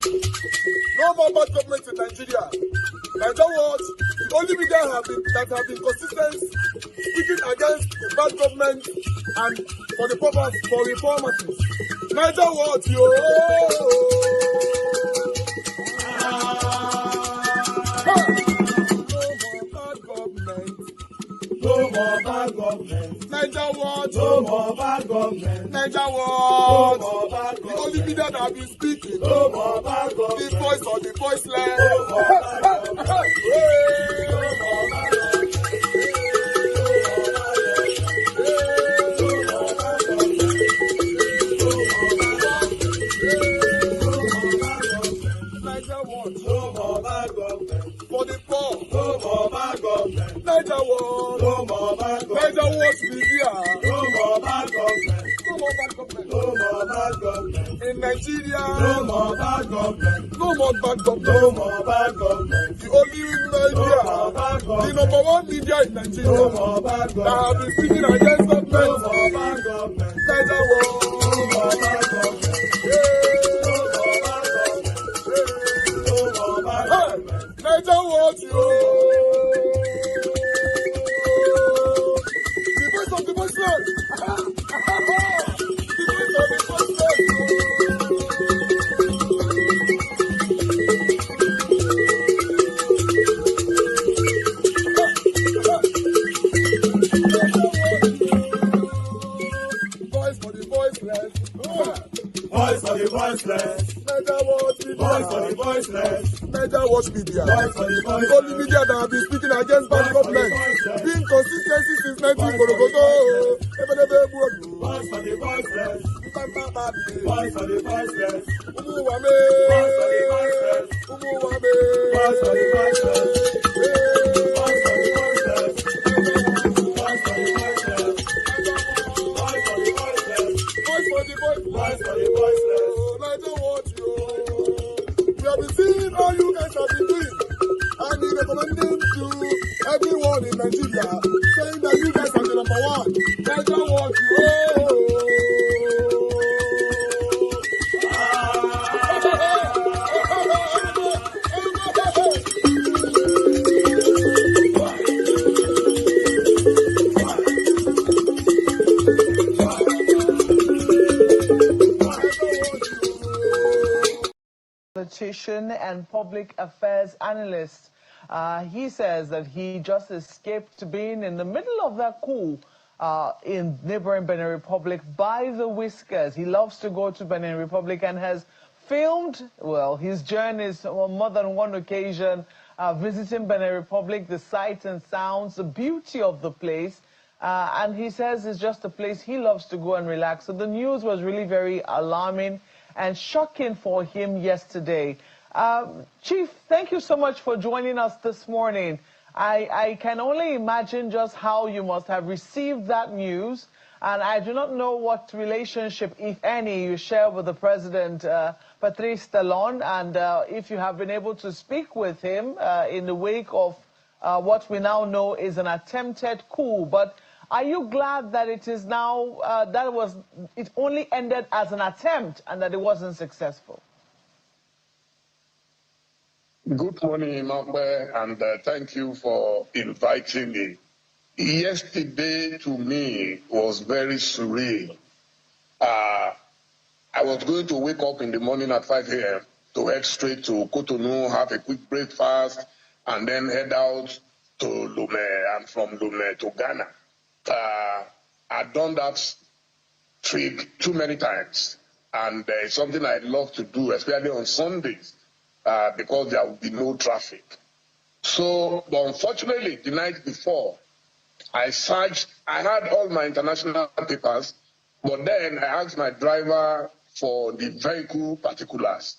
No more bad government in Nigeria. Nigeria what? The only media that have been consistent speaking against the bad government and for the purpose for reformers. Nigeria what, yo? No more bad government. Niger what? No more bad government. Niger what? No more bad government. The only media that have been speaking. No more bad government. The voice of the voiceless. No more bad government. No more bad government. For the poor, no more bad government. Niger what? No more bad government. Niger what be here? No more bad government. No more bad government. No more bad government. In Nigeria, no more bad government. No more bad government. No more bad government. The only media, the number one media in Nigeria, no more bad government. That have been speaking against government. No more bad government. Niger what? No more bad government. Niger what, yo? The voice of the voiceless. The voice of the voiceless. Voice for the voiceless. Voice for the voiceless. Niger what? Voice for the voiceless. Niger watch media. The only media that have been speaking against bad government. Being consistency since 1944. Voice for the voiceless. Voice for the voiceless. Umuwame. Voice for the voiceless. Umuwame. Voice for the voiceless. Voice for the voiceless. Voice for the voiceless. Voice for the voiceless. Voice for the voiceless. Voice for the voiceless. Niger watch you. We have been seeing all you guys have been doing, and we recommending to everyone in Nigeria, saying that you guys are the number one. Niger watch you. Politician and public affairs analyst. He says that he just escaped being in the middle of that coup in neighboring Benin Republic by the whiskers. He loves to go to Benin Republic and has filmed, well, his journeys on more than one occasion, visiting Benin Republic, the sights and sounds, the beauty of the place. And he says it's just a place he loves to go and relax. So the news was really very alarming and shocking for him yesterday. Chief, thank you so much for joining us this morning. I can only imagine just how you must have received that news, and I do not know what relationship, if any, you share with the President, Patrice Talon, and if you have been able to speak with him in the wake of what we now know is an attempted coup. But are you glad that it is now, it only ended as an attempt and that it wasn't successful? Good morning, Imambe, and thank you for inviting me. Yesterday, to me, was very surreal. I was going to wake up in the morning at 5 a.m. to head straight to Cotonou, have a quick breakfast, and then head out to Lomé, and from Lomé to Ghana. I've done that trip too many times, and it's something I love to do, especially on Sundays, because there will be no traffic. So, but unfortunately, the night before, I had all my international papers, but then I asked my driver for the vehicle particulars,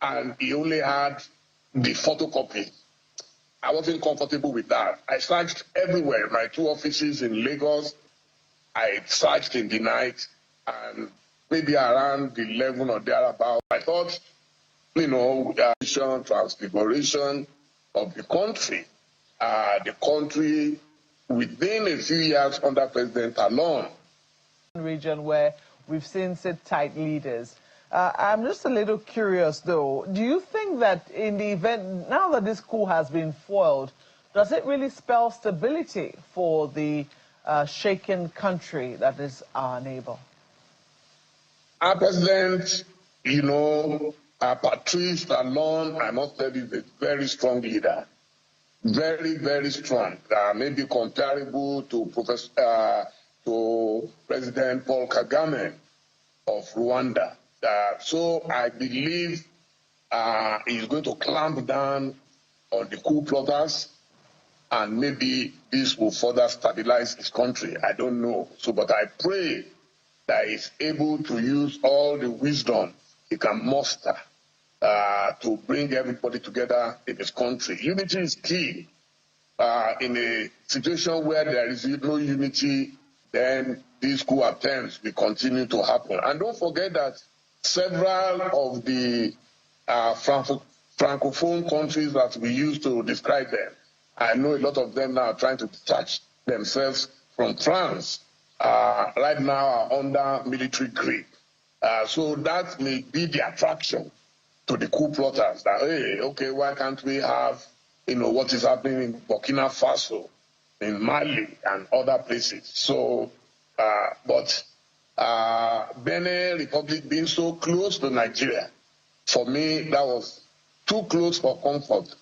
and he only had the photocopy. I wasn't comfortable with that. I searched everywhere, my 2 offices in Lagos. I searched in the night, and maybe around 11 or thereabout, I thought, transfiguration of the country within a few years under President Talon. Region where we've seen sit-tight leaders. I'm just a little curious, though. Do you think that in the event, now that this coup has been foiled, does it really spell stability for the shaken country that is our neighbor? Our president, Patrice Talon, I must tell you, is a very strong leader. Very, very strong. Maybe comparable to President Paul Kagame of Rwanda. So I believe he's going to clamp down on the coup plotters, and maybe this will further stabilize his country. I don't know. But I pray that he's able to use all the wisdom he can muster to bring everybody together in his country. Unity is key. In a situation where there is no unity, then these coup attempts will continue to happen. And don't forget that several of the Francophone countries that we used to describe them, I know a lot of them now are trying to detach themselves from France. Right now are under military grip. So that may be the attraction to the coup plotters, that, hey, okay, why can't we have, what is happening in Burkina Faso, in Mali, and other places. So, but Benin Republic being so close to Nigeria, for me, that was too close for comfort.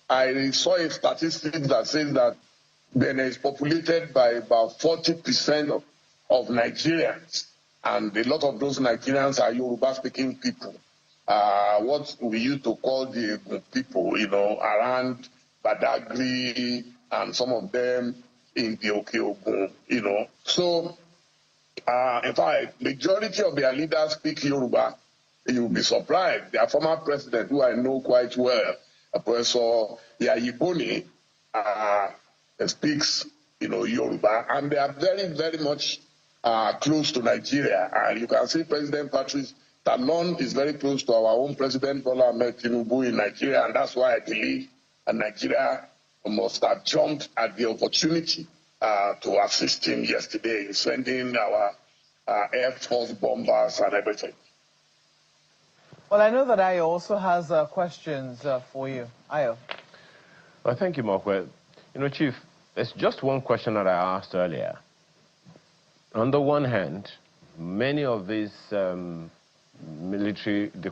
I saw a statistic that says that Benin is populated by about 40% of Nigerians, and a lot of those Nigerians are Yoruba-speaking people. What we used to call the people, around Badagry and some of them in the Okeogun, So, in fact, majority of their leaders speak Yoruba. You'll be surprised. Their former president, who I know quite well, Professor Yayiboni, speaks, Yoruba, and they are very, very much close to Nigeria. And you can see President Patrice Talon is very close to our own President Bola Ahmed Tinubu in Nigeria, and that's why I believe Nigeria must have jumped at the opportunity to assist him yesterday in sending our Air Force bombers and everything. Well, I know that Ayo also has questions for you. Ayo. Well, thank you, Mark. Chief, there's just one question that I asked earlier. On the one hand, many of these the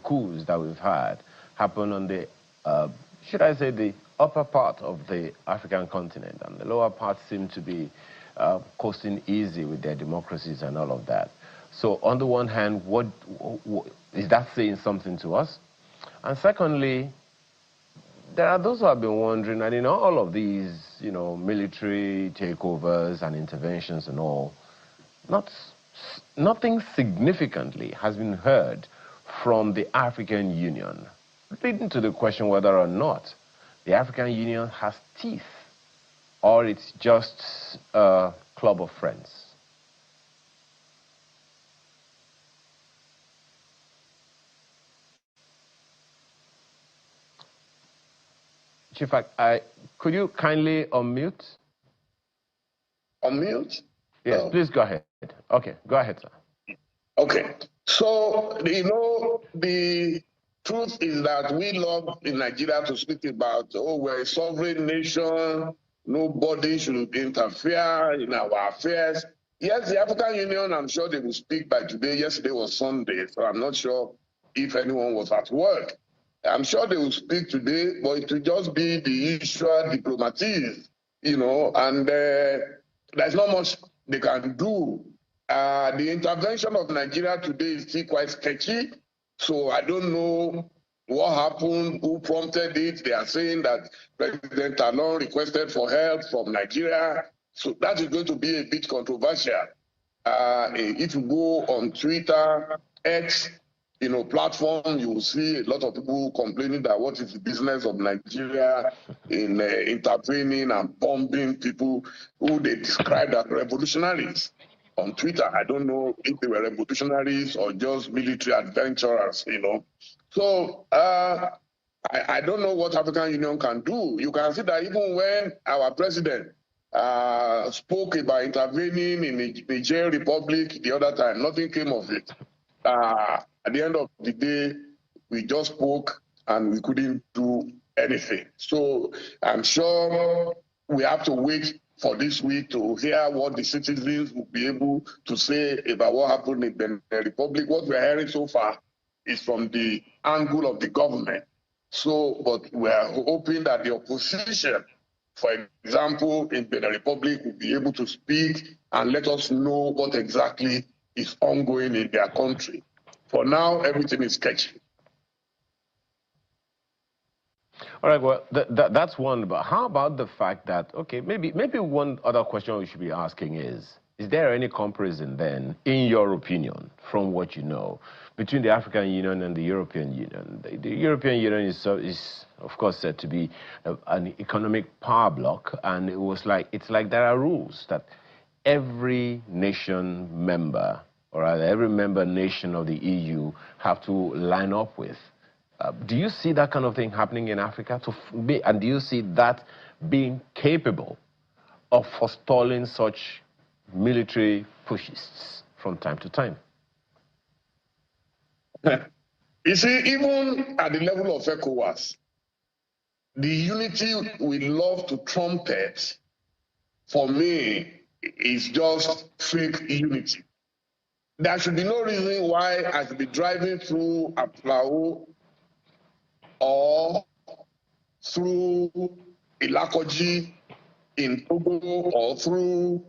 coups that we've had happen on the, should I say, the upper part of the African continent, and the lower part seem to be coasting easy with their democracies and all of that. So on the one hand, what is that saying something to us? And secondly, there are those who have been wondering, and in all of these, military takeovers and interventions and all, nothing significantly has been heard from the African Union, leading to the question whether or not the African Union has teeth, or it's just a club of friends. Chief, could you kindly unmute? Unmute? Yes, please go ahead. Okay, go ahead, sir. Okay. So, the truth is that we love in Nigeria to speak about, we're a sovereign nation, nobody should interfere in our affairs. Yes, the African Union, I'm sure they will speak by today. Yesterday was Sunday, so I'm not sure if anyone was at work. I'm sure they will speak today, but it will just be the usual diplomatics, and there's not much they can do. The intervention of Nigeria today is still quite sketchy, so I don't know what happened, who prompted it. They are saying that President Talon requested for help from Nigeria, so that is going to be a bit controversial. If you go on Twitter, X, platform, you will see a lot of people complaining that what is the business of Nigeria in intervening and bombing people who they describe as revolutionaries on Twitter. I don't know if they were revolutionaries or just military adventurers, So I don't know what African Union can do. You can see that even when our president spoke about intervening in the Niger Republic the other time, nothing came of it. At the end of the day, we just spoke and we couldn't do anything. So I'm sure we have to wait for this week to hear what the citizens will be able to say about what happened in the Republic. What we're hearing so far is from the angle of the government. So, but we are hoping that the opposition, for example, in the Republic, will be able to speak and let us know what exactly is ongoing in their country. For now, everything is sketchy. All right, well, that's one. But how about the fact that, okay, maybe one other question we should be asking is there any comparison then, in your opinion, from what you know, between the African Union and the European Union? The European Union is, of course, said to be an economic power bloc, and it's like there are rules that every nation member, or rather every member nation of the EU, have to line up with. Do you see that kind of thing happening in Africa? And do you see that being capable of forestalling such military pushes from time to time? You see, even at the level of ECOWAS, the unity we love to trumpet, for me, is just fake unity. There should be no reason why I should be driving through Aflao or through Ilakoji in Togo or through,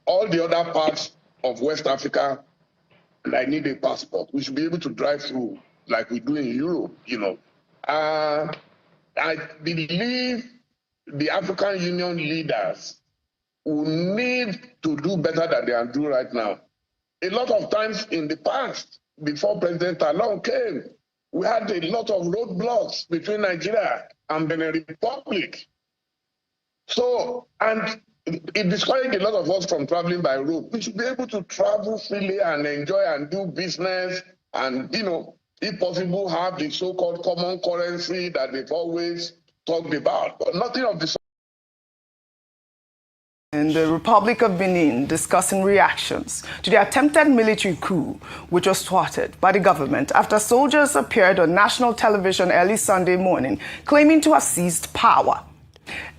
all the other parts of West Africa, and I need a passport. We should be able to drive through like we do in Europe, I believe the African Union leaders will need to do better than they are doing right now. A lot of times in the past, before President Talon came, we had a lot of roadblocks between Nigeria and Benin Republic. So, and it discouraged a lot of us from traveling by road. We should be able to travel freely and enjoy and do business and, if possible, have the so-called common currency that they've always talked about. But nothing of the sort. In the Republic of Benin, discussing reactions to the attempted military coup, which was thwarted by the government after soldiers appeared on national television early Sunday morning, claiming to have seized power.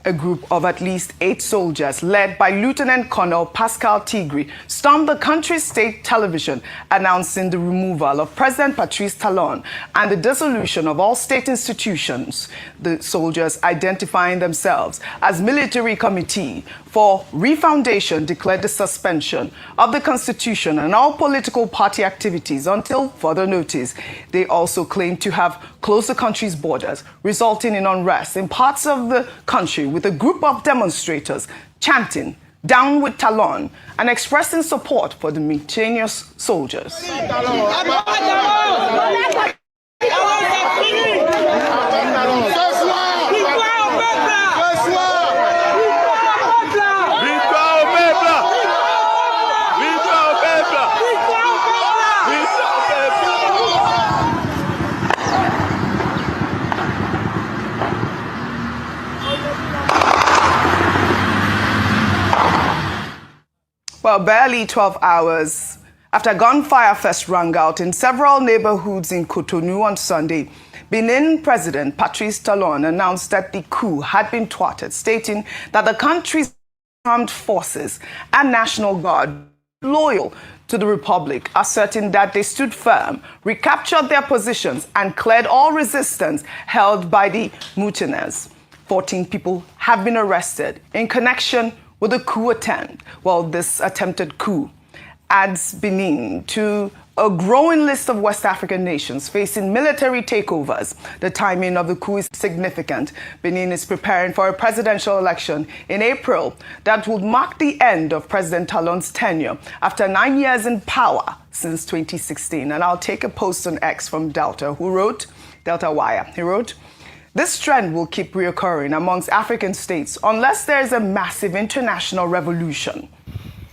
A group of at least 8 soldiers, led by Lieutenant Colonel Pascal Tigri, stormed the country's state television, announcing the removal of President Patrice Talon and the dissolution of all state institutions. The soldiers, identifying themselves as Military Committee for Refoundation, declared the suspension of the constitution and all political party activities until further notice. They also claimed to have closed the country's borders, resulting in unrest in parts of the country, with a group of demonstrators chanting "Down with Talon" and expressing support for the mutinous soldiers. Well, barely 12 hours after gunfire first rang out in several neighborhoods in Cotonou on Sunday, Benin President Patrice Talon announced that the coup had been thwarted, stating that the country's armed forces and National Guard, loyal to the Republic, asserting that they stood firm, recaptured their positions, and cleared all resistance held by the mutineers. 14 people have been arrested in connection with the coup attempt. Well, this attempted coup adds Benin to a growing list of West African nations facing military takeovers. The timing of the coup is significant. Benin is preparing for a presidential election in April that would mark the end of President Talon's tenure after 9 years in power since 2016. And I'll take a post on X from Delta Wire. He wrote, "This trend will keep reoccurring amongst African states unless there is a massive international revolution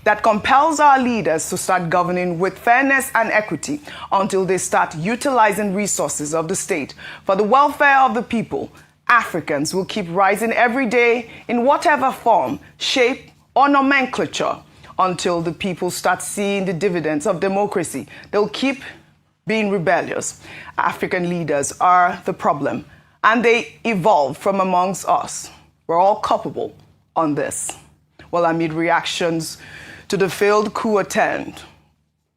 that compels our leaders to start governing with fairness and equity until they start utilizing resources of the state for the welfare of the people. Africans will keep rising every day in whatever form, shape, or nomenclature until the people start seeing the dividends of democracy. They'll keep being rebellious. African leaders are the problem, and they evolve from amongst us. We're all culpable on this. Well, amid reactions to the failed coup attempt,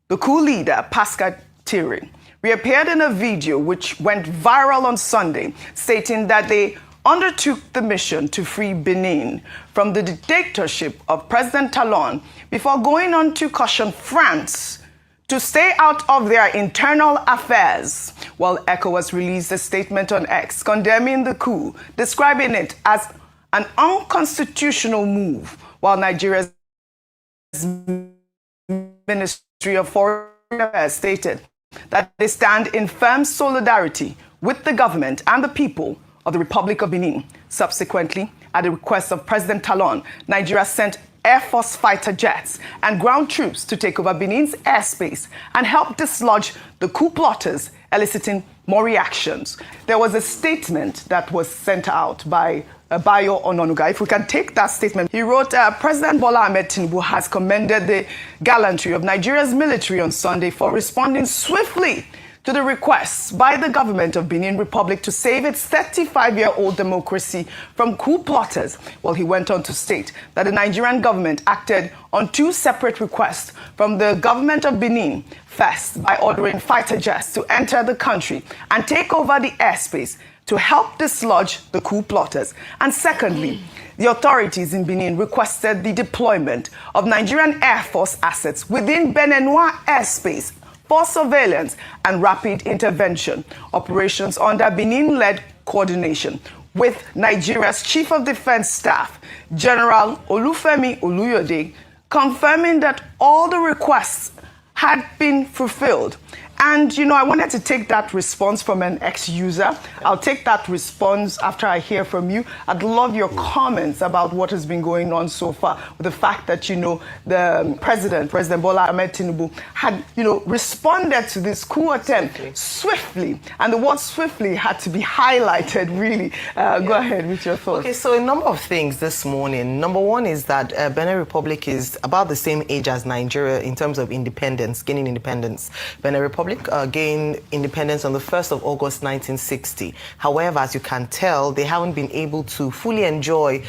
the coup leader, Pascal Thierry, reappeared in a video which went viral on Sunday, stating that they undertook the mission to free Benin from the dictatorship of President Talon before going on to caution France to stay out of their internal affairs. While ECOWAS released a statement on X condemning the coup, describing it as an unconstitutional move, while Nigeria's Ministry of Foreign Affairs stated that they stand in firm solidarity with the government and the people of the Republic of Benin. Subsequently, at the request of President Talon, Nigeria sent Air Force fighter jets and ground troops to take over Benin's airspace and help dislodge the coup plotters, eliciting more reactions. There was a statement that was sent out by Bayo Ononuga. If we can take that statement, he wrote, President Bola Ahmed Tinubu has commended the gallantry of Nigeria's military on Sunday for responding swiftly to the requests by the government of Benin Republic to save its 35-year-old democracy from coup plotters. Well, he went on to state that the Nigerian government acted on two separate requests from the government of Benin. First, by ordering fighter jets to enter the country and take over the airspace to help dislodge the coup plotters. And secondly, the authorities in Benin requested the deployment of Nigerian Air Force assets within Beninois airspace for surveillance and rapid intervention operations under Benin-led coordination with Nigeria's Chief of Defense Staff, General Olufemi Oluyode, confirming that all the requests had been fulfilled. And, you know, I wanted to take that response from an ex-user. I'll take that response after I hear from you. I'd love your comments about what has been going on so far, with the fact that, you know, the President Bola Ahmed Tinubu had, you know, responded to this coup attempt swiftly. And the word swiftly had to be highlighted, really. Go ahead with your thoughts. Okay, so a number of things this morning. Number one is that Benin Republic is about the same age as Nigeria in terms of independence, gaining independence. Benin Republic gained independence on the 1st of August 1960. However, as you can tell, they haven't been able to fully enjoy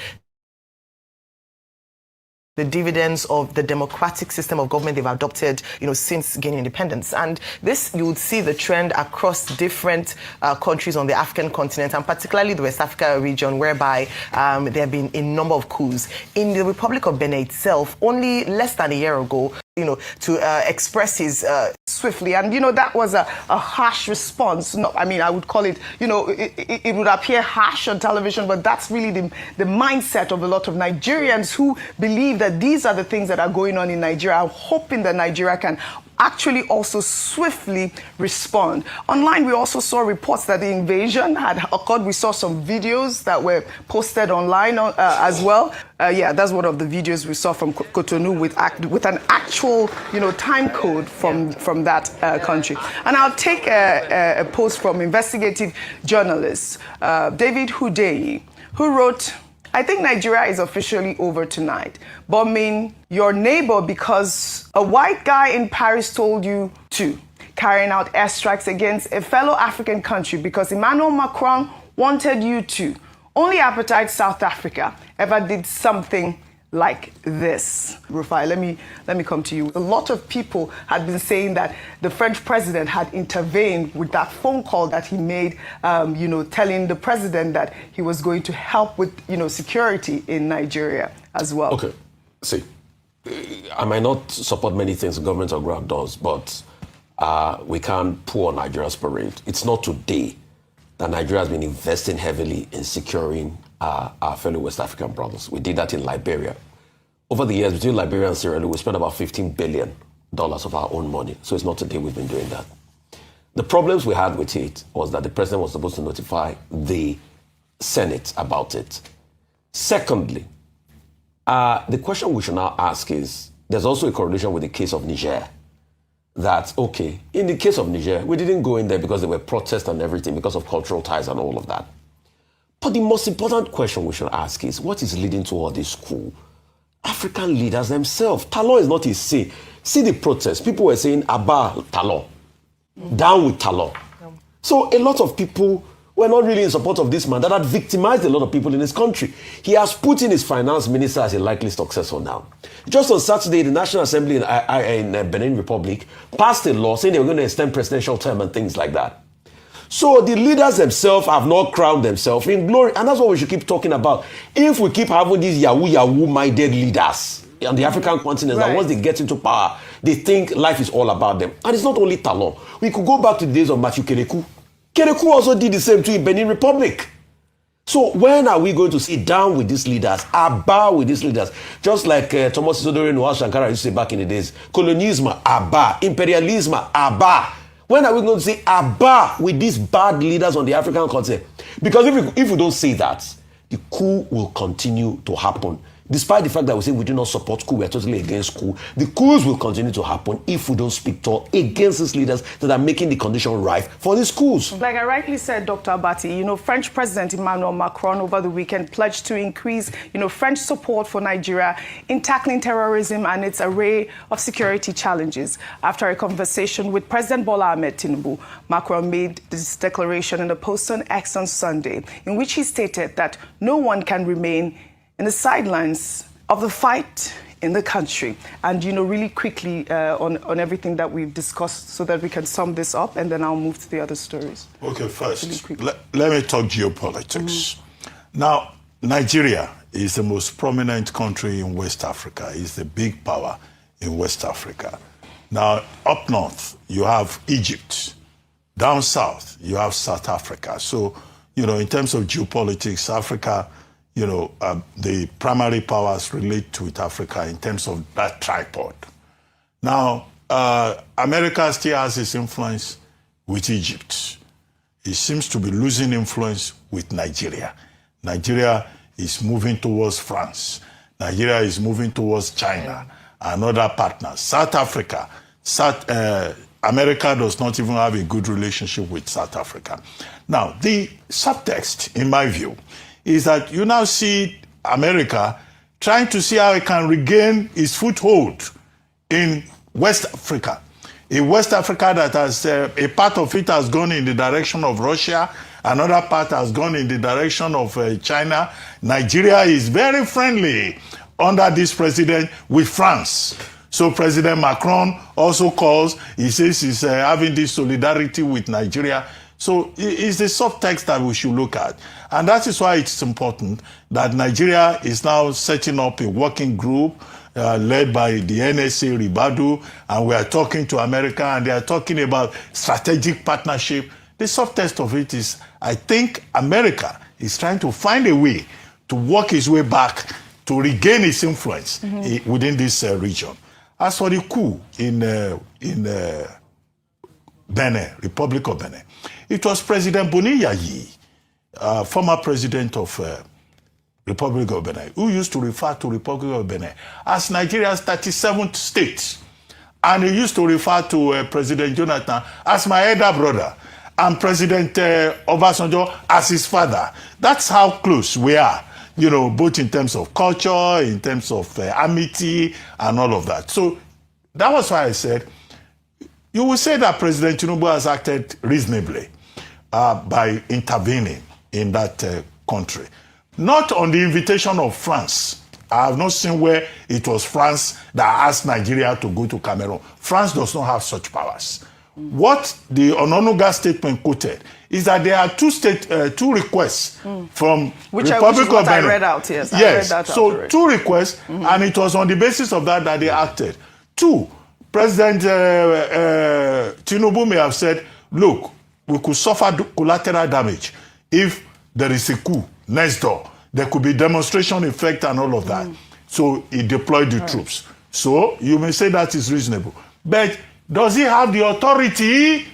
the dividends of the democratic system of government they've adopted, you know, since gaining independence. And this, you would see the trend across different countries on the African continent, and particularly the West Africa region, whereby there have been a number of coups. In the Republic of Benin itself, only less than a year ago, you know, to express his swiftly. And, you know, that was a harsh response. No, I mean, I would call it, you know, it would appear harsh on television, but that's really the mindset of a lot of Nigerians who believe that these are the things that are going on in Nigeria. I'm hoping that Nigeria can actually also swiftly respond. Online, we also saw reports that the invasion had occurred. We saw some videos that were posted online as well. Yeah, that's one of the videos we saw from Cotonou with an actual, you know, time code from that country. And I'll take a post from investigative journalist David Hudeyi, who wrote, I think Nigeria is officially over tonight. Bombing your neighbor because a white guy in Paris told you to. Carrying out airstrikes against a fellow African country because Emmanuel Macron wanted you to. Only Apartheid South Africa ever did something like this. Rufai, let me come to you. A lot of people had been saying that the French president had intervened with that phone call that he made, you know, telling the president that he was going to help with, you know, security in Nigeria as well. Okay, see, I might not support many things the government on ground does, but we can't pour on Nigeria's parade. It's not today that Nigeria has been investing heavily in securing our fellow West African brothers. We did that in Liberia. Over the years, between Liberia and Sierra Leone, we spent about $15 billion of our own money. So it's not today we've been doing that. The problems we had with it was that the president was supposed to notify the Senate about it. Secondly, the question we should now ask is, there's also a correlation with the case of Niger. That, okay, in the case of Niger, we didn't go in there because there were protests and everything, because of cultural ties and all of that. But the most important question we should ask is, what is leading to all this coup? African leaders themselves. Talon is not his say. See the protests. People were saying, Abba Talon. Down with Talon. So a lot of people were not really in support of this man that had victimized a lot of people in this country. He has put in his finance minister as a likely successor now. Just on Saturday, the National Assembly in Benin Republic passed a law saying they were going to extend presidential term and things like that. So the leaders themselves have not crowned themselves in glory. And that's what we should keep talking about. If we keep having these Yahoo-minded leaders on the African continent, and once they get into power, they think life is all about them. And it's not only Talon. We could go back to the days of Matthew Kerekou. Kerekou also did the same too in Benin Republic. So when are we going to sit down with these leaders, abar with these leaders? Just like Thomas Isodore Noah Shankara used to say back in the days, colonialism, abar, imperialism, abar. When are we going to say abar with these bad leaders on the African continent? Because if we don't say that, the coup will continue to happen. Despite the fact that we say we do not support coup, we are totally against coup, the coups will continue to happen if we don't speak tall against these leaders that are making the condition rife for these coups. Like I rightly said, Dr. Abati, French President Emmanuel Macron over the weekend pledged to increase, French support for Nigeria in tackling terrorism and its array of security challenges. After a conversation with President Bola Ahmed Tinubu, Macron made this declaration in a post on X on Sunday, in which he stated that no one can remain in the sidelines of the fight in the country. And, really quickly on everything that we've discussed so that we can sum this up, and then I'll move to the other stories. Okay, first, let me talk geopolitics. Now, Nigeria is the most prominent country in West Africa. It's the big power in West Africa. Now, up north, you have Egypt. Down south, you have South Africa. So, in terms of geopolitics, Africa, the primary powers relate to Africa in terms of that tripod. Now, America still has its influence with Egypt. It seems to be losing influence with Nigeria. Nigeria is moving towards France. Nigeria is moving towards China and other partners. South Africa, America does not even have a good relationship with South Africa. Now, the subtext, in my view, is that you now see America trying to see how it can regain its foothold in West Africa. In West Africa, that has a part of it has gone in the direction of Russia, another part has gone in the direction of China. Nigeria is very friendly under this president with France. So President Macron also calls, he says he's having this solidarity with Nigeria. So it's the subtext that we should look at. And that is why it's important that Nigeria is now setting up a working group led by the NSA, Ribadu, and we are talking to America, and they are talking about strategic partnership. The subtext of it is, I think America is trying to find a way to work its way back to regain its influence within this region. As for the coup in Benin, Republic of Benin, it was President Boni Yayi, former president of Republic of Benin, who used to refer to Republic of Benin as Nigeria's 37th state. And he used to refer to President Jonathan as my elder brother, and President Obasanjo as his father. That's how close we are, both in terms of culture, in terms of amity, and all of that. So that was why I said, you will say that President Tinubu has acted reasonably by intervening in that country. Not on the invitation of France. I have not seen where it was France that asked Nigeria to go to Cameroon. France does not have such powers. What the Ononuga statement quoted is that there are two requests from Republic of Benin. I read out, yes. Yes, I read that so two requests, and it was on the basis of that they acted. Two, President Tinubu may have said, look, we could suffer collateral damage if there is a coup next door. There could be demonstration effect and all of that. So he deployed the troops. So you may say that is reasonable. But does he have the authority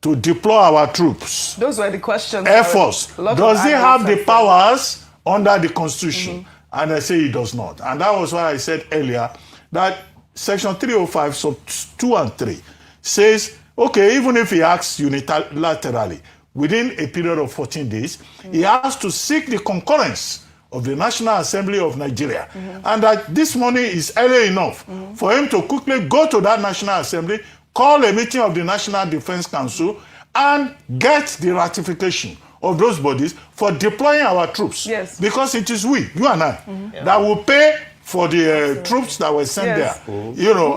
to deploy our troops? Those were the questions. Air Force. Does he have the powers under the Constitution? And I say he does not. And that was why I said earlier that Section 305, sub 2 and 3 says, okay, even if he acts unilaterally, within a period of 14 days, he has to seek the concurrence of the National Assembly of Nigeria. And that this money is early enough for him to quickly go to that National Assembly, call a meeting of the National Defense Council and get the ratification of those bodies for deploying our troops. Yes. Because it is we, you and I, that will pay for the troops that were sent there. You know,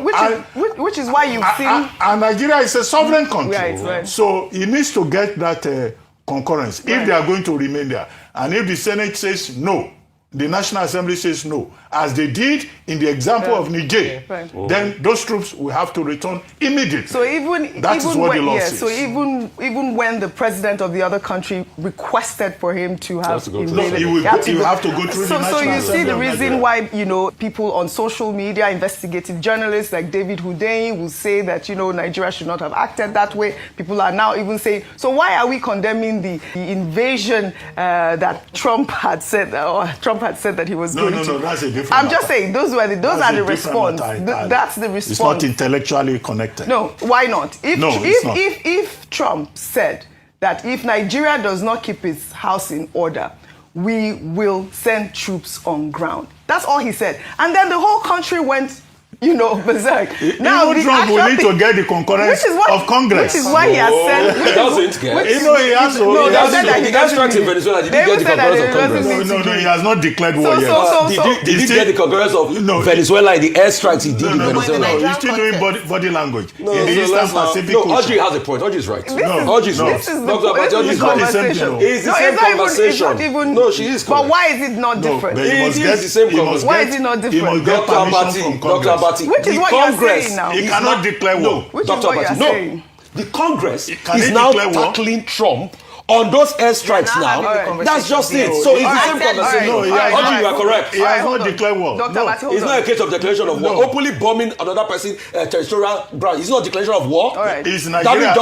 which is why you've seen... And Nigeria is a sovereign country. Right. So it needs to get that concurrence if they are going to remain there. And if the Senate says no, the National Assembly says no, as they did in the example of Niger, then those troops will have to return immediately. So that is what the law says. So even when the president of the other country requested for him to have invaded, you have to go through the National So you see the Assembly reason why, you know, people on social media, investigative journalists like David Hundeyin will say that, you know, Nigeria should not have acted that way. People are now even saying, so why are we condemning the invasion that Trump had said, or Trump had said that he was going to? No, that's a different I'm just saying, those are the response. That's the response. It's not intellectually connected. No, why not? If Trump said that if Nigeria does not keep its house in order, we will send troops on ground. That's all he said. And then the whole country went, you know, berserk. Now Trump will need to get the concurrence of Congress. Which is why he has said... He doesn't get. He has to... No, the extract in Venezuela, did he get the concurrence of Congress? No, he has not declared war yet. Did he get the concurrence of Venezuela in the airstrikes he did in Venezuela? No, he's still doing body language. In the Eastern Pacific Ocean. Audrey has a point. Audrey's right. Audrey's right. This is the conversation. It's the same conversation. No, she is correct. But why is it not different? It is the same conversation. Why is it not different? Dr. Abati. Which is what you're saying now. He cannot declare war. Which is what you're saying. The Congress is now tackling Trump on those airstrikes now. That's just it. So it's the same conversation. No, you are correct. He has not declared war. It's not a case of declaration of war. Openly bombing another person territorial ground. It's not a declaration of war. Is Nigeria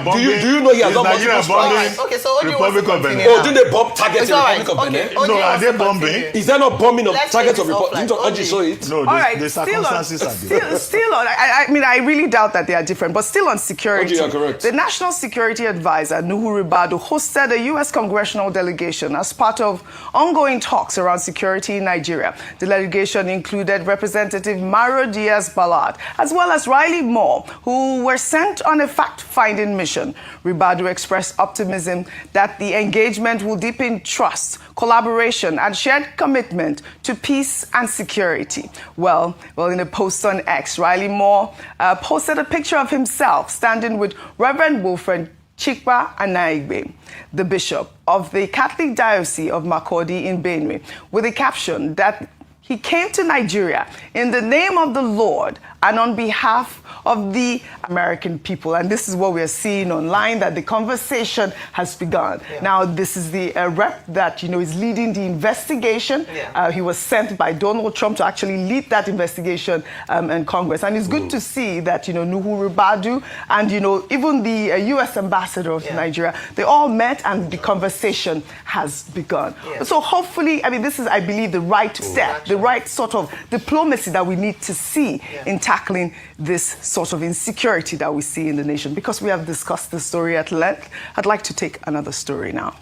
bombing? Do you know he has not multiple strikes? Okay, so Republic of Benin. Oh, didn't they bomb targets in the Republic of Benin? No, are they bombing? Is there not bombing of targets of Republic? Didn't you saw it? No, the circumstances are different. Still on, I mean, I really doubt that they are different, but still on security. You are correct. The National Security Advisor, Nuhu Ribadu, hosted a U.S. congressional delegation as part of ongoing talks around security in Nigeria. The delegation included Representative Mario Diaz-Balart, as well as Riley Moore, who were sent on a fact-finding mission. Ribadu expressed optimism that the engagement will deepen trust, collaboration, and shared commitment to peace and security. Well, in a post on X, Riley Moore posted a picture of himself standing with Reverend Wilfred Chikpa Anaigbe, the bishop of the Catholic Diocese of Makurdi in Benue, with a caption that he came to Nigeria in the name of the Lord and on behalf of the American people. And this is what we're seeing online, that the conversation has begun. Now, this is the rep that, you know, is leading the investigation. He was sent by Donald Trump to actually lead that investigation in Congress. And it's good to see that, you know, Nuhu Ribadu and, you know, even the U.S. ambassador of Nigeria, they all met and the conversation has begun. So hopefully, I mean, this is, I believe, the right step, the right sort of diplomacy that we need to see in tackling this sort of insecurity that we see in the nation. Because we have discussed the story at length, I'd like to take another story now.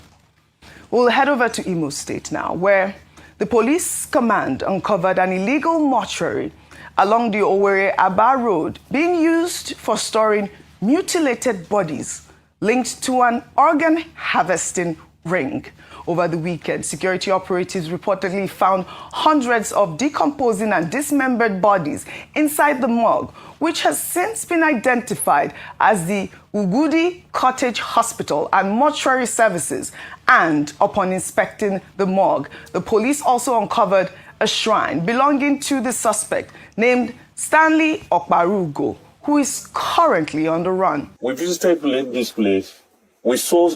We'll head over to Imo State now, where the police command uncovered an illegal mortuary along the Owerri-Aba Road being used for storing mutilated bodies linked to an organ harvesting ring. Over the weekend, security operatives reportedly found hundreds of decomposing and dismembered bodies inside the morgue, which has since been identified as the Ugudi Cottage Hospital and Mortuary Services. And upon inspecting the morgue, the police also uncovered a shrine belonging to the suspect named Stanley Okparugo, who is currently on the run. We visited this place. We saw...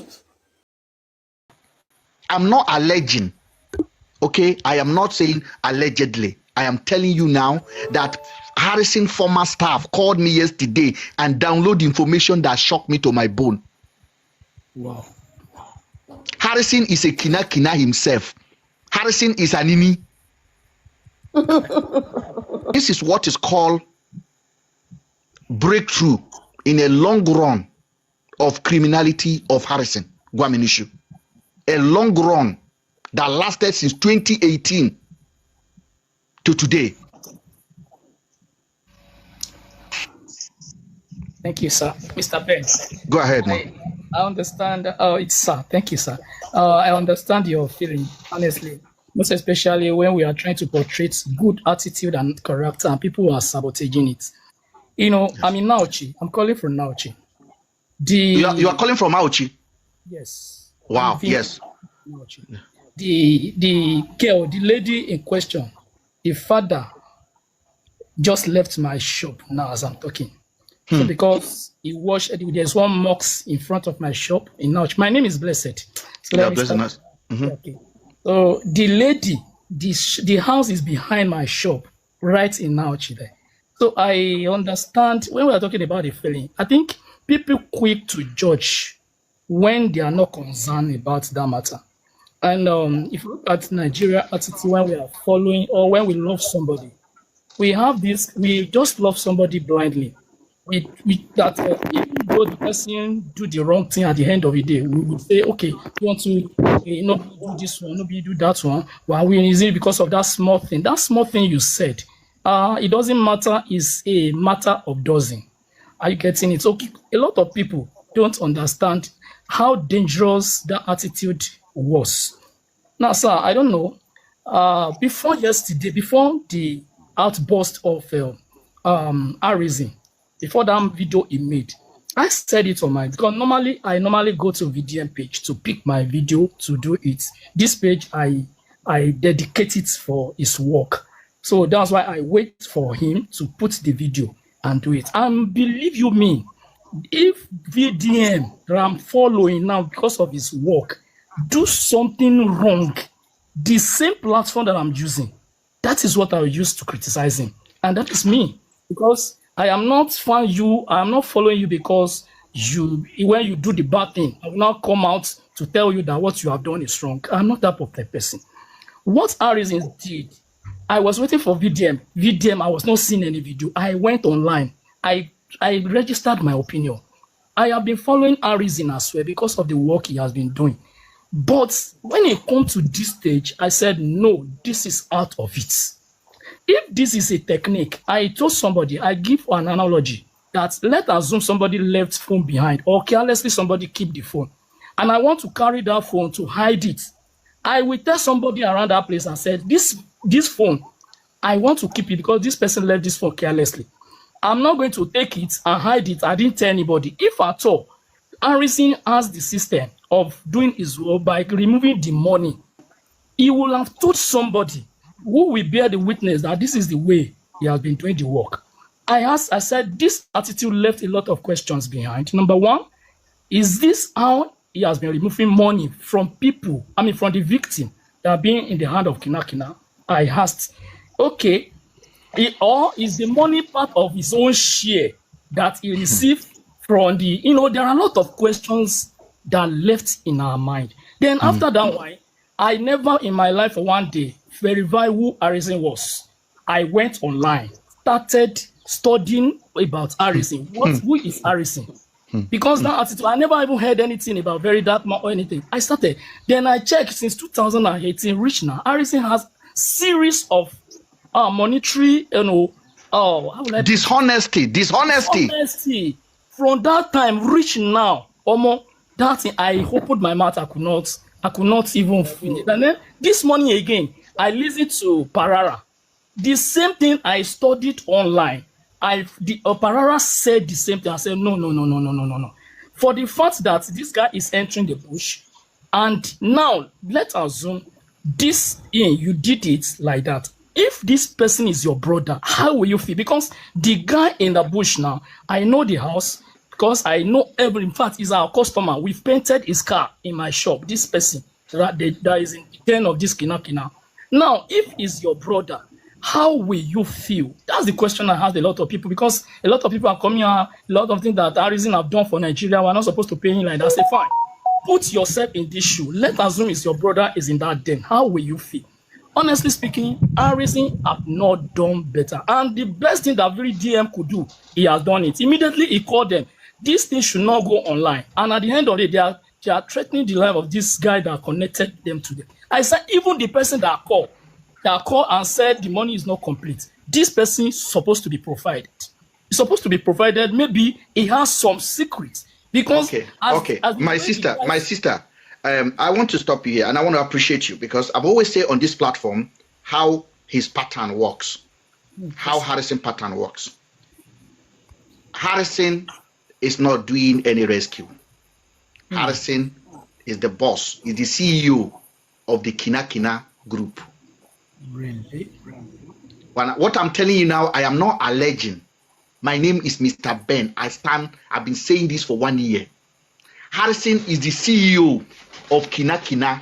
I'm not alleging, okay? I am not saying allegedly. I am telling you now that Harrison former staff called me yesterday and downloaded information that shocked me to my bone. Wow. Harrison is a kina himself. Harrison is an ini. This is what is called breakthrough in a long run of criminality of Harrison Gwaminishu. A long run that lasted since 2018 to today. Thank you, sir. Mr. Ben. Go ahead, man. I understand. It's sir. Thank you, sir. I understand your feeling, honestly. Most especially when we are trying to portray good attitude and character, and people are sabotaging it. You know, I'm in Nauchi. I'm calling from Nauchi. You are calling from Auchi? Yes. Wow. Yes. Nauchi. The girl, the lady in question, the father just left my shop now as I'm talking. So because he washed, there's one mosque in front of my shop in Nauch. My name is Blessed. So yeah, Blessed. Okay. So the lady, the house is behind my shop, right in Nauch there. So I understand when we are talking about the feeling, I think people quick to judge when they are not concerned about that matter. And if you look at Nigeria attitude when we are following or when we love somebody, we have this, we just love somebody blindly. That even though the person do the wrong thing at the end of the day, we would say, okay, you want to do this one, nobody do that one. Well, we is it because of that small thing? That small thing you said, it doesn't matter, is a matter of dozen. Are you getting it? So a lot of people don't understand how dangerous that attitude was. Now, sir, I don't know. Before yesterday, before the outburst of Terrorism, before that video he made, I said it on my, because I normally go to VDM page to pick my video to do it. This page, I dedicate it for his work. So that's why I wait for him to put the video and do it. And believe you me, if VDM that I'm following now because of his work do something wrong, the same platform that I'm using, that is what I will use to criticize him. And that is me. Because I am not following you because when you do the bad thing, I will not come out to tell you that what you have done is wrong. I'm not that type of person. What Terrorism did, I was waiting for VDM. VDM, I was not seeing any video. I went online. I registered my opinion. I have been following Terrorism as well because of the work he has been doing. But when it comes to this stage, I said, no, this is out of it. If this is a technique, I told somebody, I give an analogy that let's assume somebody left phone behind or carelessly somebody keep the phone. And I want to carry that phone to hide it. I will tell somebody around that place and said, this phone, I want to keep it because this person left this phone carelessly. I'm not going to take it and hide it. I didn't tell anybody. If at all, Terrorism has the system of doing his work by removing the money, he will have told somebody who will bear the witness that this is the way he has been doing the work. I said, this attitude left a lot of questions behind. Number one, is this how he has been removing money from people, from the victim that are being in the hand of Kinakina? I asked, okay, or is the money part of his own share that he received from the, there are a lot of questions that left in our mind. Then after that one, I never in my life for one day verify who Terrorism was. I went online, started studying about Terrorism. Who is Terrorism? Because that attitude, I never even heard anything about Very Dark Man or anything. I started. Then I checked since 2018, reach now. Terrorism has series of monetary, dishonesty. From that time, reach now, that thing, I opened my mouth, I could not even finish. And then this morning again, I listened to Parara. The same thing I studied online. Parara said the same thing. I said, no. For the fact that this guy is entering the bush, and now let's assume you did it like that. If this person is your brother, how will you feel? Because the guy in the bush now, I know the house, because I know in fact, he's our customer. We've painted his car in my shop. This person that is in the den of this Kinakina. Now, if he's your brother, how will you feel? That's the question I have a lot of people, because a lot of people are coming out, a lot of things that Terrorism have done for Nigeria, we're not supposed to pay him like that. I say, fine, put yourself in this shoe. Let's assume it's your brother is in that den. How will you feel? Honestly speaking, Terrorism have not done better. And the best thing that very DM could do, he has done it. Immediately, he called them. This thing should not go online. And at the end of the day, they are threatening the life of this guy that connected them to them. I said, even the person that called and said the money is not complete, this person is supposed to be provided. is supposed to be provided. Maybe he has some secrets. Because my sister, I want to stop you here, and I want to appreciate you, because I've always said on this platform how his pattern works, how Harrison pattern works. Harrison is not doing any rescue. Harrison is the boss, is the CEO of the Kina group. Really? What I'm telling you now, I am not alleging. My name is Mr. Ben. I've been saying this for 1 year. Harrison is the CEO of Kina.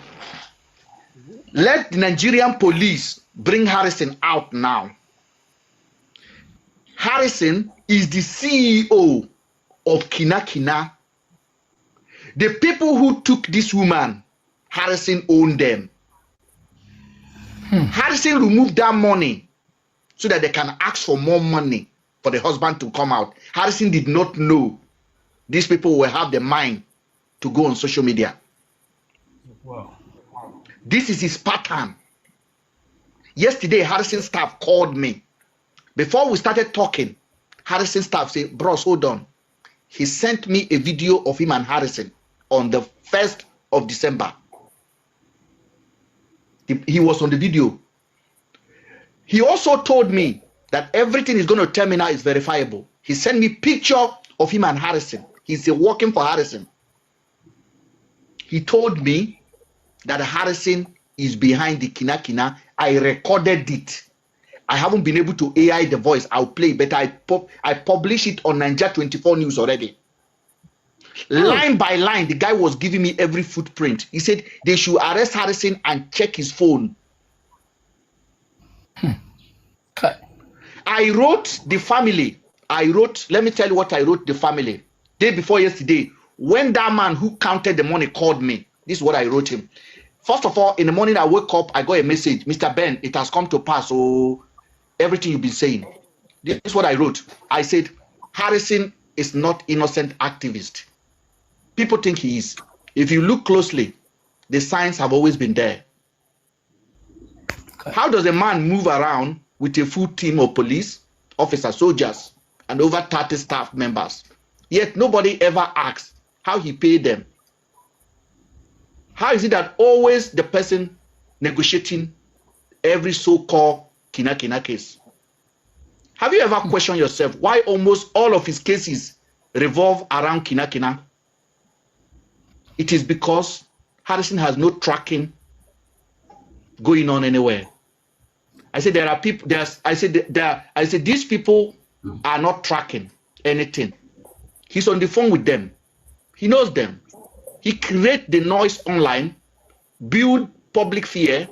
Let the Nigerian police bring Harrison out now. Harrison is the CEO of Kina. The people who took this woman, Harrison owned them. Harrison removed that money so that they can ask for more money for the husband to come out. Harrison did not know these people will have the mind to go on social media. Wow. This is his pattern. Yesterday, Harrison staff called me. Before we started talking, Harrison staff said, bros, hold on. He sent me a video of him and Harrison on the 1st of December. He was on the video. He also told me that everything he's going to tell me now is verifiable. He sent me picture of him and Harrison. He's working for Harrison. He told me that Harrison is behind the Kina. I recorded it. I haven't been able to AI the voice. I'll play, but I publish it on Nigeria 24 News already. Line by line, the guy was giving me every footprint. He said they should arrest Harrison and check his phone. Okay. I wrote the family. Let me tell you what I wrote the family. Day before yesterday, when that man who counted the money called me, this is what I wrote him. First of all, in the morning I woke up, I got a message. Mr. Ben, it has come to pass. So everything you've been saying. This is what I wrote. I said, Harrison is not innocent activist. People think he is. If you look closely, the signs have always been there. Okay. How does a man move around with a full team of police, officers, soldiers, and over 30 staff members? Yet nobody ever asks how he paid them. How is it that always the person negotiating every so-called Kina case? Have you ever questioned yourself why almost all of his cases revolve around Kina? It is because Harrison has no tracking going on anywhere. I said there are people. I said these people are not tracking anything. He's on the phone with them. He knows them. He creates the noise online, build public fear,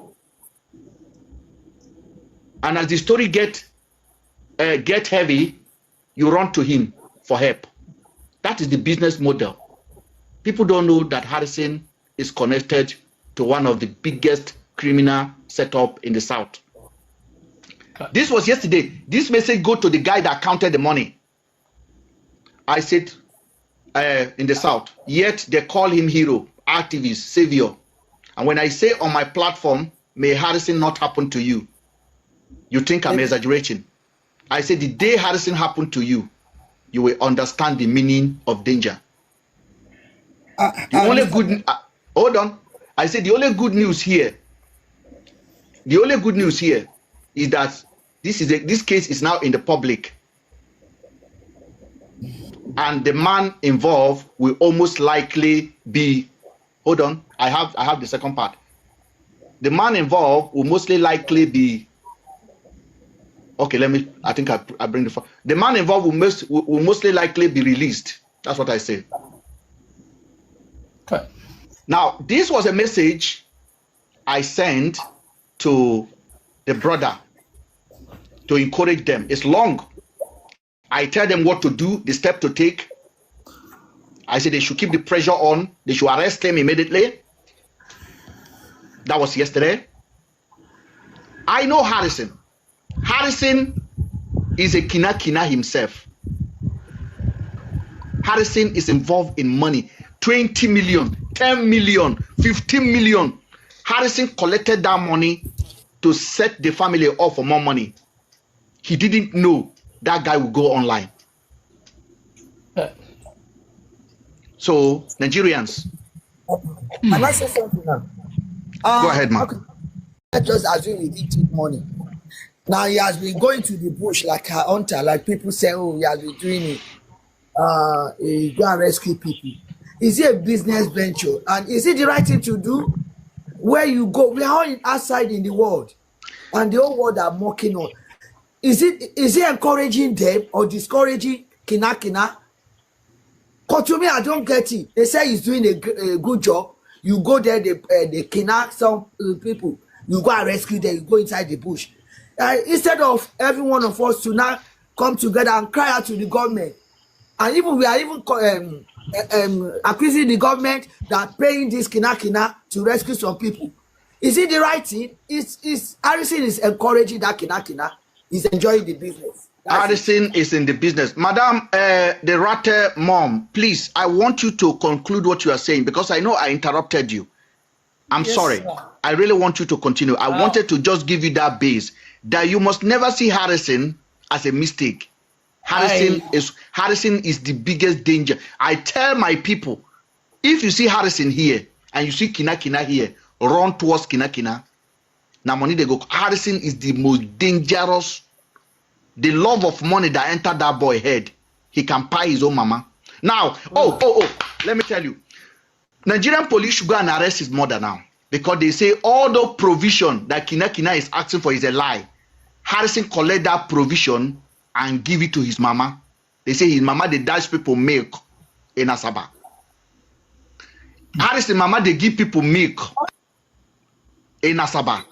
and as the story get heavy, you run to him for help. That is the business model. People don't know that Harrison is connected to one of the biggest criminal setup in the South. This was yesterday. This message go to the guy that counted the money. I said, in the South, yet they call him hero, activist, savior. And when I say on my platform, may Harrison not happen to you, you think I'm exaggerating. I said the day Harrison happened to you, you will understand the meaning of danger. Hold on. I said the only good news here is that this case is now in the public. And the man involved will almost likely be, hold on, I have the second part. The man involved will mostly likely be, okay, I bring the man involved will mostly likely be released. That's what I say. Okay. Now, this was a message I sent to the brother to encourage them. It's long. I tell them what to do, the step to take. I said they should keep the pressure on. They should arrest him immediately. That was yesterday. I know Harrison. Harrison is a Kina himself. Harrison is involved in money. 20 million, 10 million, 15 million. Harrison collected that money to set the family up for more money. He didn't know that guy would go online. So, Nigerians. Can I say something now? Go ahead, man. Okay. Let's just assume he did take money. Now he has been going to the bush like a hunter, like people say, oh, he has been doing it. He go and rescue people. Is it a business venture? And is it the right thing to do? Where you go, we are all outside in the world, and the whole world are mocking on. Is it encouraging them or discouraging Kina? Because to me, I don't get it. They say he's doing a good job. You go there, they kidnap some people. You go and rescue them. You go inside the bush. Instead of every one of us to now come together and cry out to the government, and even we are even accusing the government that paying this kina to rescue some people. Is it the right thing? Is Harrison is encouraging that kina? He's enjoying the business. Harrison is in the business. Madam, the Ratte mom, please, I want you to conclude what you are saying because I know I interrupted you. I'm sorry. Sir. I really want you to continue. I wanted to just give you that base that you must never see Harrison as a mistake. Harrison is the biggest danger. I tell my people, if you see Harrison here and you see Kina here, run towards Kina. Now money they go. Harrison is the most dangerous. The love of money that entered that boy head, he can pay his own mama. Now, let me tell you, Nigerian police should go and arrest his mother now because they say all the provision that Kina is asking for is a lie. Harrison collect that provision and give it to his mama. They say his mama they dash people milk in Asaba. Harrison mama they give people milk in Asaba.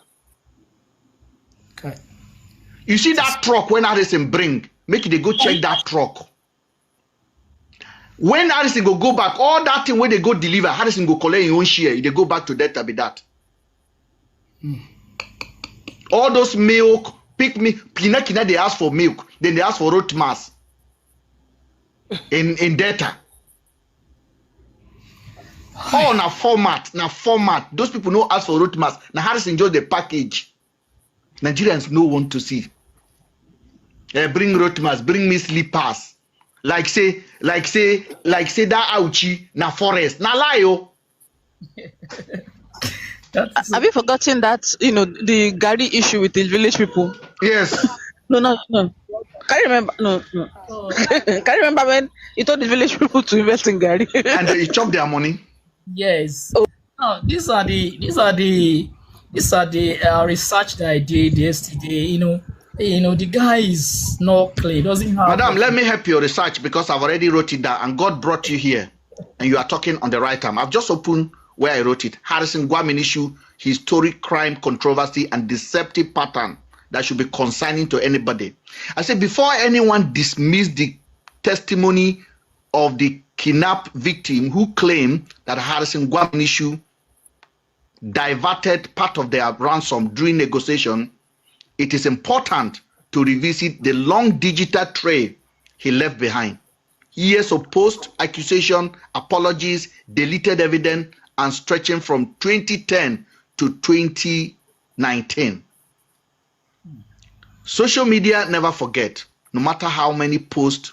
Okay. You see that truck when Harrison bring, make they go check that truck. When Harrison go back, all that thing when they go deliver, Harrison go collect your own share. They go back to Delta be that. All those milk, pick me, Kina they ask for milk, then they ask for road mass in Delta. Oh, na format. Those people no ask for road mass. Now Harrison just the package. Nigerians no want to see. Bring road mass, bring me sleepers. Like say that ouchi na forest. Na lie yo. Have you forgotten that the Gary issue with the village people? Yes. No. Can you remember? No. Can you remember when he told the village people to invest in Gary? And they chop their money. Yes. Oh. No, these are the research that I did yesterday. The guy is not clear. Doesn't have. Madam, let me help your research because I've already wrote it down and God brought you here and you are talking on the right time. I've just opened where I wrote it. Harrison Gwamin issue, historic crime, controversy, and deceptive pattern that should be consigning to anybody. I said before anyone dismiss the testimony of the kidnapped victim who claimed that Harrison Gwamin issue diverted part of their ransom during negotiation, it is important to revisit the long digital trail he left behind. Years of post, accusation, apologies, deleted evidence, and stretching from 2010 to 2019. Social media never forget, no matter how many posts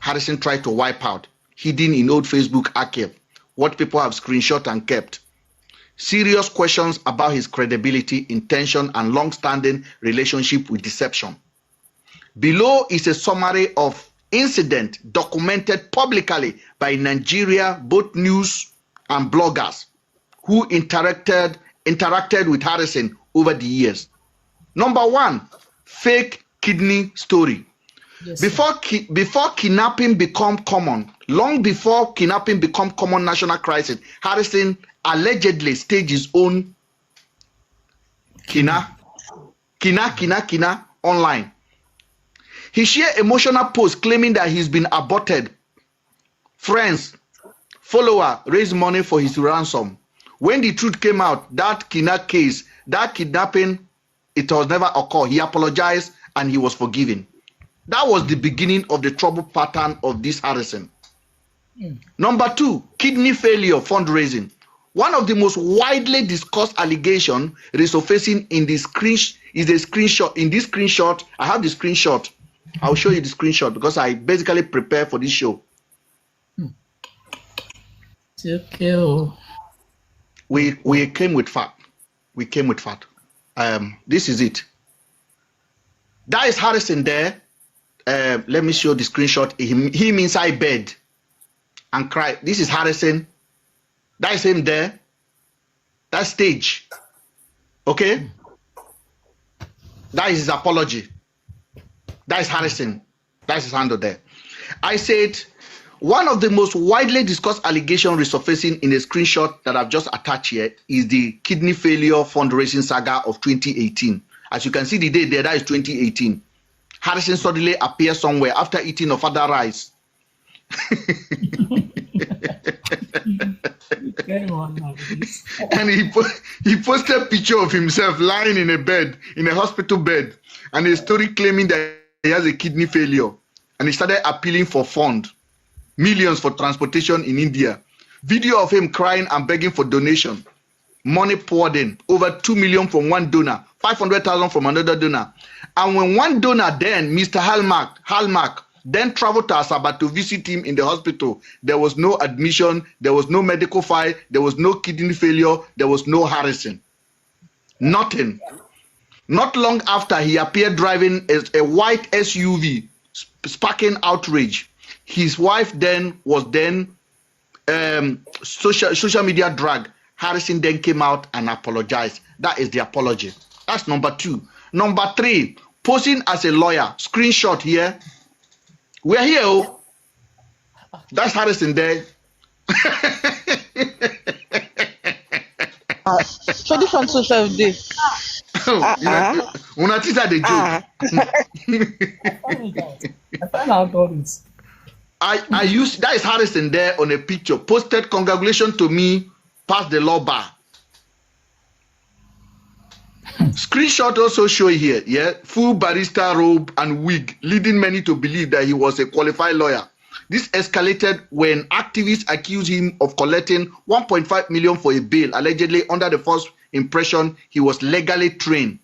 Harrison tried to wipe out, hidden in old Facebook archive, what people have screenshot and kept. Serious questions about his credibility, intention, and long-standing relationship with deception. Below is a summary of incidents documented publicly by Nigeria, both news and bloggers who interacted with Harrison over the years. Number one, fake kidney story. Yes, before kidnapping become common, long before kidnapping become common national crisis, Harrison allegedly staged his own kina online. He shared emotional posts claiming that he's been aborted. Friends, follower raised money for his ransom. When the truth came out, that kidnapping, it was never occurred. He apologized and he was forgiven. That was the beginning of the trouble pattern of this Harrison. Number two, kidney failure fundraising. One of the most widely discussed allegations resurfacing in the screenshot. In this screenshot, I have the screenshot. I'll show you the screenshot because I basically prepared for this show. okay. Oh. We came with fact. We came with fact. This is it. That is Harrison there. Let me show the screenshot. Him inside bed and cry. This is Harrison. That is him there. That stage. Okay? That is his apology. That is Harrison. That's his handle there. I said, one of the most widely discussed allegations resurfacing in a screenshot that I've just attached here is the kidney failure fundraising saga of 2018. As you can see the date there, that is 2018. Harrison suddenly appears somewhere after eating of other rice. And he posted a picture of himself lying in a bed, in a hospital bed, and a story claiming that he has a kidney failure. And he started appealing for funds, millions for transportation in India. Video of him crying and begging for donation. Money poured in, over 2 million from one donor, 500,000 from another donor. And when one donor then, Mr. Hallmark, then traveled to Asaba to visit him in the hospital, there was no admission, there was no medical file, there was no kidney failure, there was no Harrison. Nothing. Not long after, he appeared driving a white SUV, sparking outrage. His wife then was social media drag. Harrison then came out and apologized. That is the apology. That's number 2. Number 3, posing as a lawyer. Screenshot here. We're here. Oh. That's Harrison there. So this one social day. Una teacher the joke. I used that is Harrison there on a picture. Posted congratulations to me, passed the law bar. Screenshot also show here, yeah, full barrister robe and wig, leading many to believe that he was a qualified lawyer. This escalated when activists accused him of collecting 1.5 million for a bail, allegedly under the false impression he was legally trained.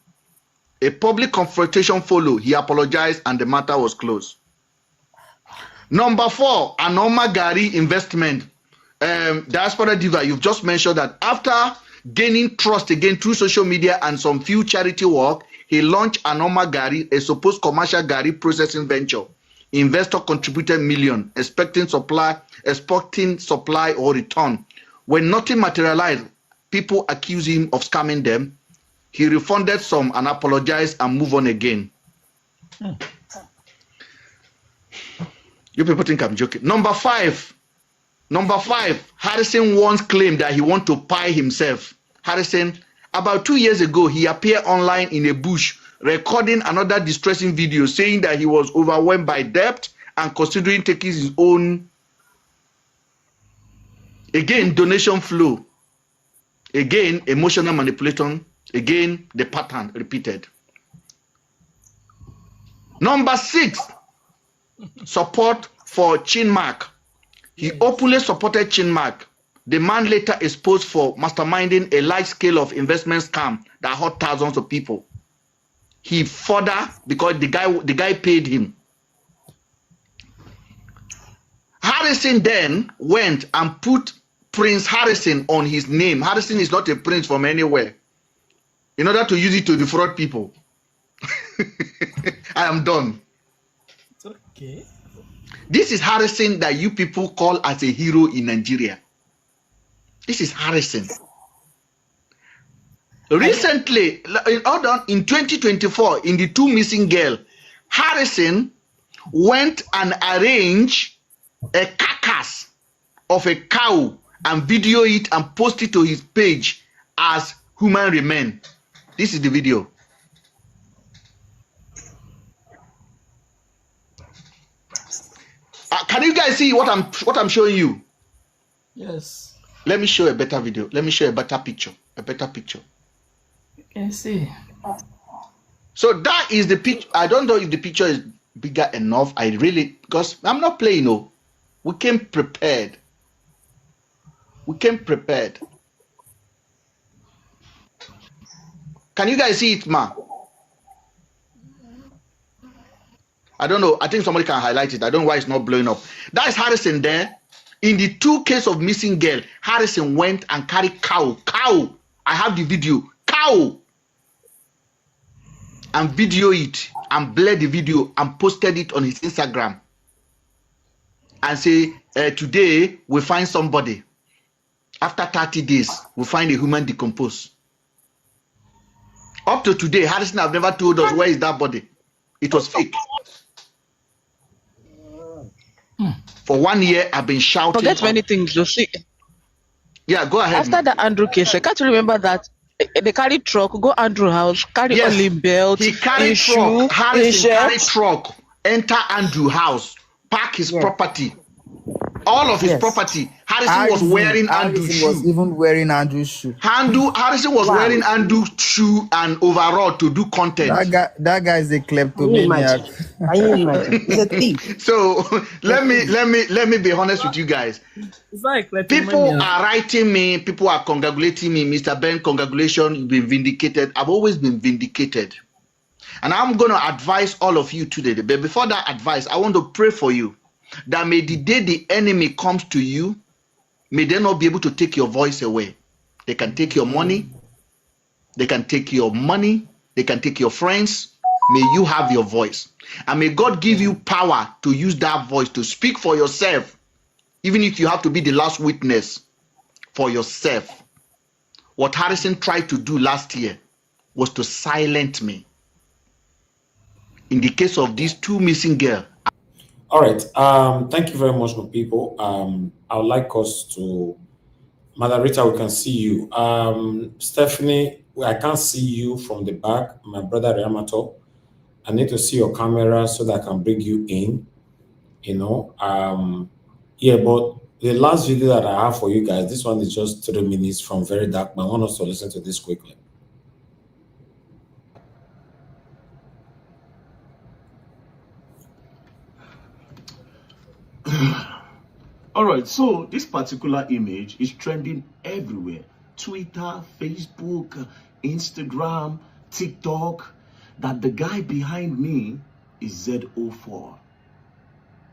A public confrontation followed. He apologized and the matter was closed. Number 4, Anoma Gari investment. Diaspora Diva, you've just mentioned that after gaining trust again through social media and some few charity work, he launched Anoma Gari, a supposed commercial Gari processing venture. Investor contributed million, expecting supply or return. When nothing materialized, people accused him of scamming them. He refunded some and apologized and moved on again. You people think I'm joking. Number 5, Harrison once claimed that he wanted to pie himself. Harrison, about 2 years ago, he appeared online in a bush recording another distressing video saying that he was overwhelmed by debt and considering taking his own, again, donation flow. Again, emotional manipulation. Again, the pattern repeated. Number 6, support for Chinmark. He openly supported Chinmark. The man later exposed for masterminding a large scale of investment scam that hurt thousands of people. He further, because the guy paid him. Harrison then went and put Prince Harrison on his name. Harrison is not a prince from anywhere. In order to use it to defraud people. I am done. It's okay. This is Harrison that you people call as a hero in Nigeria. This is Harrison. Recently, in 2024, in the 2 missing girl, Harrison went and arranged a carcass of a cow and video it and post it to his page as human remain. This is the video. Can you guys see what I'm showing you? Yes. Let me show a better video. Let me show a better picture. A better picture. You can see. So that is the picture. I don't know if the picture is bigger enough. Because I'm not playing. No, we came prepared. We came prepared. Can you guys see it, ma? I don't know. I think somebody can highlight it. I don't know why it's not blowing up. That is Harrison there. In the 2 cases of missing girl, Harrison went and carried cow. I have the video. Cow. And video it and blur the video and posted it on his Instagram. And say, today we find somebody. After 30 days, we find a human decomposed. Up to today, Harrison have never told us where is that body. It was fake. For 1 year, I've been shouting. Forget many things, you see. Yeah, go ahead. After the Andrew case, I can't remember that they carry truck, go Andrew house, carry only belt, he carried truck. Harrison carried truck, enter Andrew house, park his property. All of his property. Harrison was wearing Andrew's shoe. Was even wearing Andrew's shoe. Harrison was wearing Andrew's shoe and overall to do content. That guy is a kleptomaniac. Can you imagine? He's a thief. So let me be honest with you guys. People are writing me, people are congratulating me. Mr. Ben, congratulations, you've been vindicated. I've always been vindicated. And I'm going to advise all of you today. But before that advice, I want to pray for you. That may the day the enemy comes to you, may they not be able to take your voice away. They can take your money. They can take your money. They can take your friends. May you have your voice. And may God give you power to use that voice to speak for yourself. Even if you have to be the last witness for yourself. What Harrison tried to do last year was to silence me. In the case of these 2 missing girls. All right. Thank you very much, my people. I would like us to, Mother Rita, we can see you. Stephanie, I can't see you from the back. My brother Yamato, I need to see your camera so that I can bring you in. You know, yeah, but the last video that I have for you guys, this one is just 3 minutes from Very Dark, but I want us to listen to this quickly. All right, so this particular image is trending everywhere. Twitter, Facebook, Instagram, TikTok, that the guy behind me is Z04.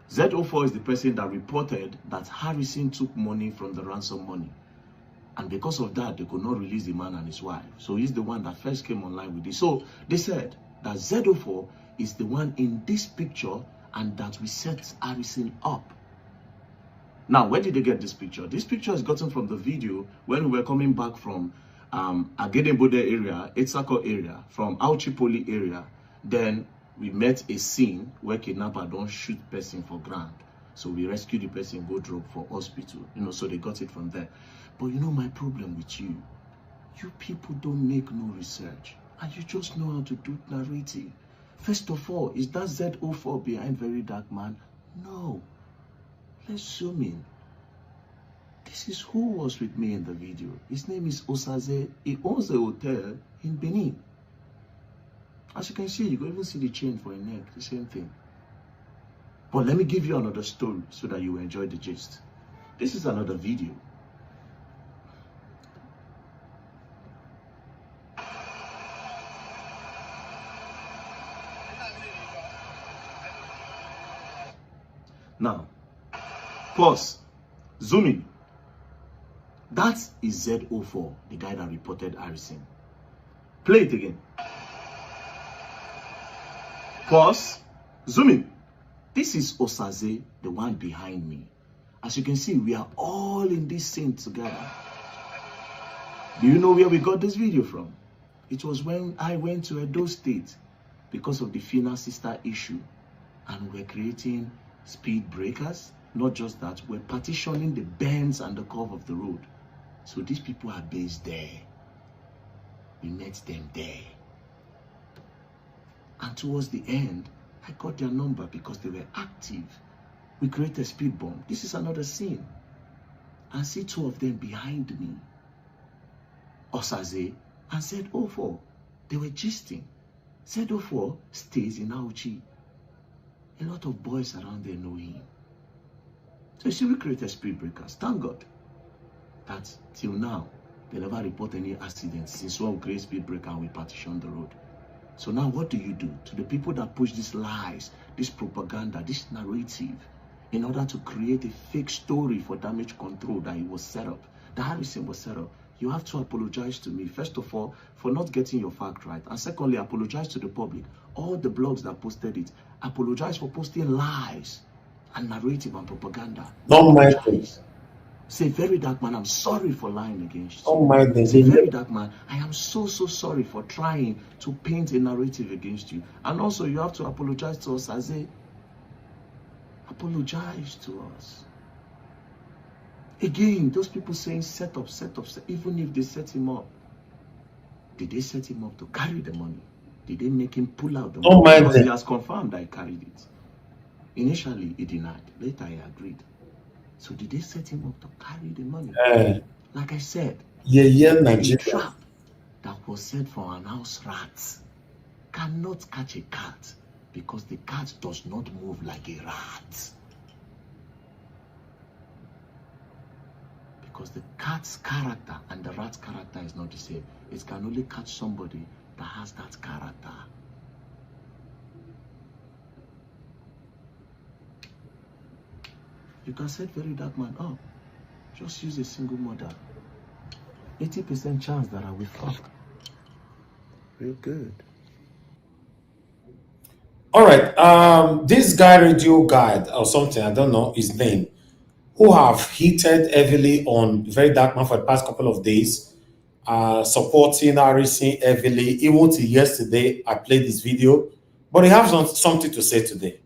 Z04 is the person that reported that Harrison took money from the ransom money. And because of that, they could not release the man and his wife. So he's the one that first came online with this. So they said that Z04 is the one in this picture and that we set Harrison up. Now, where did they get this picture? This picture is gotten from the video when we were coming back from Agedembode area, Etsako area, from Auchipoli area. Then we met a scene where kidnapper don't shoot person for ground. So we rescue the person, go drop for hospital. You know, so they got it from there. But you know my problem with you? You people don't make no research. And you just know how to do narrative. First of all, is that Z04 behind Very Dark Man? No. Let's zoom in. This is who was with me in the video. His name is Osaze. He owns a hotel in Benin. As you can see, you can even see the chain for a neck, the same thing. But let me give you another story so that you will enjoy the gist. This is another video. Now, pause, zoom in. That is Z04, the guy that reported Harrison. Play it again. Pause, zoom in. This is Osaze, the one behind me. As you can see, we are all in this scene together. Do you know where we got this video from? It was when I went to Edo State because of the Fina sister issue. And we're creating speed breakers. Not just that, we're partitioning the bends and the curve of the road. So these people are based there. We met them there. And towards the end, I got their number because they were active. We created a speed bump. This is another scene. I see 2 of them behind me. Osaze and Z04. They were gisting. Z04 stays in Auchi. A lot of boys around there know him. So you see, we created speed breakers. Thank God that till now, they never report any accidents since when we create speed breaker and we partition the road. So now what do you do to the people that push these lies, this propaganda, this narrative? in order to create a fake story for damage control that it was set up, that Harrison was set up. You have to apologize to me, first of all, for not getting your fact right. And secondly, apologize to the public. All the blogs that posted it, apologize for posting lies and narrative and propaganda. Not my thing. Say, very dark man, I'm sorry for lying against you. Oh my thing. Say, very dark man, I am so sorry for trying to paint a narrative against you. And also, you have to apologize to us as a apologize to us. Again, those people saying set up, even if they set him up, did they set him up to carry the money? Did they make him pull out the money? Because he has confirmed that he carried it. Initially, he denied. Later, he agreed. So did they set him up to carry the money? Like I said, Nigeria. A trap that was set for an house rat cannot catch a cat because the cat does not move like a rat. Because the cat's character and the rat's character is not the same. It can only catch somebody that has that character. You can set very dark man up. Just use a single mother. 80% chance that I will fuck. Real good. All right. This guy, radio guide or something, I don't know his name, who have heated heavily on very dark man for the past couple of days, supporting Harrison heavily. Even till yesterday, I played this video, but he has something to say today.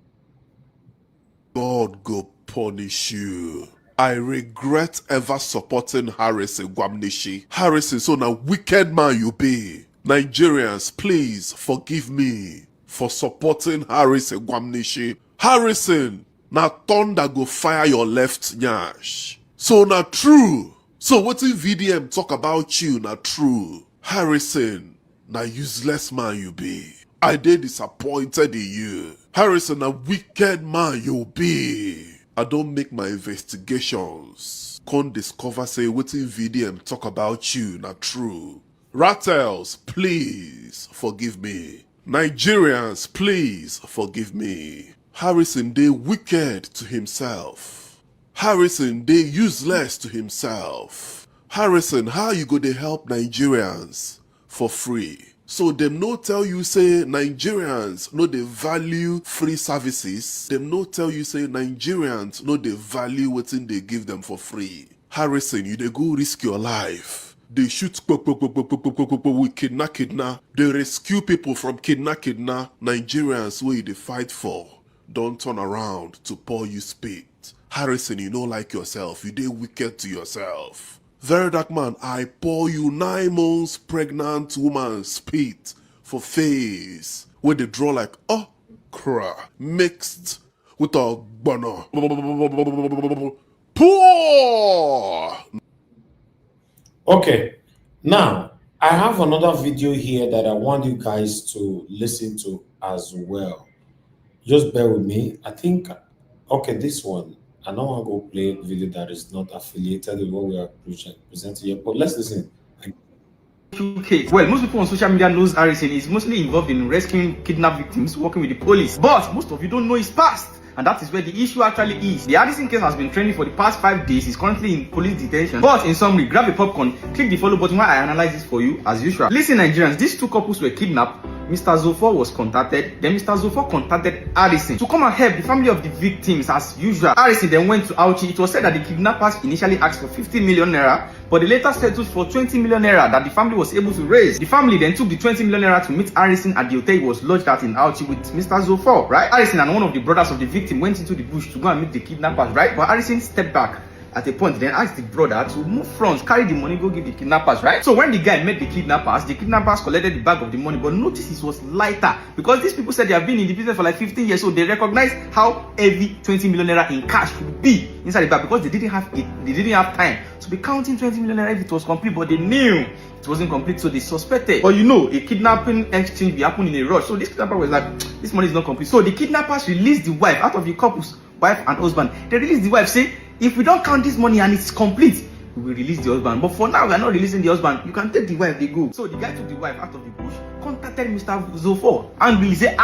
God go punish you. I regret ever supporting Harrison Gwamnishi. Harrison, so now wicked man you be. Nigerians, please forgive me for supporting Harrison Gwamnishi. Harrison, now thunder go fire your left nyash. So now true. So what if VDM talk about you now true? Harrison, now useless man you be. I did disappointed in you. Harrison, a wicked man you be. I don't make my investigations. Can't discover say what in VDM talk about you not true. Rattles, please forgive me. Nigerians, please forgive me. Harrison dey wicked to himself. Harrison dey useless to himself. Harrison, how you go to help Nigerians for free? So them no tell you say Nigerians no they value free services. Them no tell you say Nigerians no they value wetin they give them for free. Harrison, you dey go risk your life. They shoot with kidnap. They rescue people from kidnap. Nigerians where they fight for. Don't turn around to pour you spit. Harrison, you know like yourself. You dey wicked to yourself. Very dark man, I pour you 9 months pregnant woman spit for face where they draw like okra mixed with a banana. Poor. Okay, now I have another video here that I want you guys to listen to as well. Just bear with me. I think, okay, this one. I don't want to go play a video that is not affiliated with what we are presenting here, but let's listen. Okay. Well, most people on social media knows Harrison is mostly involved in rescuing kidnapped victims, working with the police. But most of you don't know his past. And that is where the issue actually is. The Harrison case has been trending for the past 5 days. He's currently in police detention. But in summary, grab a popcorn, click the follow button while I analyze this for you as usual. Listen, Nigerians, these 2 couples were kidnapped. Mr. Zofor was contacted. Then Mr. Zofor contacted Harrison to come and help the family of the victims as usual. Harrison then went to Auchi. It was said that the kidnappers initially asked for 50 million naira, but they later settled for 20 million naira that the family was able to raise. The family then took the 20 million naira to meet Harrison at the hotel he was lodged at in Auchi with Mr. Zofor, right? Harrison and one of the brothers of the victim went into the bush to go and meet the kidnappers, right? But Harrison stepped back at a point, then asked the brother to move front, carry the money, go give the kidnappers, right? So when the guy met the kidnappers collected the bag of the money, but notice it was lighter because these people said they have been in the business for like 15 years, so they recognized how heavy 20 million naira in cash would be inside the bag because they didn't have time to be counting 20 million naira if it was complete, but they knew it wasn't complete, so they suspected. But you know, a kidnapping exchange will happen in a rush, so this kidnapper was like, this money is not complete. So the kidnappers released the wife out of the couple's wife and husband. They released the wife, say, if we don't count this money and it's complete, we will release the husband. But for now, we are not releasing the husband. You can take the wife, they go. So the guy took the wife out of the bush, contacted Mr. Zofor, and he said,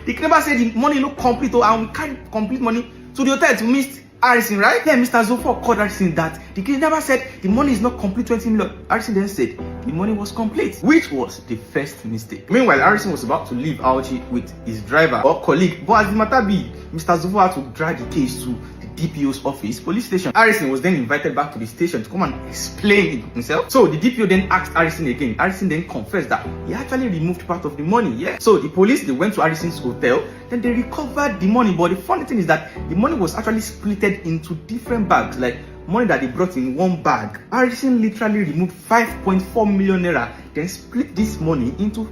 the kidnapper said the money no complete, and we can't complete money. to the hotel to meet Harrison, right? Then Mr. Zofor called Harrison that the kidnapper said the money is not complete 20 million. Harrison then said the money was complete, which was the first mistake. Meanwhile, Harrison was about to leave Auchi with his driver or colleague, but as the matter be, Mr. Zofor had to drag the case to the DPO's office, police station. Harrison was then invited back to the station to come and explain himself. So the DPO then asked Harrison again. Harrison then confessed that he actually removed part of the money. Yeah. So the police, they went to Harrison's hotel, then they recovered the money. But the funny thing is that the money was actually splitted into different bags, like money that they brought in one bag. Harrison literally removed 5.4 million naira, then split this money into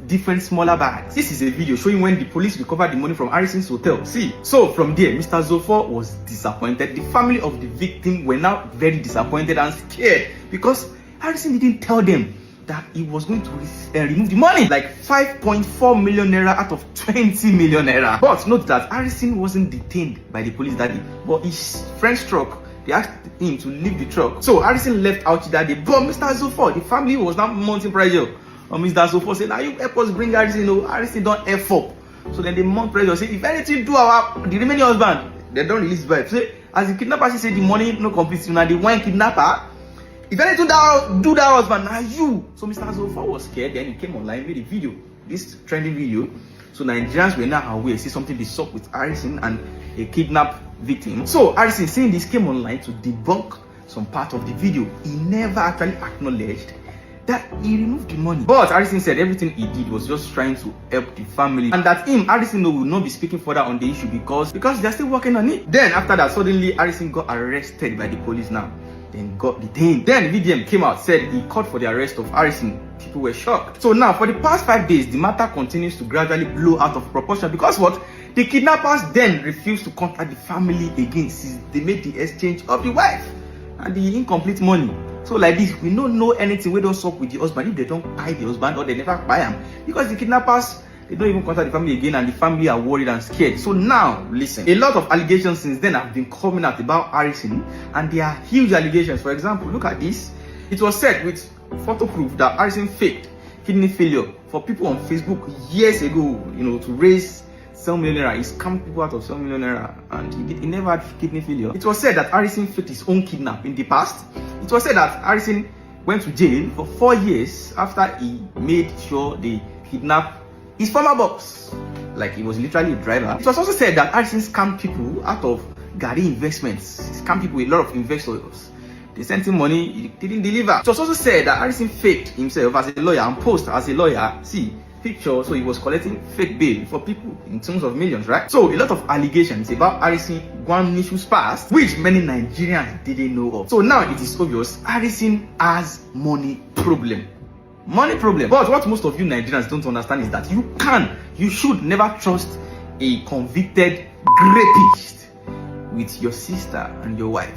different smaller bags. This is a video showing when the police recovered the money from Harrison's hotel. See, so from there, Mr. Zofor was disappointed. The family of the victim were now very disappointed and scared because Harrison didn't tell them that he was going to remove the money, like 5.4 million naira out of 20 million naira. But note that Harrison wasn't detained by the police that day, but his friend's truck, they asked him to leave the truck. So Harrison left out that day, but Mr. Zofor, the family was now mounting pressure. Mr. Zofor said, now you help us bring Harrison. No, Harrison don't F up. So then they mount pressure, say, if anything do the remaining husband, they don't release wife. Say, as the kidnapper say the money no complete, now the one kidnapper, if anything do that husband, now you. So Mr. Zofor was scared, then he came online, made a video, this trending video. So Nigerians were now aware, see something is up with Harrison and a kidnapped victim. So Harrison, saying this, came online to debunk some part of the video. He never actually acknowledged that he removed the money. But Harrison said everything he did was just trying to help the family, and that Harrison will not be speaking further on the issue because they're still working on it. Then after that, suddenly Harrison got arrested by the police now, then got detained. Then VDM came out, said he called for the arrest of Harrison. People were shocked. So now for the past 5 days, the matter continues to gradually blow out of proportion because what? The kidnappers then refused to contact the family again since they made the exchange of the wife and the incomplete money. So like this, we don't know anything. We don't suck with the husband if they don't buy the husband or they never buy him, because the kidnappers, they don't even contact the family again, and the family are worried and scared. So now listen, a lot of allegations since then have been coming out about Harrison, and they are huge allegations. For example, look at this. It was said with photo proof that Harrison faked kidney failure for people on Facebook years ago, to raise 7 million naira. He scammed people out of 7 million naira, and he never had kidney failure. It was said that Harrison faked his own kidnap in the past. It was said that Harrison went to jail for 4 years after he made sure they kidnapped his former boss, like he was literally a driver. It was also said that Harrison scammed people out of Gary investments. He scammed people with a lot of investors. They sent him money, he didn't deliver. It was also said that Harrison faked himself as a lawyer and posed as a lawyer. See, picture, so he was collecting fake bail for people in terms of millions, right? So a lot of allegations about Harrison Gwamnishu's past, which many Nigerians didn't know of. So now it is obvious Harrison has money problem. Money problem. But what most of you Nigerians don't understand is that you should never trust a convicted rapist with your sister and your wife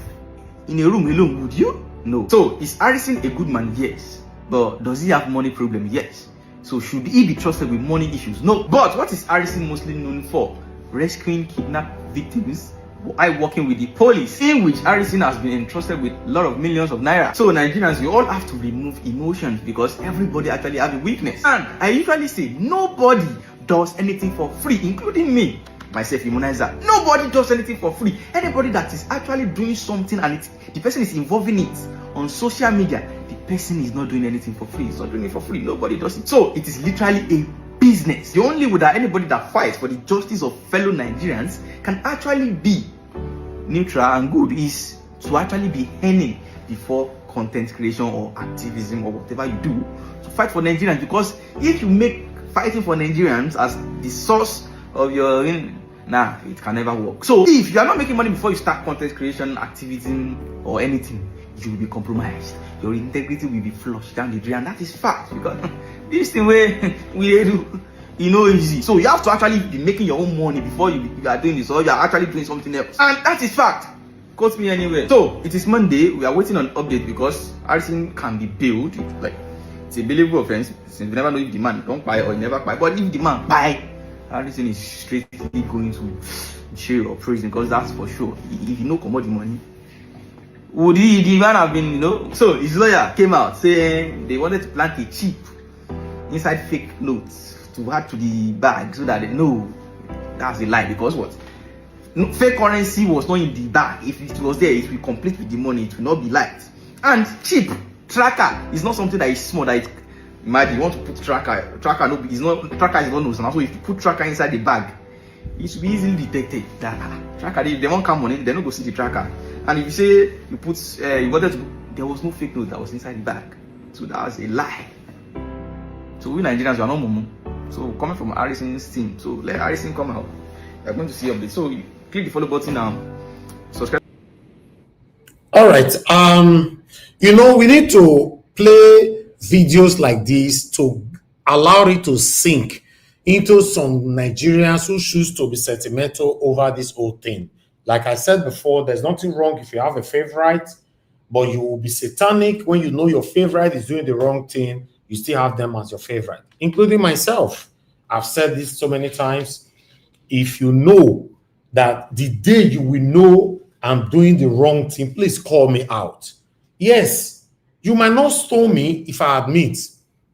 in a room alone, would you? No. So is Harrison a good man? Yes. But does he have money problem? Yes. So should he be trusted with money issues? No. But what is Harrison mostly known for? Rescuing kidnapped victims while working with the police, in which Harrison has been entrusted with a lot of millions of naira. So Nigerians, you all have to remove emotions because everybody actually has a weakness. And I usually say nobody does anything for free, including me, myself, immunizer. Nobody does anything for free. Anybody that is actually doing something and the person is involving it on social media, the person is not doing anything for free. It's not doing it for free. Nobody does it. So it is literally a business. The only way that anybody that fights for the justice of fellow Nigerians can actually be neutral and good is to actually be earning before content creation or activism or whatever you do to fight for Nigerians. Because if you make fighting for Nigerians as the source of your it can never work. So if you are not making money before you start content creation, activism or anything, you will be compromised. Your integrity will be flushed down the drain, and that is fact. Because this thing where we do, easy. So you have to actually be making your own money before you are doing this, or you are actually doing something else, and that is fact. Quote me anywhere. So it is Monday. We are waiting on update because Harrison can be bailed. Like, it's a bailable offense since we never know if the man don't buy or he never buy. But if the man buy, Harrison is straightly going to jail or prison, because that's for sure. If you know commodity money, would the man have been, So his lawyer came out saying they wanted to plant a chip inside fake notes to add to the bag so that they know that's a lie. Because what? fake currency was not in the bag. If it was there, it will complete with the money. It will not be light and cheap. Tracker is not something that is small. That imagine you want to put tracker. Tracker is not known. So if you put tracker inside the bag, it should be easily detected. Tracker, if they won't come on it, they're not going to see the tracker. And if you say you put, you wanted to, there was no fake note that was inside the bag. So that was a lie. So we Nigerians, we are not mumu. So coming from Harrison's team, so let Harrison come out. You're going to see updates. So you click the follow button now. Subscribe. All right. You know, we need to play videos like this to allow it to sink into some Nigerians who choose to be sentimental over this whole thing. Like I said before, there's nothing wrong if you have a favorite, but you will be satanic when you know your favorite is doing the wrong thing. You still have them as your favorite, including myself. I've said this so many times. If you know that the day you will know I'm doing the wrong thing, please call me out. Yes, you might not stone me if I admit.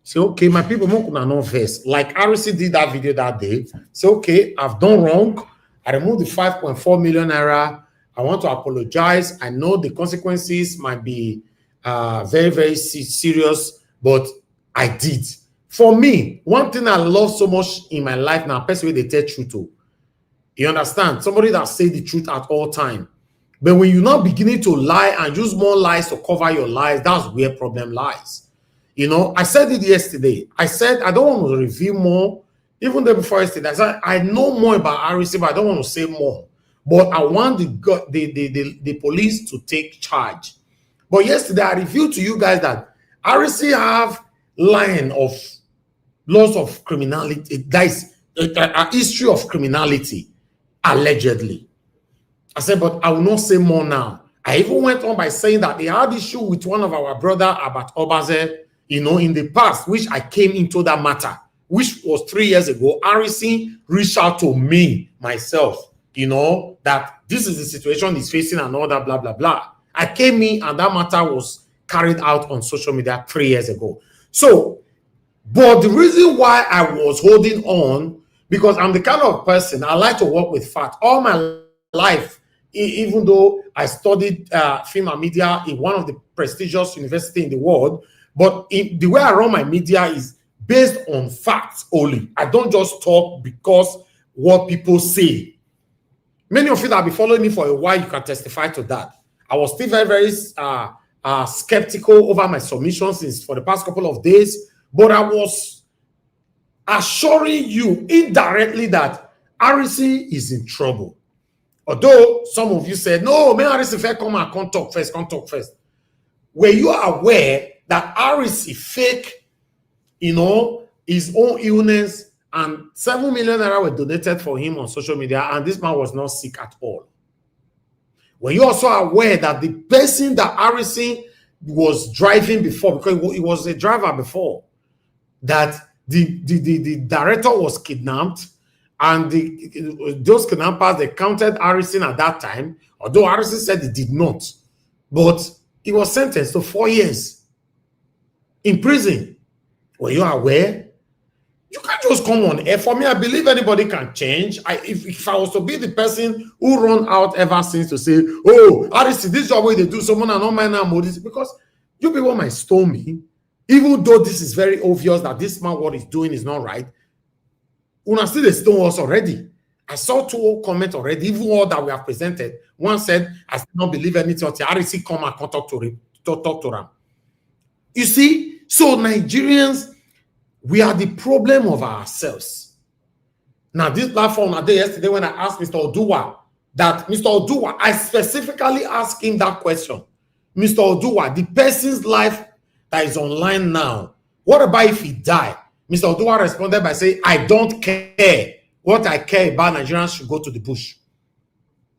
Say, okay, my people not verse. Like RC did that video that day. Say, okay, I've done wrong. I removed the 5.4 million naira. I want to apologize. I know the consequences might be very, very serious, but I did. For me, one thing I love so much in my life now, person they tell truth to. You understand? Somebody that say the truth at all time. But when you're not beginning to lie and use more lies to cover your lies, that's where problem lies. You know, I said it yesterday. I said I don't want to reveal more. Even though before yesterday, I said I know more about RC, but I don't want to say more. But I want the police to take charge. But yesterday, I revealed to you guys that RC have line of lots of criminality. That is a history of criminality, allegedly. I said, but I will not say more now. I even went on by saying that they had issue with one of our brother about Obaze, you know, in the past, which I came into that matter, which was 3 years ago. RC reached out to me, myself, you know, that this is the situation he's facing and all that, blah, blah, blah. I came in and that matter was carried out on social media 3 years ago. So, but the reason why I was holding on, because I'm the kind of person, I like to work with facts. All my life, even though I studied film and media in one of the prestigious universities in the world, but the way I run my media is based on facts only. I don't just talk because what people say. Many of you that have been following me for a while, you can testify to that. I was still very, very skeptical over my submissions for the past couple of days, but I was assuring you indirectly that RC is in trouble. Although some of you said, no, may RC fair come and come talk first. Were you aware that RC fake, you know, his own illness and 7 million naira were donated for him on social media and this man was not sick at all? Were you also aware that the person that RC was driving before, because he was a driver before, that the director was kidnapped? And those kidnappers, they counted Harrison at that time, although Harrison said he did not. But he was sentenced to 4 years in prison. Were you aware? You can't just come on air. For me, I believe anybody can change. If I was to be the person who run out ever since to say, oh, Harrison, this is the way they do someone and not mine now, because you people might stone me, even though this is very obvious that this man, what he's doing is not right. Una still they stone us already. I saw 2 comments already, even all that we have presented. One said, I still don't believe anything until RC come and talk to them. You see, so Nigerians, we are the problem of ourselves. Now, this platform a day yesterday when I asked Mr. Oduwa, I specifically asked him that question. Mr. Oduwa, the person's life that is online now, what about if he died? Mr. Oduwa responded by saying, I don't care. What I care about, Nigerians should go to the bush.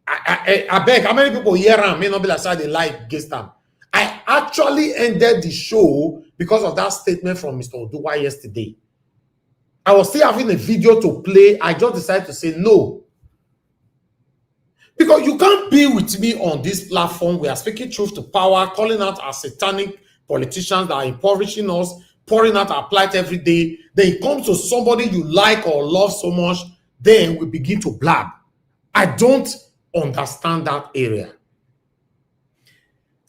I beg, how many people here may not be like they lie against them? I actually ended the show because of that statement from Mr. Oduwa yesterday. I was still having a video to play. I just decided to say no. Because you can't be with me on this platform. We are speaking truth to power, calling out our satanic politicians that are impoverishing us, pouring out our plight every day. Then it comes to somebody you like or love so much, then we begin to blab. I don't understand that area.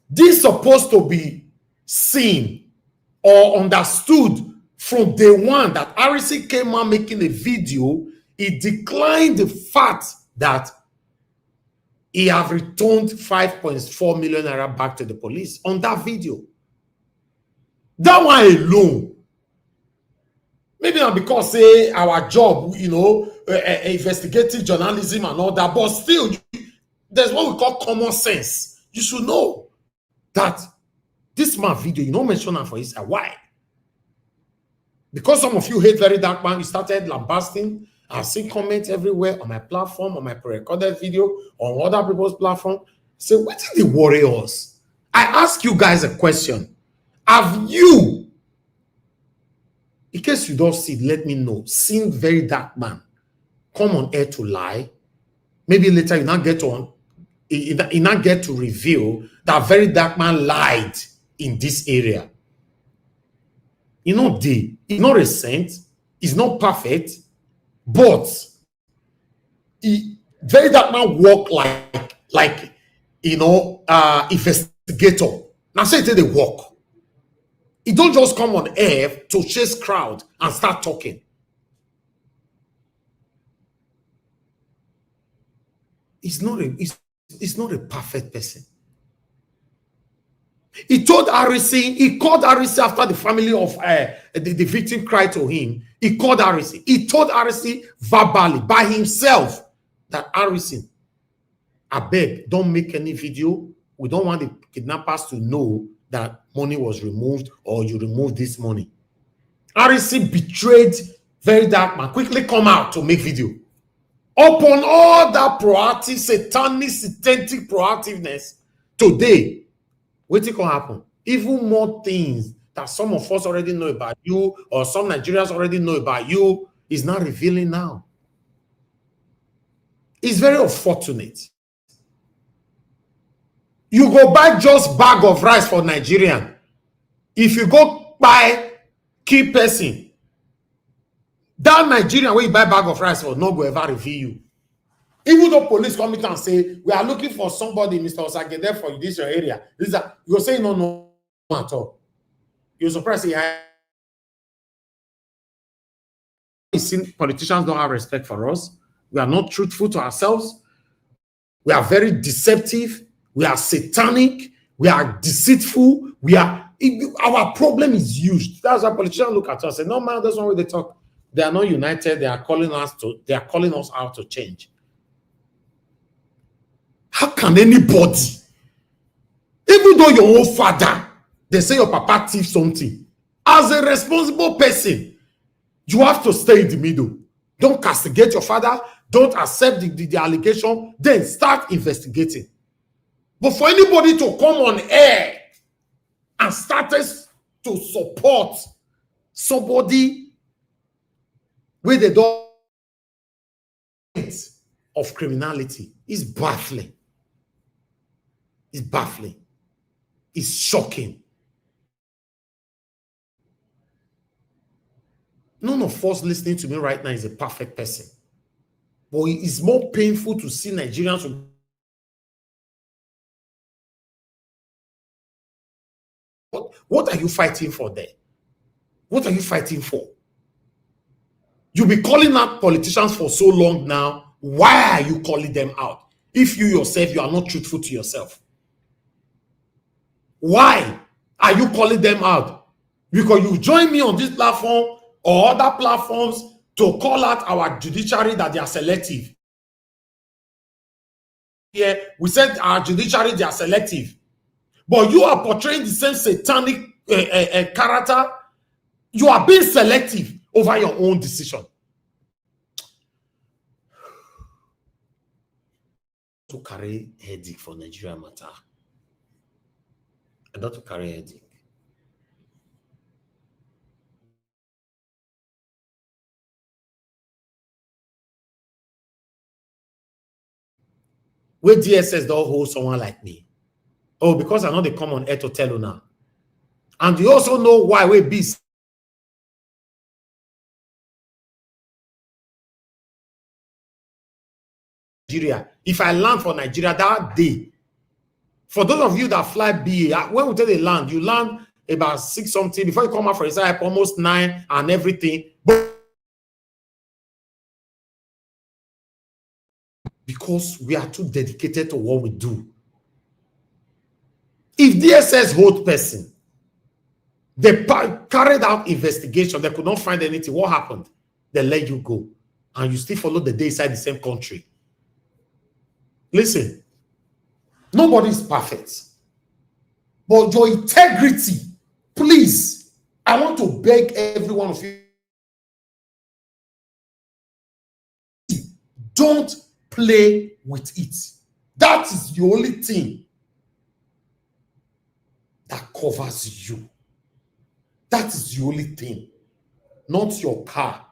This supposed to be seen or understood from day one that RC came out making a video. He declined the fact that he have returned 5.4 million naira back to the police on that video. That one alone. Maybe not because say our job, investigative journalism and all that, but still, there's what we call common sense. You should know that this man video, you don't mention that for his side. Why? Because some of you hate Very Dark Man, you started lambasting. I've seen comments everywhere on my platform, on my pre-recorded video, on other people's platform. Say, what did the warriors? I ask you guys a question. Have you, in case you don't see it, let me know, seen Very Dark Man come on air to lie? Maybe later you not get on, you not get to reveal that Very Dark Man lied in this area. It's not recent, it's not perfect, but Very Dark Man work like investigator. Now say they work. He don't just come on air to chase crowd and start talking. He's not a perfect person. He told RC, he called RC after the family of the victim cried to him. He called RC. He told RC verbally by himself that RC, I beg, don't make any video. We don't want the kidnappers to know that money was removed or you removed this money. RC betrayed Very Dark Man. Quickly come out to make video. Upon all that proactive, satanic proactiveness, today, what can happen? Even more things that some of us already know about you or some Nigerians already know about you is not revealing now. It's very unfortunate. You go buy just bag of rice for Nigerian. If you go buy key person, that Nigerian where you buy bag of rice for, no go ever reveal you. Even though police come in and say, we are looking for somebody, Mr. Osagede, for this your area. You go say no at all. You're surprised politicians don't have respect for us. We are not truthful to ourselves. We are very deceptive. We are satanic. We are deceitful. Our problem is huge. That's why politicians look at us and say, no man, that's not what they talk. They are not united. They are calling us out to change. How can anybody, even though your own father, they say your papa thief something, as a responsible person, you have to stay in the middle. Don't castigate your father. Don't accept the allegation. Then start investigating. But for anybody to come on air and start to support somebody with the door of criminality is baffling. It's baffling. It's shocking. None of us listening to me right now is a perfect person. But it's more painful to see Nigerians. What are you fighting for there? What are you fighting for? You've been calling out politicians for so long now. Why are you calling them out? If you yourself, you are not truthful to yourself. Why are you calling them out? Because you join me on this platform or other platforms to call out our judiciary that they are selective. Yeah, we said our judiciary, they are selective. But you are portraying the same satanic character. You are being selective over your own decision. To carry headache for Nigeria matter. And not to carry headache. Where DSS don't hold someone like me. Oh, because I know they come on air to tell you now. And you also know why we be. Nigeria. If I land for Nigeria that day, for those of you that fly BA, when we tell they land, you land about 6 something before you come out for inside almost 9 and everything. But because we are too dedicated to what we do. If DSS hold person, they carried out investigation, they could not find anything. What happened? They let you go. And you still follow the day inside the same country. Listen, nobody is perfect. But your integrity, please, I want to beg every one of you, don't play with it. That is the only thing that covers you. That is the only thing. Not your car,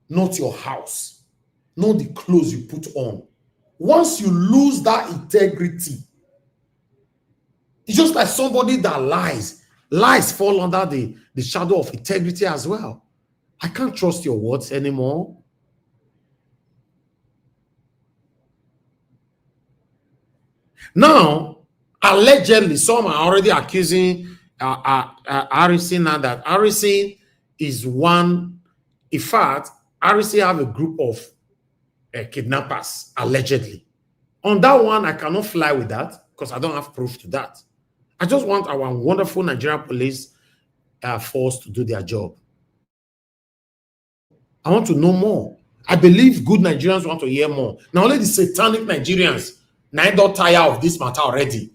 not your house, not the clothes you put on. Once you lose that integrity, it's just like somebody that lies. Lies fall under the shadow of integrity as well. I can't trust your words anymore. Now, allegedly, some are already accusing Harrison now that Harrison is one. In fact, Harrison have a group of kidnappers, allegedly. On that one, I cannot fly with that because I don't have proof to that. I just want our wonderful Nigerian police force to do their job. I want to know more. I believe good Nigerians want to hear more. Now, only the satanic Nigerians, now don't tire of this matter already.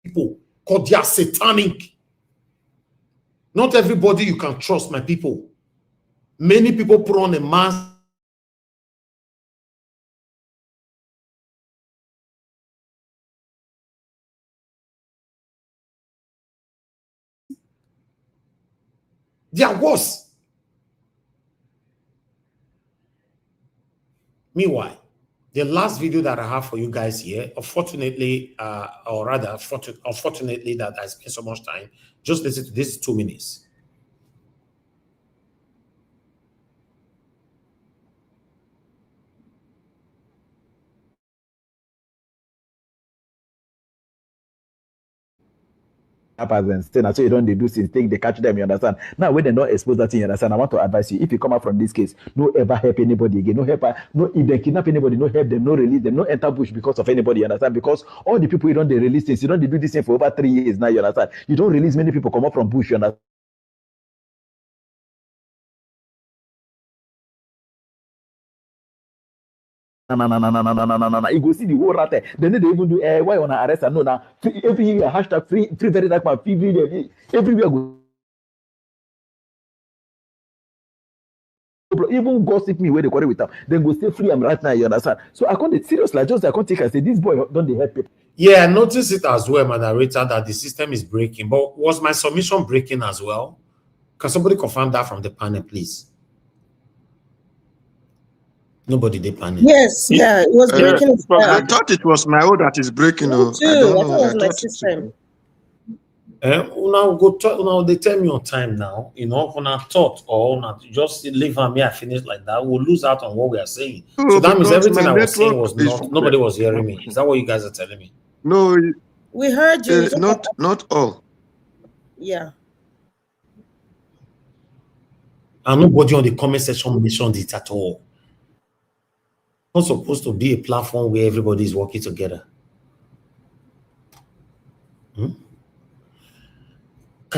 People, because they are satanic. Not everybody you can trust, my people. Many people put on a mask. They are worse. Meanwhile, the last video that I have for you guys here, unfortunately, or rather, unfortunately, that I spent so much time, just listen to this 2 minutes. And so you don't do things, they catch them, you understand? Now, when they not expose that thing, you understand? I want to advise you, if you come out from this case, no ever help anybody again, no help, no, if they kidnap anybody, no help them, no release them, no enter bush because of anybody, you understand? Because all the people you don't they release things, you don't they do this thing for over 3 years now, you understand? You don't release many people come up from bush, you understand? No. You go see the whole rat. Then they even do why on arrest and no now. Every year hashtag free very dark man everywhere go. Even gossip me where they quarrel with them. Then go stay free. I'm right now. You understand? So I can't seriously. I can't take. I say this boy don't they help people. Yeah, I noticed it as well, moderator, that the system is breaking. But was my submission breaking as well? Can somebody confirm that from the panel, please? Nobody did panic. Yes, yeah, it was breaking. I thought it was my own that is breaking. Me too. I thought it was my system. Now they tell me on time now. You know, when I thought or not, just leave me. I finish like that. We'll lose out on what we are saying. So that means everything I was saying was not. Nobody was hearing me. Is that what you guys are telling me? No, we heard you. Not all. Yeah. And nobody on the comment section mentioned it at all. Not supposed to be a platform where everybody is working together. Can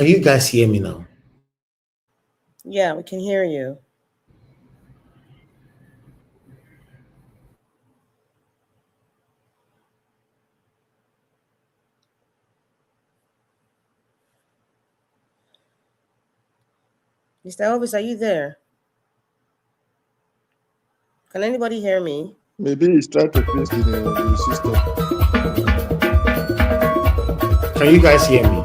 you guys hear me now? Yeah, we can hear you. Mr. Elvis, are you there? Can anybody hear me? Maybe he's trying to fix the system. Can you guys hear me?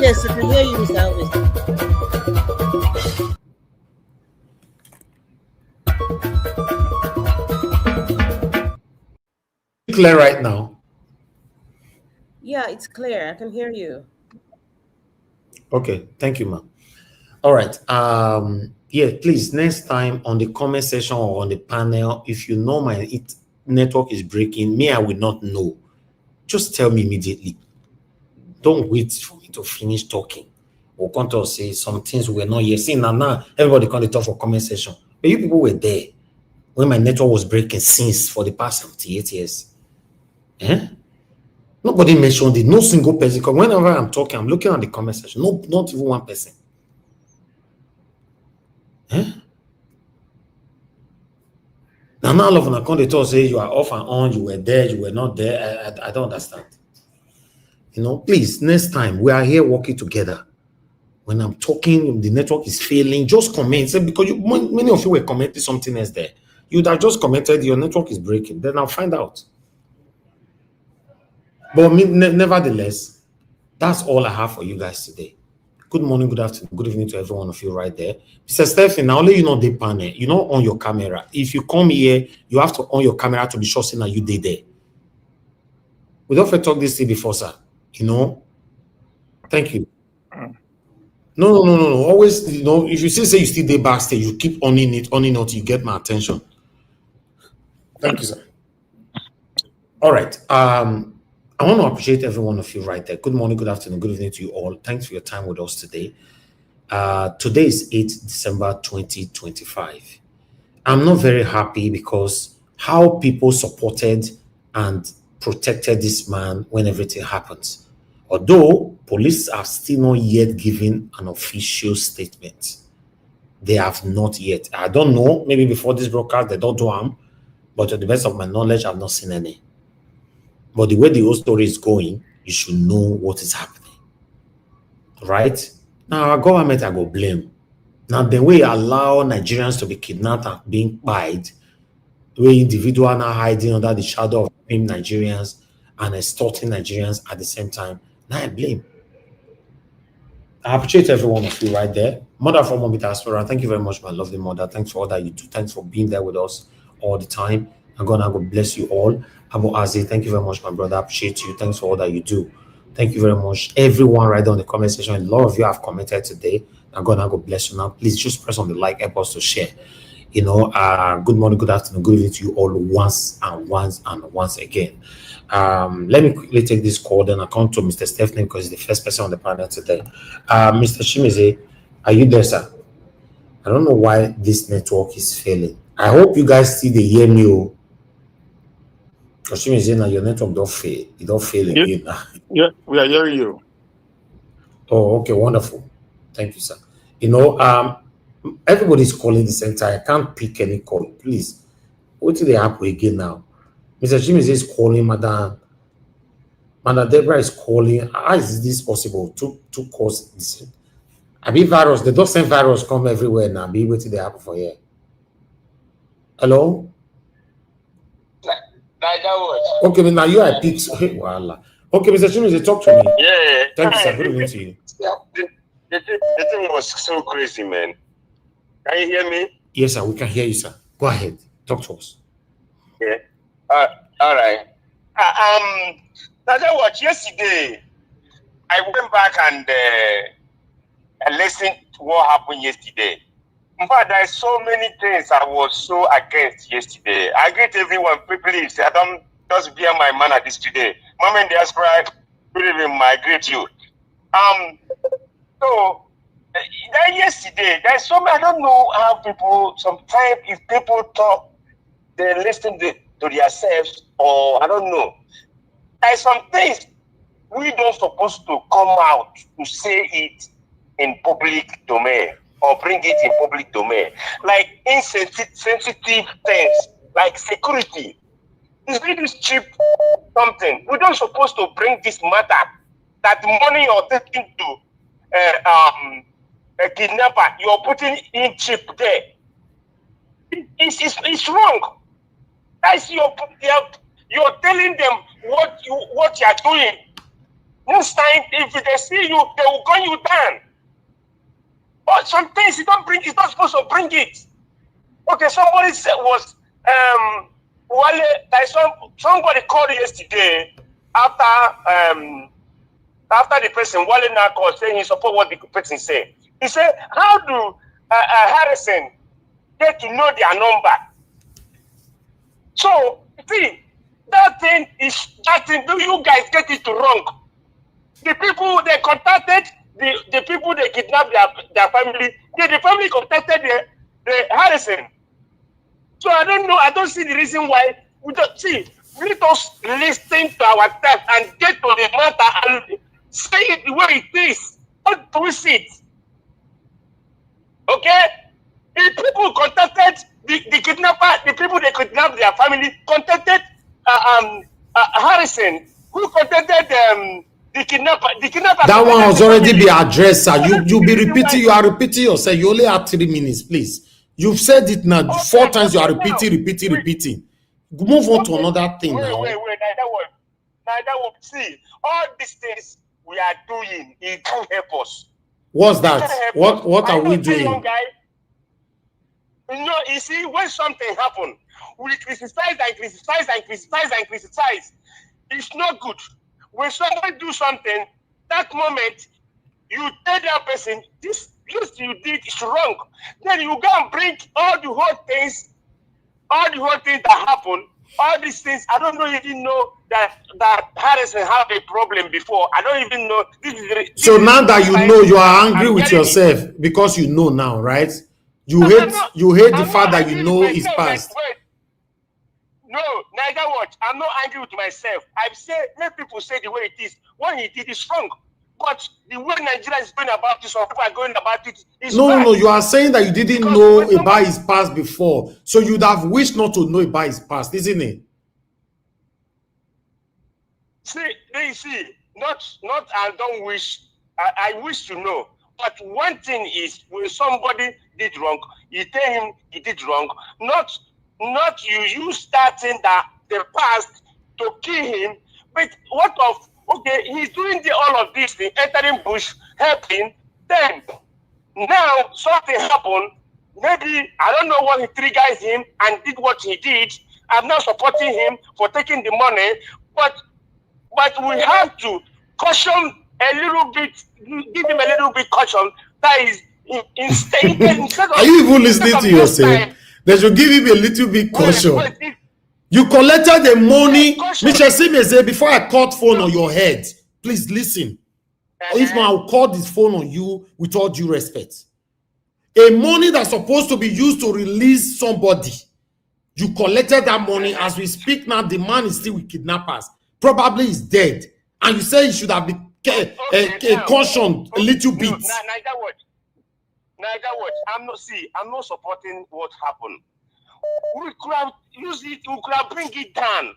Yes, I can hear you, Mr. Elvis. Clear right now? Yeah, it's clear. I can hear you. Okay, thank you, ma'am. All right. Yeah, please, next time on the comment section or on the panel, if you know my network is breaking, me, I will not know. Just tell me immediately. Don't wait for me to finish talking. Or come to say some things we're not here. See, now everybody can talk for comment section. But you people were there when my network was breaking since for the past 78 years. Eh? Nobody mentioned it. No single person. Because whenever I'm talking, I'm looking at the comment section. No, not even one person. Eh? Now all of them come they talk say you are off and on, you were there, you were not there. I don't understand. You know, please, next time we are here working together. When I'm talking, the network is failing, just comment. Say, because many of you were commenting something else there. You would have just commented your network is breaking. Then I'll find out. But nevertheless, that's all I have for you guys today. Good morning, good afternoon, good evening to every one of you right there. Mr. Stephen, now only you know the panel, you know on your camera. If you come here, you have to on your camera to be sure saying that you did there. We don't talk this thing before, sir. You know. Thank you. No. Always, you know, if you say you still there backstage, you keep on it until you get my attention. Thank you, sir. All right. I want to appreciate every one of you right there. Good morning, good afternoon, good evening to you all. Thanks for your time with us today. Today is 8th December 2025. I'm not very happy because how people supported and protected this man when everything happens. Although police have still not yet given an official statement. They have not yet. I don't know. Maybe before this broadcast, they don't do them. But to the best of my knowledge, I've not seen any. But the way the whole story is going, you should know what is happening. Right? Now, our government, I go blame. Now, the way allow Nigerians to be kidnapped and being pied, where individuals now hiding under the shadow of Nigerians and extorting Nigerians at the same time, now I blame. I appreciate every one of you right there. Mother from Mommy Diaspora, thank you very much, my lovely mother. Thanks for all that you do. Thanks for being there with us all the time. And God bless you all. Abu Azi, thank you very much, my brother. I appreciate you. Thanks for all that you do. Thank you very much. Everyone right there on the comment section, a lot of you have commented today. And God bless you now. Please just press on the like, help us to share. You know, good morning, good afternoon, good evening to you all once again. Let me quickly take this call, then I come to Mr. Stephanie because he's the first person on the panel today. Mr. Chimize, are you there, sir? I don't know why this network is failing. I hope you guys still hear me. Because Chimize, now your network don't fail. It don't fail again. Yeah, we are hearing you. Oh, okay, wonderful. Thank you, sir. You know, everybody's calling the center. I can't pick any call. Please, what did they happen again now? Mr. Chimize is calling, Madam Deborah is calling. How is this possible? Two calls. This. I be virus. They don't send virus come everywhere now. Be waiting they happen for here. Hello? Okay, but now you are picked. Voila. Okay, Mr. Chimize, talk to me. Yeah. Thank you, sir. Good evening to you. The thing was so crazy, man. Can you hear me? Yes, sir. We can hear you, sir. Go ahead. Talk to us. Yeah. All right. Now that was yesterday. I went back and listened to what happened yesterday. In fact, there are so many things I was so against yesterday. I greet everyone, please. I don't just bear my manner this today. Mama in Diaspora, good evening, I greet you. So that yesterday, there's so many, I don't know how people, sometimes if people talk, they listen to themselves, or I don't know. There's some things we don't supposed to come out to say it in public domain or bring it in public domain. Like sensitive things, like security. It's really cheap something. We don't supposed to bring this matter that money you're taking to a kidnapper, you're putting in cheap there. It's wrong. That's you're telling them what you're doing. Next time, if they see you, they will gun you down. But some things it's not supposed to bring it. Okay, somebody said was somebody called yesterday after the person Wale now called saying he support what the person said. He said, how do Harrison get to know their number? So, see, that thing, do you guys get it wrong? The people they contacted, the people they kidnapped their family, the family contacted the Harrison. So I don't know, I don't see the reason why we don't see. Let us listen to ourselves and get to the matter and say it the way it is. Don't twist it. Okay? The people contacted the kidnapper, the people they kidnapped their family contacted Harrison, who contacted the kidnapper. The kidnapper. That one has already been addressed, sir. You be repeating. You are repeating yourself. You only have 3 minutes, please. You've said it now 4 times. You are repeating. Move on to another thing now. Wait. That one. See, all these things we are doing, it can't help us. What's that? What are we doing? You know, you see, when something happens, we criticize. It's not good. When someone do something, that moment, you tell that person, this you did is wrong. Then you go and bring all the whole things that happen, all these things. I don't even know that Harrison had a problem before. I don't even know. So now that you know, you are angry with yourself because you know now, right? You hate the fact that you know his past. No, neither what. I'm not angry with myself. I've said, let people say the way it is. What he did is wrong. But the way Nigeria is going about it, or people are going about it, is bad. No. You are saying that you didn't know about his past before. So you'd have wished not to know about his past, isn't it? See, not I don't wish. I wish to know. But one thing is, when somebody did wrong, you tell him he did wrong. Not you starting the past to kill him. But what of, okay, he's doing all of this thing, entering bush, helping. Then now something happened. Maybe I don't know what he triggered him and did what he did. I'm not supporting him for taking the money, but we have to caution a little bit, give him a little bit caution. That is instead of. Are you even listening to yourself? They should give him a little bit caution. You collected the money, Mr. Simeze, before I caught phone on your head. Please listen. If not, I'll call this phone on you with all due respect. A money that's supposed to be used to release somebody. You collected that money. As we speak now, the man is still with kidnappers. Probably is dead. And you say he should have been cautioned a little bit. Neither what. I'm not supporting what happened. We could have used it, we could have bring it down.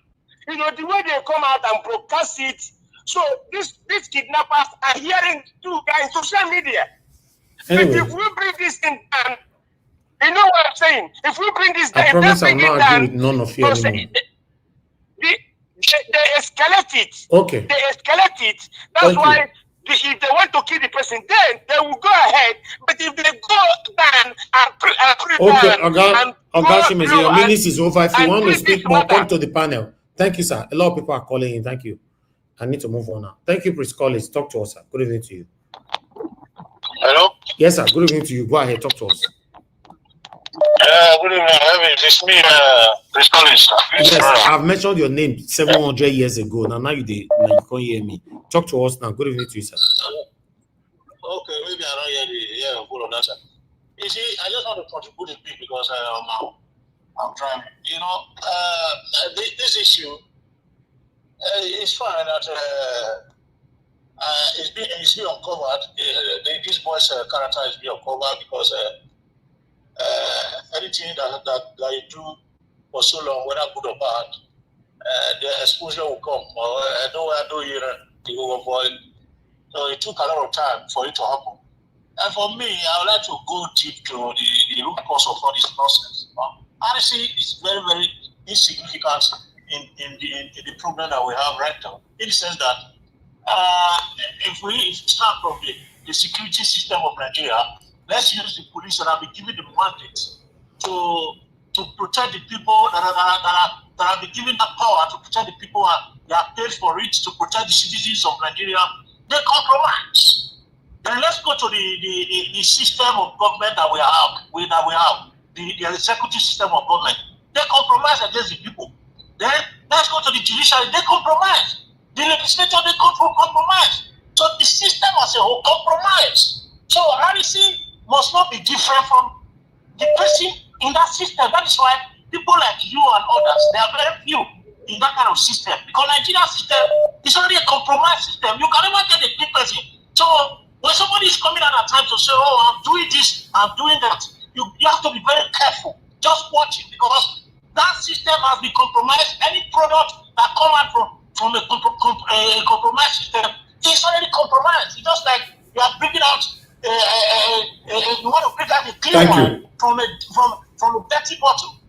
You know, the way they come out and broadcast it. So these kidnappers are hearing two guys on social media. Anyway. But if we bring this thing down, you know what I'm saying? If we bring this down, I promise I'm not arguing with none of you anymore. They escalate it. Okay. They escalate it. That's why if they want to kill the person, then they will go ahead. But if they go down and your minutes is over. If you want to speak more, come to the panel. Thank you, sir. A lot of people are calling in. Thank you. I need to move on now. Thank you, Prince Collins. Talk to us, sir. Good evening to you. Hello? Yes, sir. Good evening to you. Go ahead. Talk to us. Good evening. It's me, Prince Collins, sir. Yes, I've mentioned your name 700 years ago. Now you can't hear me. Talk to us now. Good evening to you, sir. Okay, maybe I don't hear the full of that, sir. You see, I just want to contribute a bit because I'm trying. You know, this issue is fine that it's been uncovered. This boy's character is being uncovered because anything that you do for so long, whether good or bad, the exposure will come. To avoid. So it took a lot of time for it to happen. And for me, I would like to go deep to the root cause of all this nonsense. RC is very, very insignificant in the problem that we have right now. In the sense that if we start from the security system of Nigeria, let's use the police that have been given the mandate to protect the people that have been given that power to protect the people and they are paid for it to protect the citizens of Nigeria. They compromise. Then let's go to the system of government that we have. The executive system of government. They compromise against the people. Then let's go to the judiciary. They compromise. The legislature, they compromise. So the system as a whole compromise. So Harrison must not be different from the person in that system. That is why people like you and others, they are very few in that kind of system. Because Nigerian system is already a compromised system. You can never get a big person. So when somebody is coming out at times to say, oh, I'm doing this, I'm doing that, you have to be very careful. Just watch it, because that system has been compromised. Any product that come out from a compromised system is already compromised. It's just like you are bringing out you want to bring out a clean one from a dirty bottle.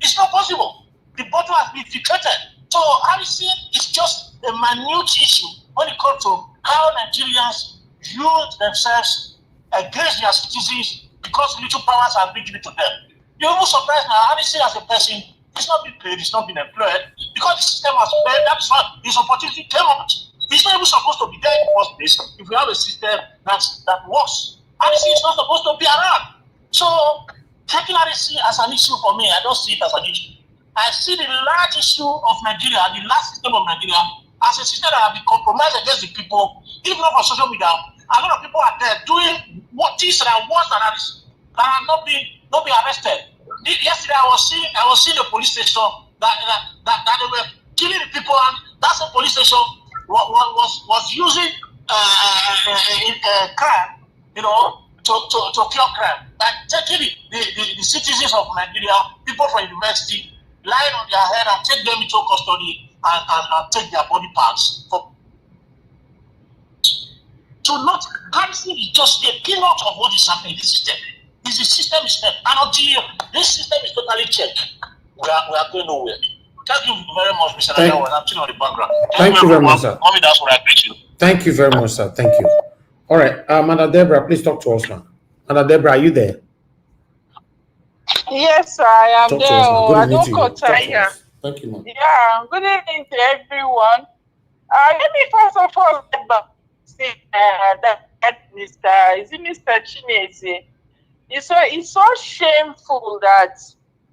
It's not possible. The bottle has been filtrated. So Harrison is just a minute issue when it comes to how Nigerians use themselves against their citizens because little powers are being given to them. You're even surprised now, Harrison as a person, he's not been paid, he's not been employed, because the system has failed. That's why his opportunity came out. He's not even supposed to be there in the first place if we have a system that works. Harrison is not supposed to be around. So taking Harrison as an issue for me, I don't see it as an issue. I see the large issue of Nigeria, the large system of Nigeria, as a system that has been compromised against the people, even on social media. A lot of people are there doing what things that are worse than Harrison, that are not being arrested. Yesterday I was seeing the police station that they were killing the people, and that's a police station was using crime, you know, to cure crime. Like taking the citizens of Nigeria, people from university, lying on their head and take them into custody and take their body parts. Harrison is just a peanut of what is happening in the system. The system is checked. And until this system is totally checked, we are going nowhere. Thank you very much, Mr. Nagawa. I'm still on the background. Thank you very much, sir. Mommy, that's what I greet you. Thank you very much, sir. Thank you. All right, Madam Deborah, please talk to us now. Madam Deborah, are you there? Yes, sir, I am there. I don't go tired. Thank you, ma'am. Yeah, good evening to everyone. Let me first of all say that Mr. Chinese. It's so shameful that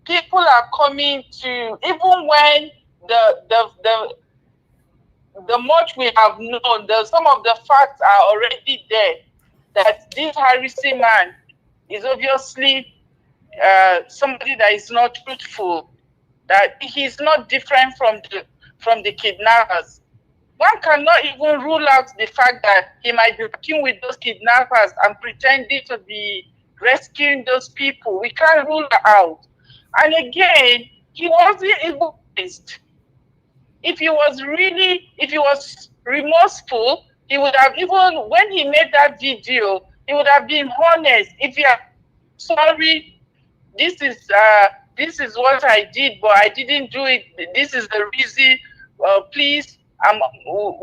people are coming to, even when the much we have known, some of the facts are already there, that this Harrison man is obviously somebody that is not truthful, that he's not different from the kidnappers. One cannot even rule out the fact that he might be working with those kidnappers and pretending to be rescuing those people. We can't rule that out. And again, he wasn't even honest. If he was remorseful, he would have, even when he made that video, he would have been honest. If he had, sorry, this is what I did, but I didn't do it. This is the reason. Please,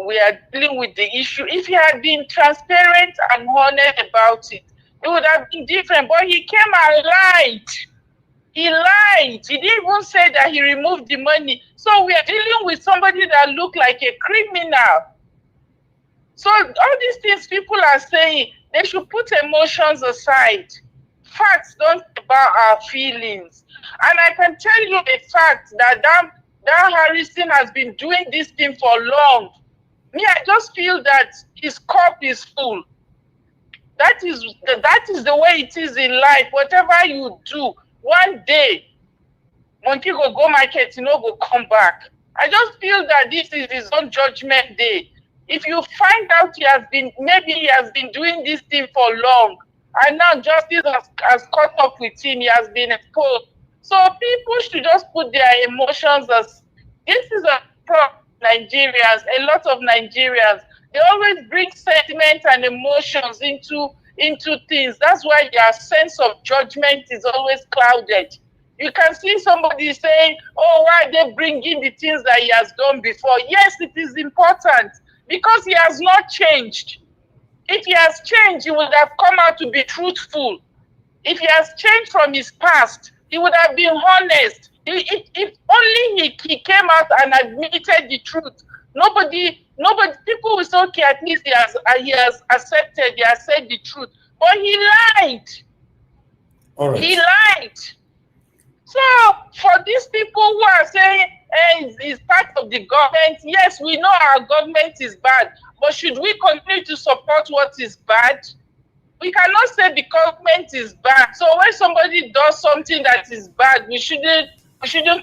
we are dealing with the issue. If he had been transparent and honest about it, it would have been different. But he came and lied. He lied. He didn't even say that he removed the money. So we are dealing with somebody that looked like a criminal. So all these things people are saying, they should put emotions aside. Facts don't about our feelings. And I can tell you a fact that Harrison has been doing this thing for long. Me, I just feel that his cup is full. That is the way it is in life. Whatever you do, one day, monkey go market, go come back. I just feel that this is his own judgment day. If you find out maybe he has been doing this thing for long, and now justice has caught up with him, he has been exposed. So people should just put their emotions as, this is a problem. Nigerians, a lot of Nigerians, they always bring sentiment and emotions into things. That's why their sense of judgment is always clouded. You can see somebody saying, oh, why are they bringing the things that he has done before? Yes, it is important because he has not changed. If he has changed, he would have come out to be truthful. If he has changed from his past, he would have been honest. If only he came out and admitted the truth, nobody, people will say, okay, at least he has accepted, he has said the truth. But he lied. All right. He lied. So for these people who are saying it's part of the government, yes, we know our government is bad, but should we continue to support what is bad? We cannot say the government is bad. So when somebody does something that is bad, we shouldn't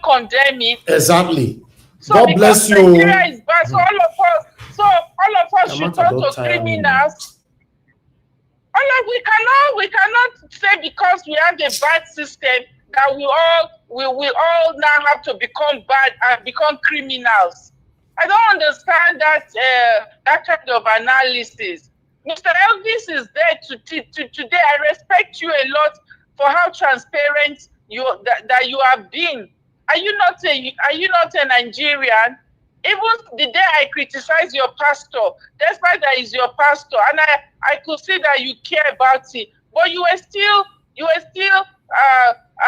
condemn it. Exactly. So God bless you. Nigeria is bad, so all of us should turn to criminals. We cannot say because we have a bad system that we all now have to become bad and become criminals. I don't understand that kind of analysis. Mr. Elvis is there today. I respect you a lot for how transparent that you have been. Are you not a Nigerian? Even the day I criticize your pastor, despite that he's your pastor, and I could see that you care about it, but you were still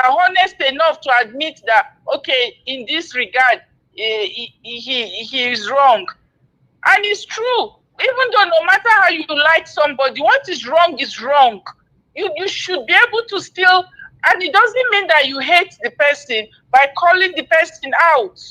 honest enough to admit that, okay, in this regard, he is wrong. And it's true. Even though no matter how you like somebody, what is wrong is wrong. You should be able to still, and it doesn't mean that you hate the person by calling the person out.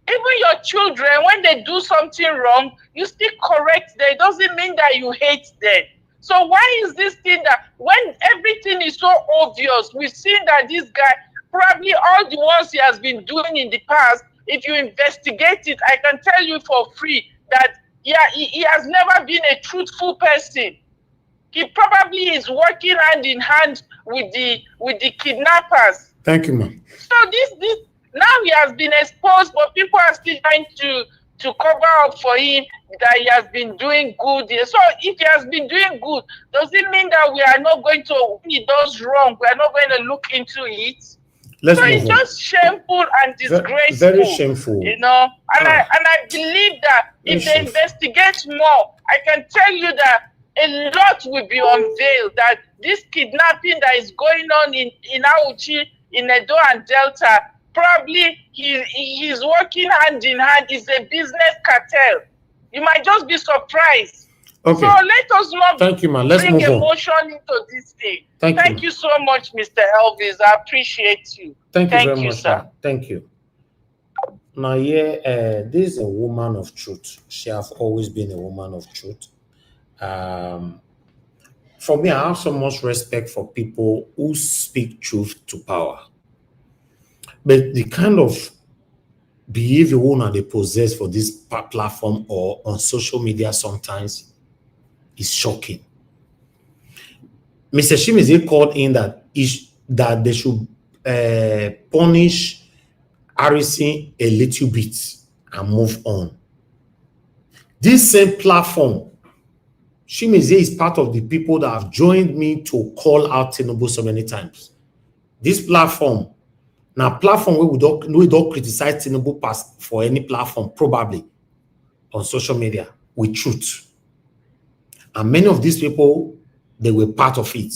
Even your children, when they do something wrong, you still correct them. It doesn't mean that you hate them. So why is this thing that when everything is so obvious, we've seen that this guy, probably all the ones he has been doing in the past, if you investigate it, I can tell you for free that he has never been a truthful person. He probably is working hand in hand with the kidnappers. Thank you, ma'am. So this now he has been exposed, but people are still trying to cover up for him that he has been doing good. So if he has been doing good, does it mean that we are not going to, when he does wrong, we are not going to look into it? Let's so move it's on. just shameful and disgraceful. Very shameful. You know, and I believe that if they investigate more, I can tell you that a lot will be unveiled, that this kidnapping that is going on in Auchi, in Edo and Delta, probably he's working hand in hand. It's a business cartel. You might just be surprised. Okay. So let us not Thank you, man. Let's bring move on. emotion into this thing. Thank you so much, Mr. Elvis. I appreciate you. Thank you very much, sir. man. Thank you. Now, this is a woman of truth. She has always been a woman of truth. For me, I have so much respect for people who speak truth to power. But the kind of behavior one they possess for this platform or on social media sometimes is shocking. Mr. Shimizi called in that they should punish Harrison a little bit and move on. This same platform, Shimizi is part of the people that have joined me to call out Tinubu so many times. This platform, now platform we don't criticize Tinubu past for any platform, probably on social media with truth. And many of these people, they were part of it.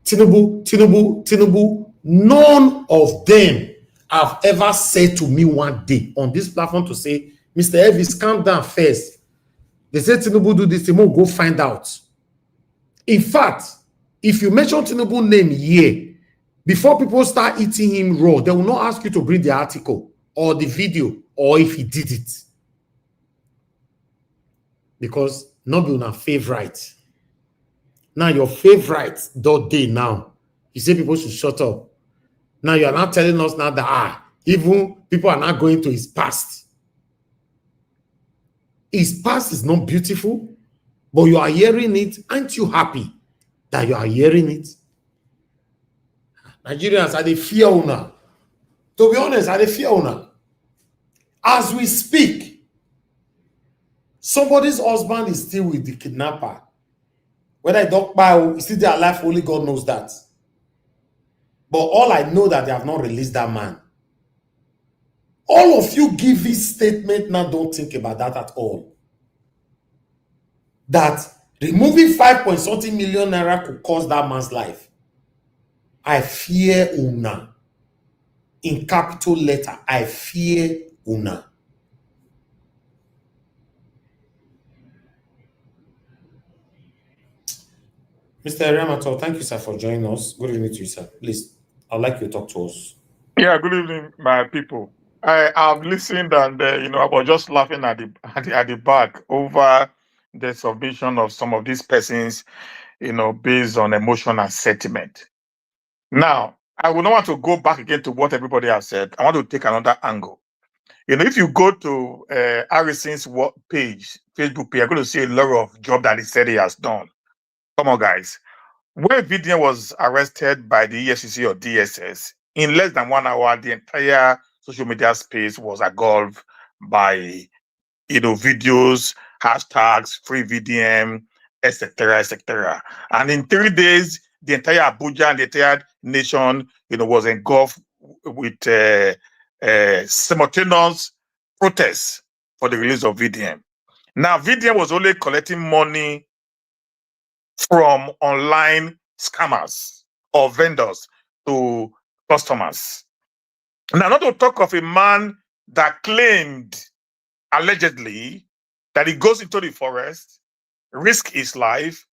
Tinubu, none of them have ever said to me one day on this platform to say, Mr. Elvis, calm down first. They said Tinubu do this, Tinubu go find out. In fact, if you mention Tinubu name here, before people start eating him raw, they will not ask you to bring the article or the video or if he did it. Because not be a favorite. Now your favorite that day now, you say people should shut up. Now you are not telling us now that even people are not going to his past. His past is not beautiful, but you are hearing it. Aren't you happy that you are hearing it? Nigerians are the fear owner. To be honest, are the fear owner. As we speak, somebody's husband is still with the kidnapper. Whether I don't buy or still their life, only God knows that. But all I know that they have not released that man. All of you give this statement now, don't think about that at all. That removing 5-something million naira could cost that man's life. I fear Una. in capital letter, I fear una. Mr. Ramato, thank you, sir, for joining us. Good evening to you, sir. Please, I'd like you to talk to us. Yeah, good evening, my people. I've listened and I was just laughing at the back over the submission of some of these persons, based on emotion and sentiment. Now, I would not want to go back again to what everybody has said. I want to take another angle. If you go to Harrison's page, Facebook page, you're going to see a lot of job that he said he has done. Come on, guys. When VDM was arrested by the EFCC or DSS, in less than 1 hour, the entire social media space was engulfed by, videos, hashtags, free VDM, etc., etc. And in 3 days, the entire Abuja and the entire nation, was engulfed with simultaneous protests for the release of VDM. Now, VDM was only collecting money from online scammers or vendors to customers. Now, not to talk of a man that claimed, allegedly, that he goes into the forest, risk his life,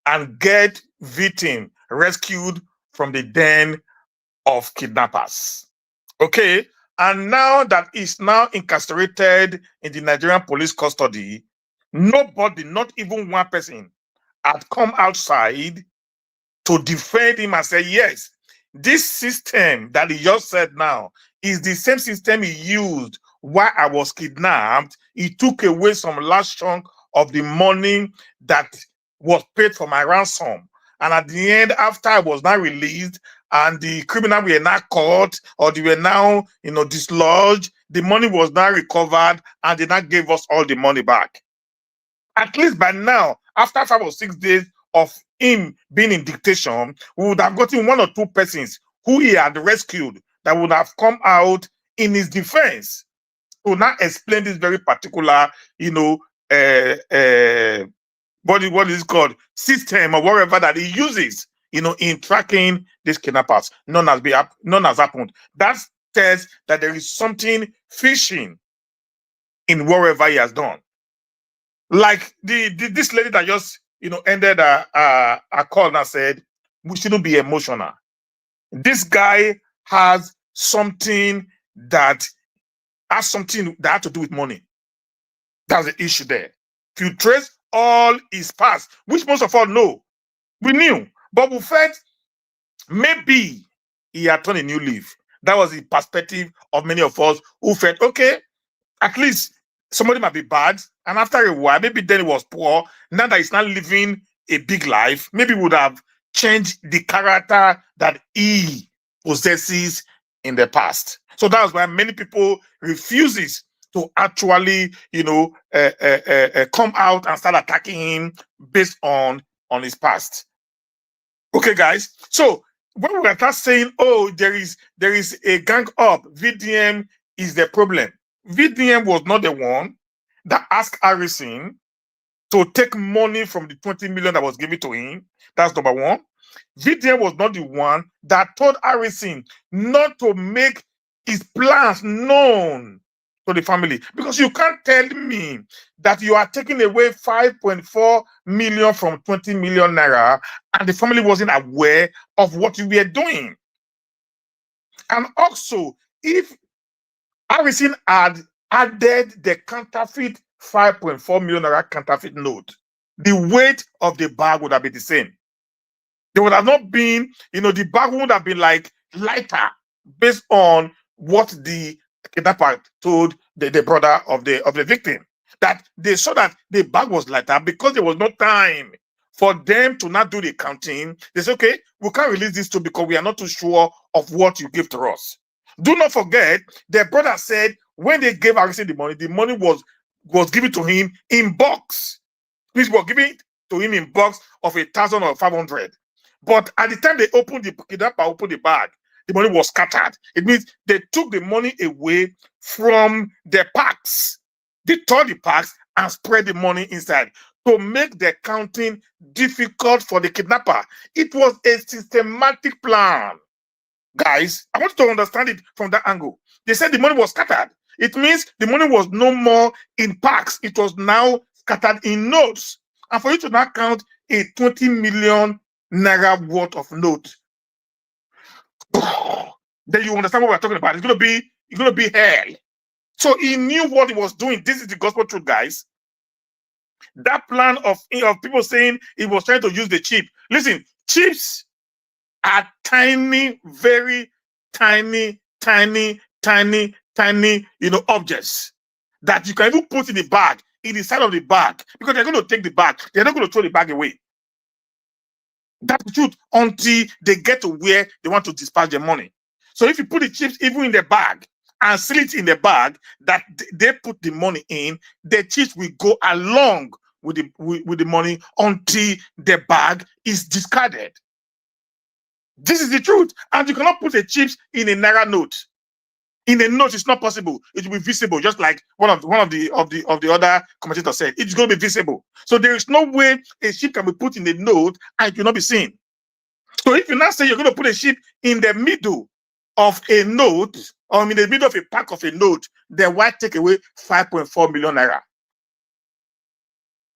and get victim rescued from the den of kidnappers. Okay? And now that he's now incarcerated in the Nigerian police custody, nobody, not even one person, had come outside to defend him and say, yes, this system that he just said now is the same system he used while I was kidnapped. He took away some large chunk of the money that was paid for my ransom. And at the end, after I was now released and the criminal were now caught or they were now, dislodged, the money was now recovered and they now gave us all the money back. At least by now, after 5 or 6 days of him being in dictation, we would have gotten 1 or 2 persons who he had rescued that would have come out in his defense to now explain this very particular, what is called system or whatever that he uses, in tracking these kidnappers. None has happened. That says that there is something fishing in whatever he has done. Like this lady that just ended a call and said we shouldn't be emotional. This guy has something that had to do with money. That's the issue there. If you trace all his past, which most of us know, we knew, but we felt maybe he had turned a new leaf. That was the perspective of many of us who felt, okay, at least somebody might be bad, and after a while, maybe then he was poor. Now that he's not living a big life, maybe would have changed the character that he possesses in the past. So that's why many people refuses to actually, come out and start attacking him based on his past. Okay, guys. So when we start saying, oh, there is a gang up, VDM is the problem. VDM was not the one that asked Harrison to take money from the 20 million that was given to him. That's number one. VDM was not the one that told Harrison not to make his plans known to the family. Because you can't tell me that you are taking away 5.4 million from 20 million naira and the family wasn't aware of what you were doing. And also, if Harrison had added the counterfeit 5.4 million naira counterfeit note, the weight of the bag would have been the same. There would have not been, the bag would have been like lighter based on what the kidnapper told the brother of the victim. That they saw that the bag was lighter because there was no time for them to not do the counting. They said, okay, we can't release this too because we are not too sure of what you give to us. Do not forget, the brother said when they gave Harrison the money was given to him in box. Please were given to him in box of 1,000 or 500. But at the time they opened the bag, the money was scattered. It means they took the money away from the packs. They tore the packs and spread the money inside to make the counting difficult for the kidnapper. It was a systematic plan. Guys, I want you to understand it from that angle. They said the money was scattered. It means the money was no more in packs. It was now scattered in notes. And for you to now count a 20 million naira worth of note, then you understand what we're talking about. It's gonna be hell. So he knew what he was doing. This is the gospel truth, guys. That plan of people saying he was trying to use the chip. Listen, chips are tiny, very tiny, objects that you can even put in the bag, in the side of the bag, because they're going to take the bag. They're not going to throw the bag away. That's the truth until they get to where they want to dispatch their money. So if you put the chips even in the bag and seal it in the bag that they put the money in, the chips will go along with the money until the bag is discarded. This is the truth. And you cannot put the chips in a naira note. In a note, it's not possible. It will be visible, just like one of the other commentators said. It's going to be visible. So there is no way a chip can be put in a note and it will not be seen. So if you now say you're going to put a chip in the middle of a note, or in the middle of a pack of a note, then why take away 5.4 million naira?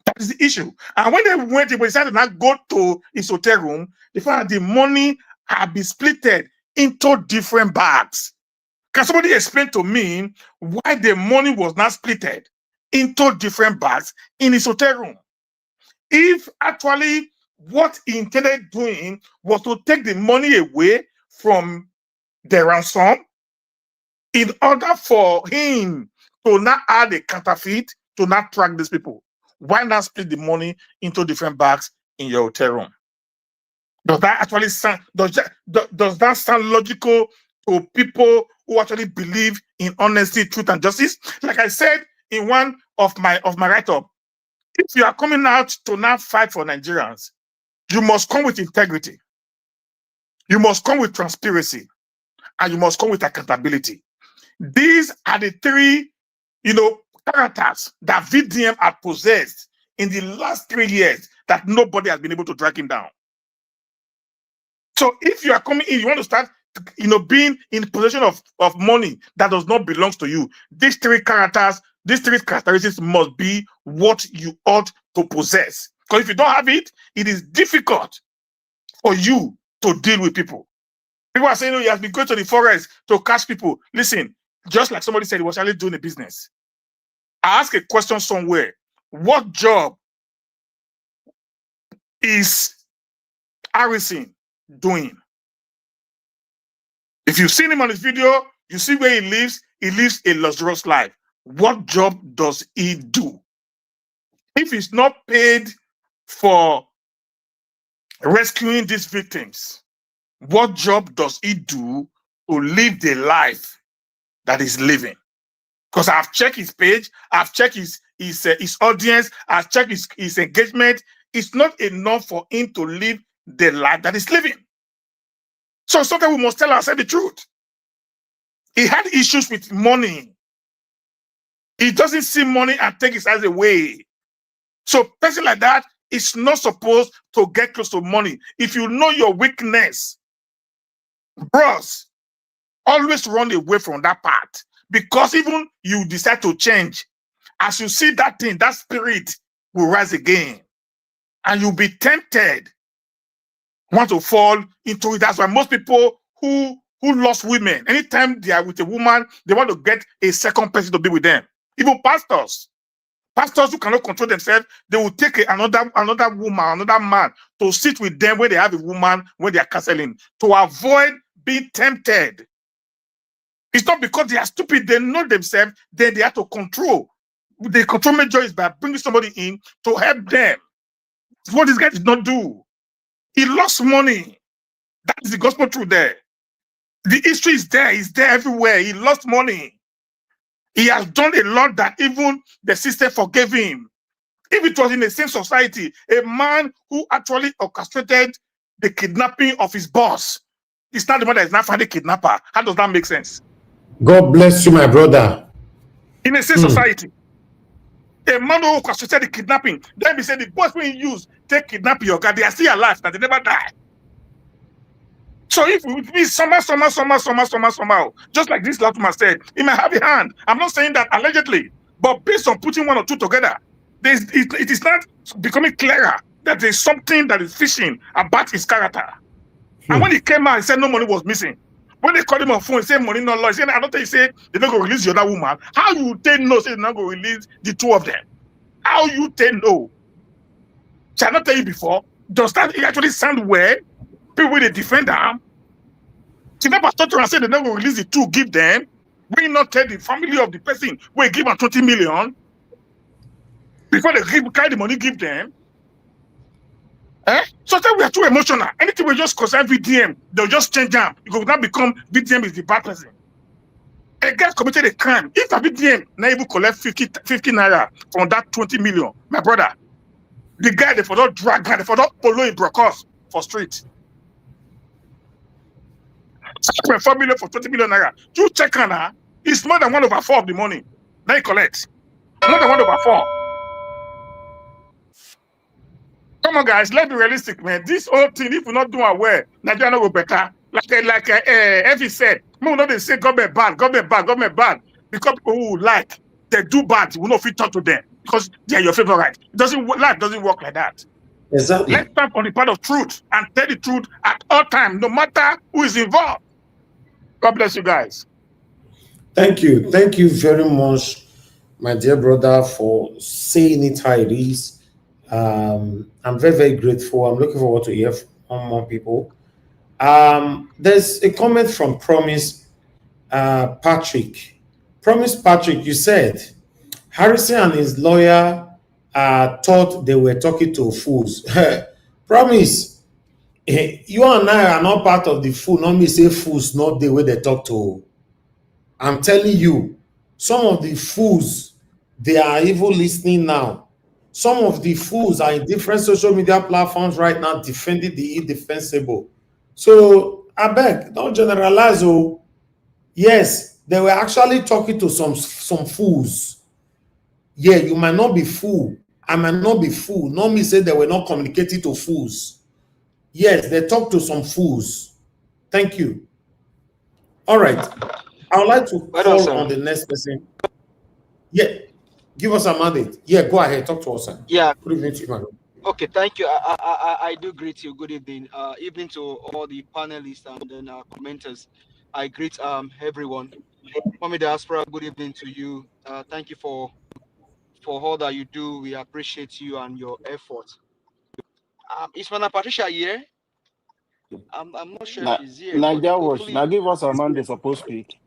That is the issue. And when they decided to not go to his hotel room, they found the money had been splitted into different bags. Can somebody explain to me why the money was not splitted into different bags in his hotel room? If actually what he intended doing was to take the money away from the ransom in order for him to not add a counterfeit to not track these people, why not split the money into different bags in your hotel room? Does that actually sound, does that sound logical to people who actually believe in honesty, truth, and justice? Like I said in one of my write-up, if you are coming out to now fight for Nigerians, you must come with integrity, you must come with transparency, and you must come with accountability. These are the three, characters that VDM had possessed in the last 3 years that nobody has been able to drag him down. So if you are coming in, you want to start, being in possession of money that does not belong to you, these three characteristics must be what you ought to possess. Because if you don't have it, it is difficult for you to deal with people. People are saying, he has been going to the forest to catch people. Listen, just like somebody said, he was actually doing a business. I asked a question somewhere. What job is Harrison doing? If you've seen him on his video, you see where he lives a luxurious life. What job does he do? If he's not paid for rescuing these victims, what job does he do to live the life that he's living? Because I've checked his page, I've checked his audience, I've checked his engagement. It's not enough for him to live the life that he's living. So sometimes we must tell ourselves the truth. He had issues with money. He doesn't see money and take his eyes away. So a person like that is not supposed to get close to money. If you know your weakness, bros, always run away from that part. Because even you decide to change, as you see that thing, that spirit will rise again. And you'll be tempted, want to fall into it. That's why most people who lost women, anytime they are with a woman, they want to get a second person to be with them. Even pastors who cannot control themselves, they will take another woman, another man to sit with them when they have a woman, when they are counseling, to avoid being tempted. It's not because they are stupid, they know themselves, then they have to control. The control measure is by bringing somebody in to help them. That's what this guy did not do. He lost money. That is the gospel truth there. The history is there. It's there everywhere. He lost money. He has done a lot that even the system forgave him. If it was in the same society, a man who actually orchestrated the kidnapping of his boss is not the one that is not finding kidnapper. How does that make sense? God bless you, my brother. In the same society, a man who orchestrated the kidnapping, then we say the boys when you use take kidnap your guy, they are still alive, that they never die. So if it be somehow, just like this last man said, he might have a hand. I'm not saying that allegedly, but based on putting one or two together, it is not becoming clearer that there's something that is fishing about his character. And when he came out, he said no money was missing. When they called him on phone, he said money not lost. He said, I don't think he said they're not going to release the other woman. How you they know say they're not going to release the two of them? How you they know? Shall I not tell you before? Does that actually sound weird? People with a defender. Kidnapper talk and say they're not going to release the two, give them. We not tell the family of the person we give them 20 million before they carry the money, give them. Sometimes we are too emotional. Anything we just concern VDM, they'll just change them. It will not become VDM is the bad person. A guy committed a crime. If a VDM now even collect 50 naira from that 20 million, my brother, the guy they for not drag guy, they for not follow in Brocos for street. 4 million for 20 million naira. You check on her, it's more than 1/4 of the money. Now he collects. More than 1/4. Come on, guys, let's be realistic, man. This whole thing, if we're not doing well, Nigeria will be better. Like Effie said, we know they say government bad, because people who like they do bad, we not fit talk to them because they are your favorite. Life doesn't work like that. Exactly. Let's stand on the part of truth and tell the truth at all times, no matter who is involved. God bless you guys. Thank you very much, my dear brother, for saying it how it is. I'm very, very grateful. I'm looking forward to hear from more people. There's a comment from Promise Patrick. Promise Patrick, you said Harrison and his lawyer thought they were talking to fools. Promise, you and I are not part of the fool. Not me say fools, not the way they talk to. I'm telling you, some of the fools, they are even listening now. Some of the fools are in different social media platforms right now defending the indefensible. So I beg, don't generalize. Oh, yes, they were actually talking to some fools. Yeah, you might not be fool. I might not be fool. No me say they were not communicating to fools. Yes, they talked to some fools. Thank you. All right. I would like to call on the next person. Yeah, give us a mandate. Yeah, go ahead. Talk to us, sir. Yeah. Good evening to you, man. Okay, thank you. I do greet you. Good evening. Evening to all the panelists and then commenters. I greet everyone. Mommy Diaspora, good evening to you. Thank you for all that you do. We appreciate you and your effort. Is Mana Patricia here? I'm not sure if she's here. Nadia Wash. Now give us a man they supposed to speak.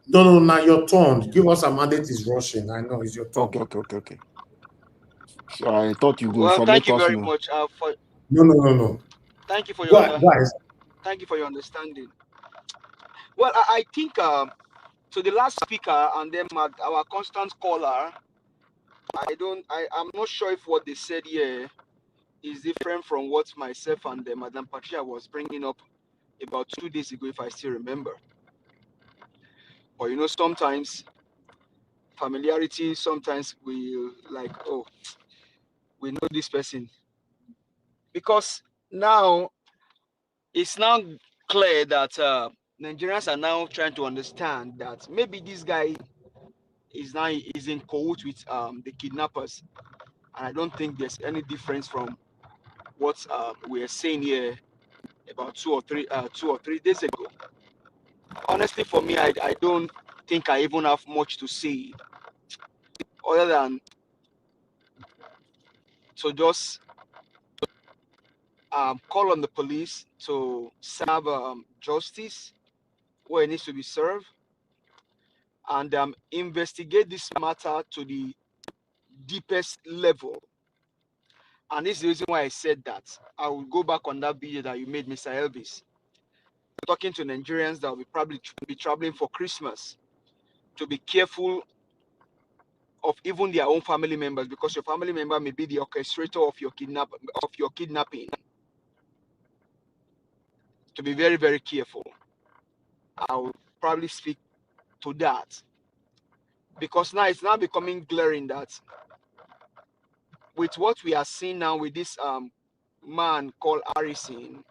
No, now your turn. Give us a mandate is rushing. I know it's your turn. Okay. So I thought you would well, thank you very know. much for. No. Thank you for go your. ahead. Thank you for your understanding. Well, I think to the last speaker and then our constant caller, I'm not sure if what they said here is different from what myself and Madam Patricia was bringing up about 2 days ago, if I still remember. But you know, sometimes familiarity, sometimes we like, oh, we know this person. Because now it's now clear that Nigerians are now trying to understand that maybe this guy is in cahoots with the kidnappers. And I don't think there's any difference from what we are saying here about 2 or 3 days ago. Honestly, for me, I don't think I even have much to say other than to just call on the police to serve justice where it needs to be served and investigate this matter to the deepest level. And this is the reason why I said that. I will go back on that video that you made, Mr. Elvis, talking to Nigerians that will probably be traveling for Christmas to be careful of even their own family members, because your family member may be the orchestrator of your kidnapping. To be very, very careful. I will probably speak to that, because now it's now becoming glaring that with what we are seeing now with this man called Harrison,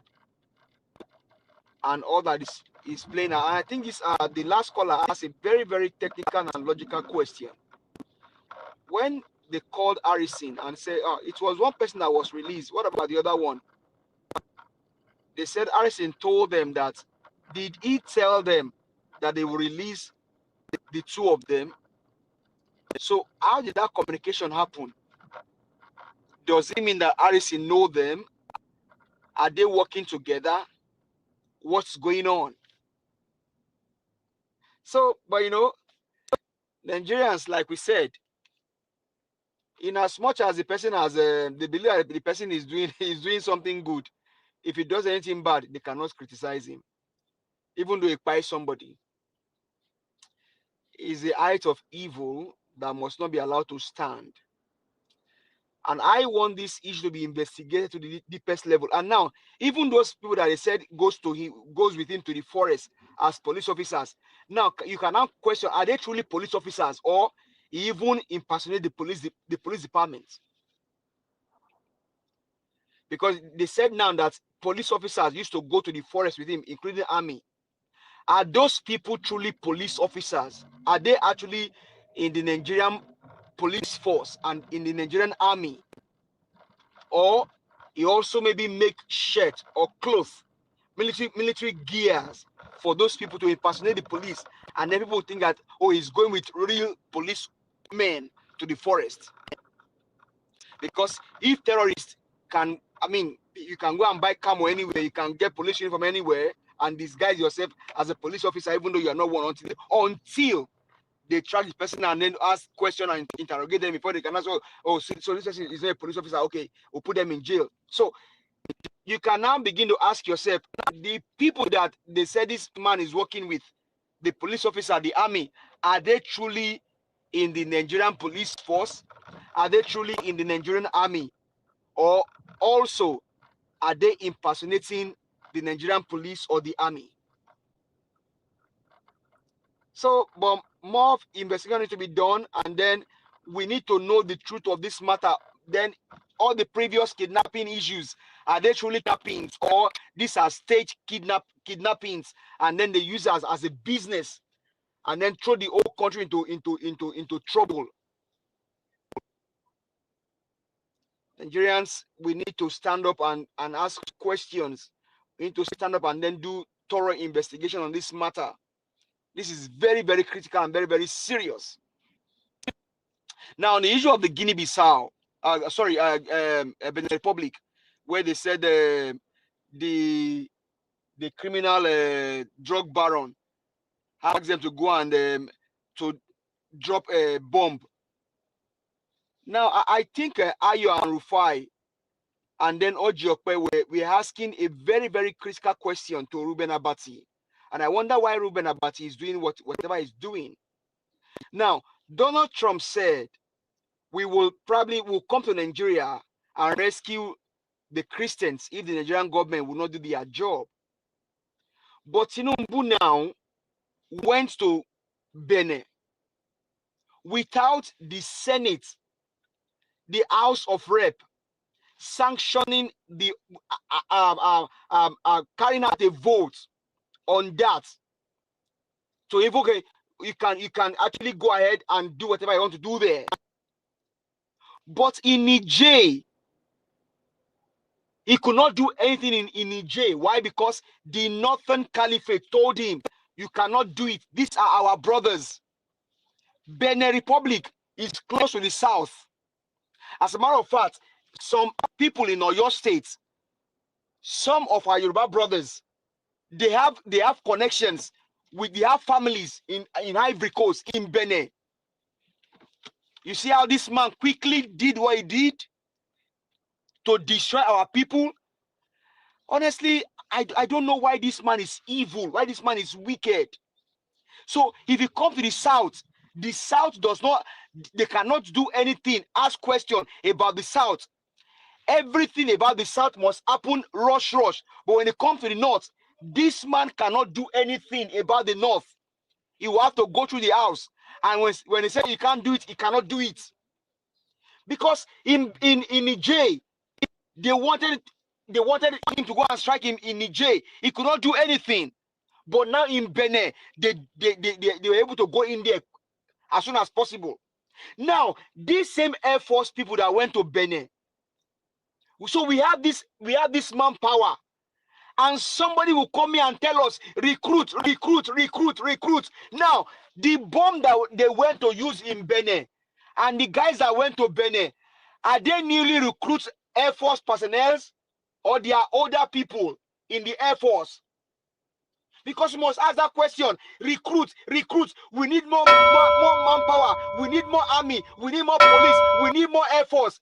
and all that is playing out. And I think this the last caller asked a very, very technical and logical question. When they called Harrison and said, oh, it was one person that was released, what about the other one? They said Harrison told them that, did he tell them that they will release the two of them? So how did that communication happen? Does it mean that Harrison know them? Are they working together? What's going on? So, but you know, Nigerians, like we said, in as much as the person has they believe that the person is doing something good, if he does anything bad, they cannot criticize him, even though he buys somebody. Is the height of evil that must not be allowed to stand. And I want this issue to be investigated to the deepest level. And now, even those people that they said goes with him to the forest as police officers, now you can now question: are they truly police officers, or even impersonate the police department? Because they said now that police officers used to go to the forest with him, including army. Are those people truly police officers? Are they actually in the Nigerian police force and in the Nigerian army? Or he also maybe make shirt or clothes, military gears for those people to impersonate the police, and then people think that, oh, he's going with real policemen to the forest. Because if terrorists can, I mean, you can go and buy camo anywhere, you can get police uniform anywhere and disguise yourself as a police officer, even though you are not one, until they track the person and then ask questions and interrogate them before they can ask, oh, so this person is not a police officer, okay, we'll put them in jail. So you can now begin to ask yourself, the people that they said this man is working with, the police officer, the army, are they truly in the Nigerian police force? Are they truly in the Nigerian army? Or also, are they impersonating the Nigerian police or the army? So, but more investigation needs to be done, and then we need to know the truth of this matter. Then all the previous kidnapping issues, are they truly kidnappings, or these are staged kidnappings, and then they use it as a business, and then throw the whole country into trouble. Nigerians, we need to stand up and ask questions. We need to stand up and then do thorough investigation on this matter. This is very, very critical and very, very serious. Now, on the issue of the Guinea-Bissau, Benin Republic, where they said the criminal drug baron asked them to go and to drop a bomb. Now, I think Ayo and Rufai and then Ojiope we're asking a very, very critical question to Ruben Abati. And I wonder why Ruben Abati is doing whatever he's doing. Now, Donald Trump said we will come to Nigeria and rescue the Christians if the Nigerian government will not do their job. But Tinubu now went to Benin without the Senate, the House of Rep, sanctioning the carrying out a vote on that. So if okay, you can actually go ahead and do whatever you want to do there. But in Niger, he could not do anything in Niger. Why? Because the Northern Caliphate told him, you cannot do it. These are our brothers. Benin Republic is close to the south. As a matter of fact, some people in Oyo State, some of our Yoruba brothers, they have connections they have families in Ivory Coast, in Benin. You see how this man quickly did what he did to destroy our people? Honestly, I don't know why this man is evil, why this man is wicked. So if you come to the south they cannot do anything, ask question about the south. Everything about the south must happen rush. But when it comes to the north, this man cannot do anything about the north. He will have to go through the house. And when he said he can't do it, he cannot do it. Because in Niger, they wanted they wanted him to go and strike him in Niger. He could not do anything. But now in Benin, they were able to go in there as soon as possible. Now, these same Air Force people that went to Benin, so we have this manpower, and somebody will come here and tell us recruit. Now, the bomb that they went to use in Benin, and the guys that went to Benin, are they newly recruit Air Force personnel, or they are older people in the Air Force? Because you must ask that question. Recruit. We need more manpower. We need more army. We need more police. We need more Air Force.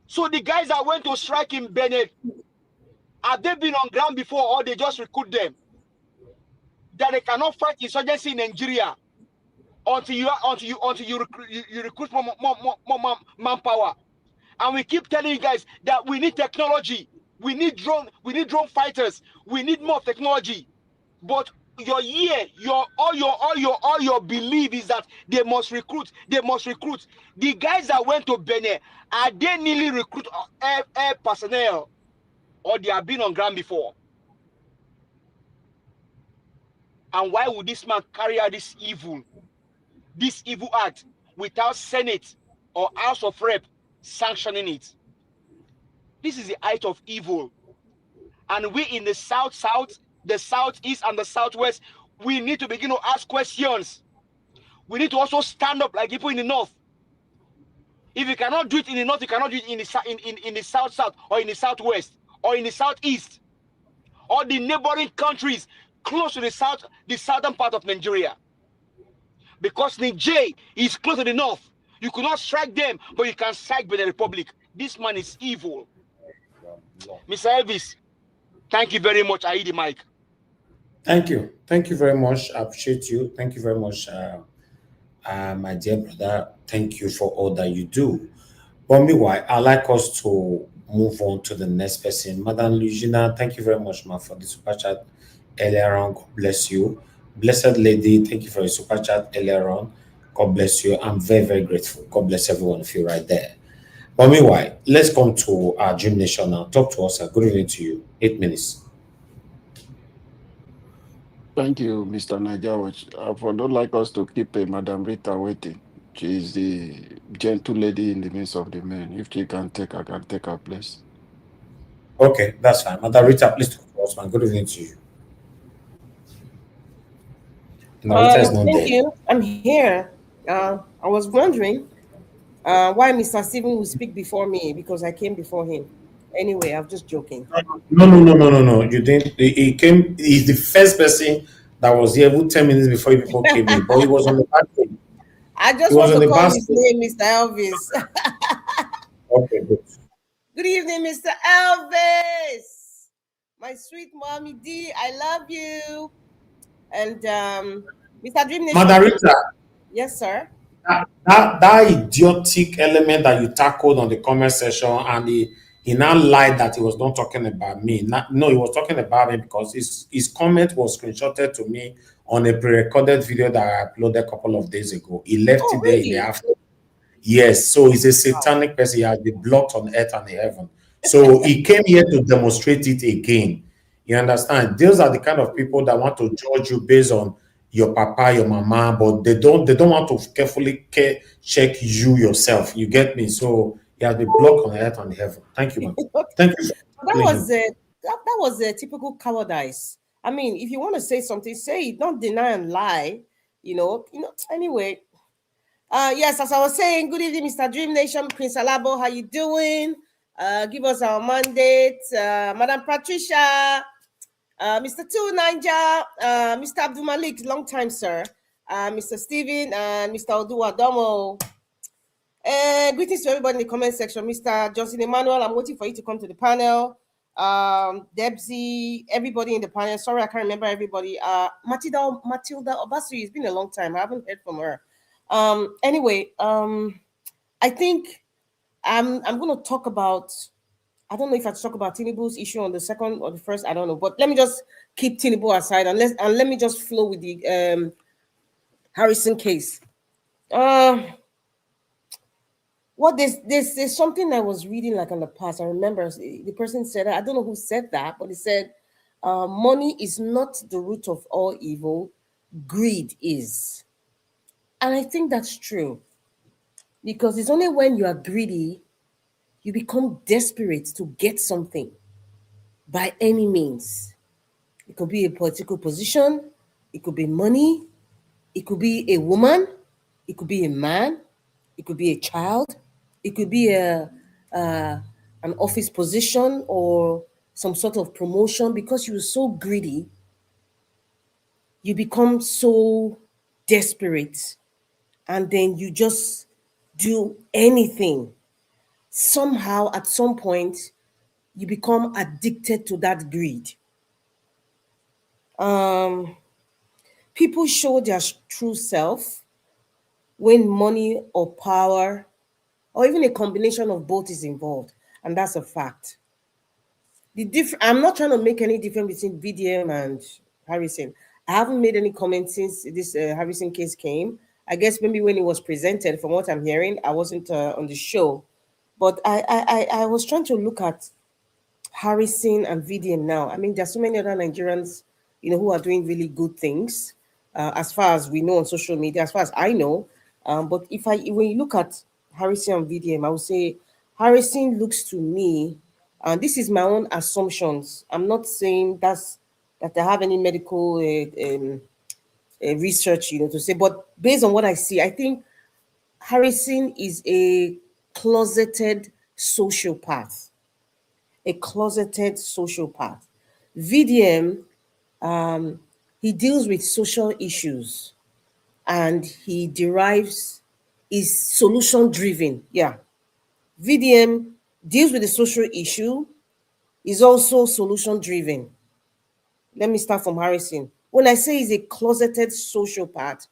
So the guys that went to strike in Benin, have they been on ground before, or they just recruit them? That they cannot fight insurgency in Nigeria until you recruit more manpower. And we keep telling you guys that we need technology. We need drone fighters. We need more technology. But all your belief is that they must recruit. The guys that went to Benin, are they nearly recruit air personnel, or they have been on ground before? And why would this man carry out this evil act without Senate or House of Rep sanctioning it? This is the height of evil. And we in the south, the southeast, and the southwest, we need to begin to ask questions. We need to also stand up like people in the north. If you cannot do it in the north, you cannot do it in the south, or in the southwest, or in the southeast, or the neighboring countries close to the southern part of Nigeria. Because Niger is close to the north. You could not strike them, but you can strike Benin Republic. This man is evil. Mr. Elvis, thank you very much. I hear the mic. Thank you very much. I appreciate you. Thank you very much, my dear brother. Thank you for all that you do. But meanwhile, I'd like us to move on to the next person. Madam Lugina, thank you very much, ma, for the super chat earlier on. God bless you. Blessed lady, thank you for your super chat earlier on. God bless you. I'm very, very grateful. God bless every one of you right there. But meanwhile, let's come to our Dream Nation now. Talk to us. Good evening to you. 8 minutes. Thank you, Mr. Najawach. I would not like us to keep Madam Rita waiting. She is the gentle lady in the midst of the men. If she can take, I can take her place. Okay, that's fine. Madam Rita, please talk to us, man. Good evening to you. Rita is not thank there. You. I'm here. I was wondering why Mr. Stephen will speak before me, because I came before him. Anyway, I'm just joking. No. You didn't. He came. He's the first person that was here 10 minutes before you people came in, but he was on the back page. I just want to call his name, Mr. Elvis. Okay, good. Good evening, Mr. Elvis. My sweet mommy D, I love you. And Mr. Dream Nation. Margarita. Yes, sir. That idiotic element that you tackled on the comment section, and he now lied that he was not talking about me. No, he was talking about me because his comment was screenshotted to me on a pre-recorded video that I uploaded a couple of days ago. He left it there in the afternoon. Yes, so he's a satanic person. He has been blocked on earth and in heaven. So he came here to demonstrate it again. You understand? Those are the kind of people that want to judge you based on your papa, your mama, but they don't want to carefully check you yourself. You get me? So he has been blocked on earth and in heaven. Thank you, man. Thank you. That was a typical cowardice. I mean, if you want to say something, say it. Don't deny and lie. You know. Anyway. Yes, as I was saying, good evening, Mr. Dream Nation, Prince Alabo, how you doing? Give us our mandate. Madam Patricia, Mr. Tu Ninja, Mr. Abdul Malik, long time, sir. Mr. Steven, and Mr. Odua Domo. Greetings to everybody in the comment section. Mr. Johnson Emmanuel, I'm waiting for you to come to the panel. Debsy, everybody in the panel. Sorry, I can't remember everybody. Matilda Obasui, it's been a long time. I haven't heard from her. Anyway, I think I'm going to talk about, I don't know if I talk about Tinubu's issue on the second or the first, I don't know, but let me just keep Tinubu aside and let me just flow with the Harrison case. What there's something I was reading like in the past. I remember the person said, I don't know who said that, but he said, money is not the root of all evil, greed is. And I think that's true. Because it's only when you are greedy, you become desperate to get something by any means. It could be a political position, it could be money, it could be a woman, it could be a man, it could be a child, it could be an office position or some sort of promotion. Because you're so greedy, you become so desperate, and then you just do anything. Somehow, at some point, you become addicted to that greed. Um, People show their true self when money or power or even a combination of both is involved, and that's a fact. I'm not trying to make any difference between VDM and Harrison. I haven't made any comments since this Harrison case came. I guess maybe when it was presented, from what I'm hearing, I wasn't on the show, but I was trying to look at Harrison and VDM now. I mean, there's so many other Nigerians, who are doing really good things, as far as we know on social media, as far as I know. But when you look at Harrison and VDM, I would say Harrison looks to me, and this is my own assumptions. I'm not saying that I have any medical research, to say, but based on what I see, I think Harrison is a closeted sociopath. A closeted sociopath. VDM, he deals with social issues and he is solution driven. Yeah. VDM deals with the social issue, is also solution driven. Let me start from Harrison. When I say he's a closeted sociopath,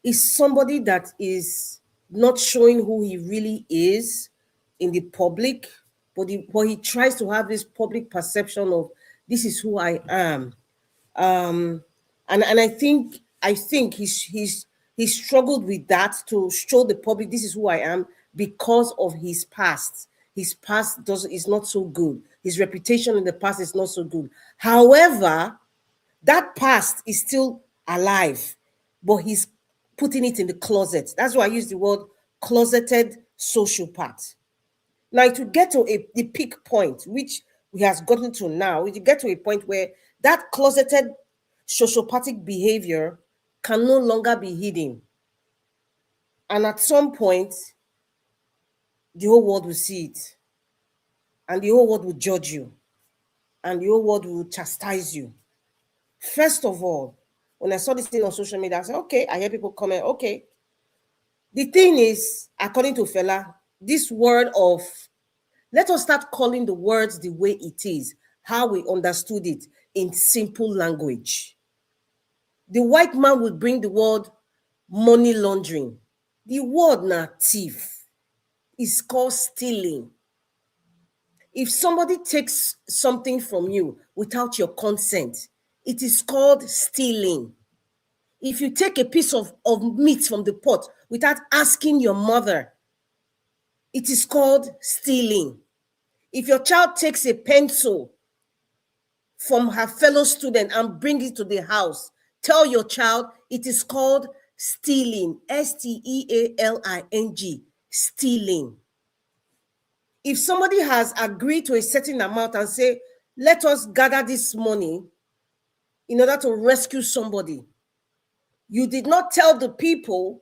is somebody that is not showing who he really is in the public, but he tries to have this public perception of this is who I am. And I think he struggled with that, to show the public this is who I am, because of his past. His past is not so good. His reputation in the past is not so good. However, that past is still alive, but he's putting it in the closet. That's why I use the word closeted sociopath. Now, to get to the peak point, which we has gotten to now, we get to a point where that closeted sociopathic behavior can no longer be hidden. And at some point, the whole world will see it. And the whole world will judge you. And the whole world will chastise you. First of all, when I saw this thing on social media, I said, okay, I hear people comment, okay. The thing is, according to Fela, this word of, let us start calling the words the way it is, how we understood it in simple language. The white man would bring the word money laundering. The word na thief is called stealing. If somebody takes something from you without your consent, it is called stealing. If you take a piece of meat from the pot without asking your mother, it is called stealing. If your child takes a pencil from her fellow student and brings it to the house, tell your child it is called stealing. Stealing. Stealing. If somebody has agreed to a certain amount and say, let us gather this money in order to rescue somebody, you did not tell the people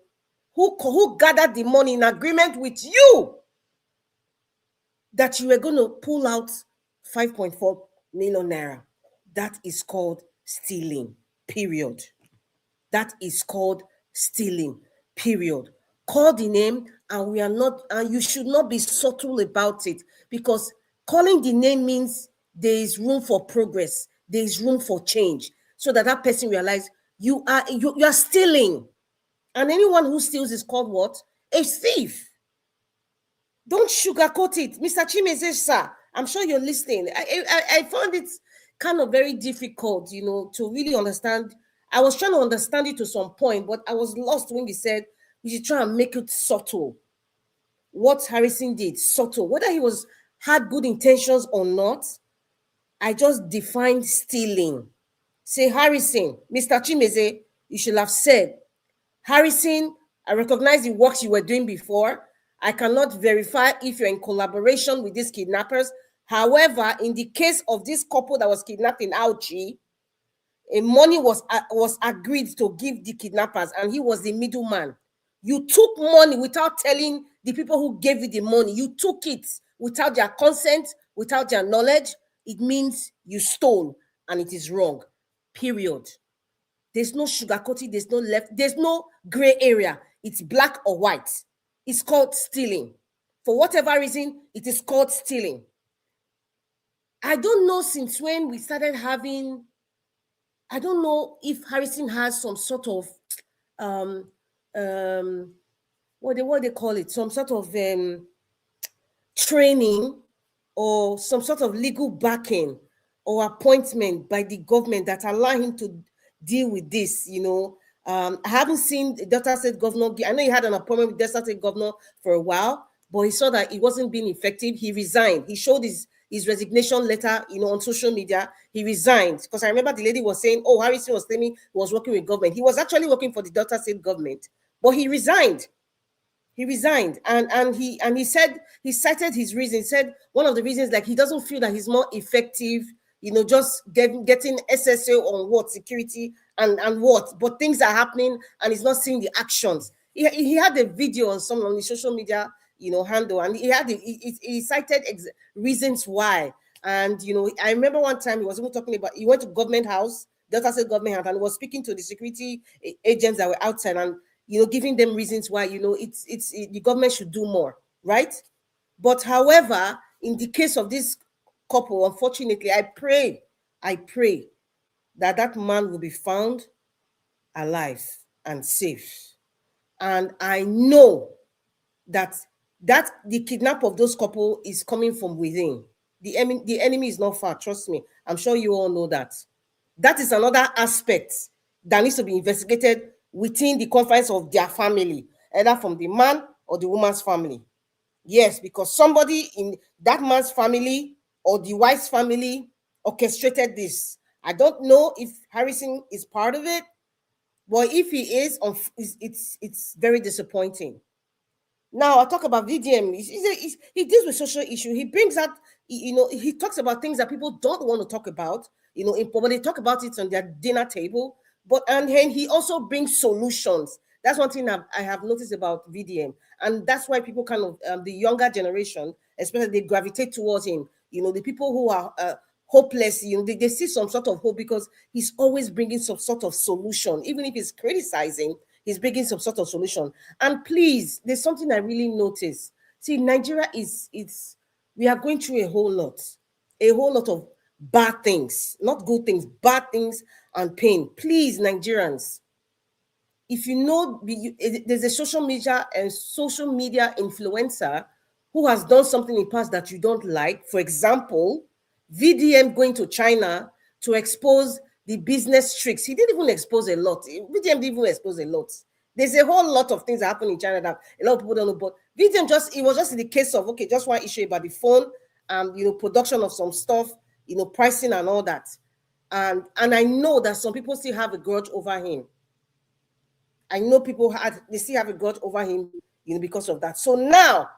who gathered the money in agreement with you that you were going to pull out 5.4 million naira. That is called stealing, period. That is called stealing, period. Call the name, and you should not be subtle about it, because calling the name means there is room for progress, there is room for change, so that person realizes you are stealing. And anyone who steals is called what? A thief. Don't sugarcoat it. Mr. Chimeze, sir, I'm sure you're listening. I found it kind of very difficult, to really understand. I was trying to understand it to some point, but I was lost when he said we should try and make it subtle. what Harrison did, subtle, whether he had good intentions or not, I just defined stealing. Say, Harrison, Mr. Chimeze, you should have said, Harrison, I recognize the works you were doing before. I cannot verify if you're in collaboration with these kidnappers. However, in the case of this couple that was kidnapped in Auchi, a money was agreed to give the kidnappers, and he was the middleman. You took money without telling the people who gave you the money. You took it without their consent, without their knowledge. It means you stole, and it is wrong. Period. There's no sugarcoating, there's no left, there's no gray area. It's black or white. It's called stealing. For whatever reason, it is called stealing. I don't know since when we started having, I don't know if Harrison has some sort of what they call it, some sort of training or some sort of legal backing or appointment by the government that allow him to deal with this. I haven't seen the Delta State governor. I know he had an appointment with Delta State governor for a while, but he saw that it wasn't being effective. He resigned. He showed his resignation letter, on social media. He resigned because I remember the lady was saying, "Oh, Harrison was claiming he was working with government." He was actually working for the Delta State government, but he resigned. He resigned, and he said, he cited his reason. He said one of the reasons, like, he doesn't feel that he's more effective, just getting SSO on what security and what, but things are happening and he's not seeing the actions. He had a video on the social media handle, and he cited reasons why. And I remember one time he was even talking about, he went to government house, Delta State government house, and was speaking to the security agents that were outside, and giving them reasons why the government should do more, right? But however, in the case of this couple, unfortunately, I pray that man will be found alive and safe. And I know that the kidnap of those couple is coming from within. The enemy is not far, trust me. I'm sure you all know that. That is another aspect that needs to be investigated within the confines of their family, either from the man or the woman's family. Yes, because somebody in that man's family or the wife's family orchestrated this. I don't know if Harrison is part of it, but if he is, it's very disappointing. Now, I'll talk about VDM. He deals with social issue. He brings up, he talks about things that people don't want to talk about, but they talk about it on their dinner table. And he also brings solutions. That's one thing I have noticed about VDM. And that's why people kind of, the younger generation, especially, they gravitate towards him. The people who are hopeless, they see some sort of hope because he's always bringing some sort of solution. Even if he's criticizing, he's bringing some sort of solution. And please, there's something I really noticed. See, Nigeria we are going through a whole lot of bad things, not good things, bad things and pain. Please, Nigerians, if there's a social media influencer who has done something in the past that you don't like, for example, VDM going to China to expose the business tricks. He didn't even expose a lot. VDM didn't even expose a lot. There's a whole lot of things that happen in China that a lot of people don't know, but VDM it was just in the case of, okay, just one issue about the phone, production of some stuff, pricing and all that. And I know that some people still have a grudge over him. I know they still have a grudge over him, because of that. So now,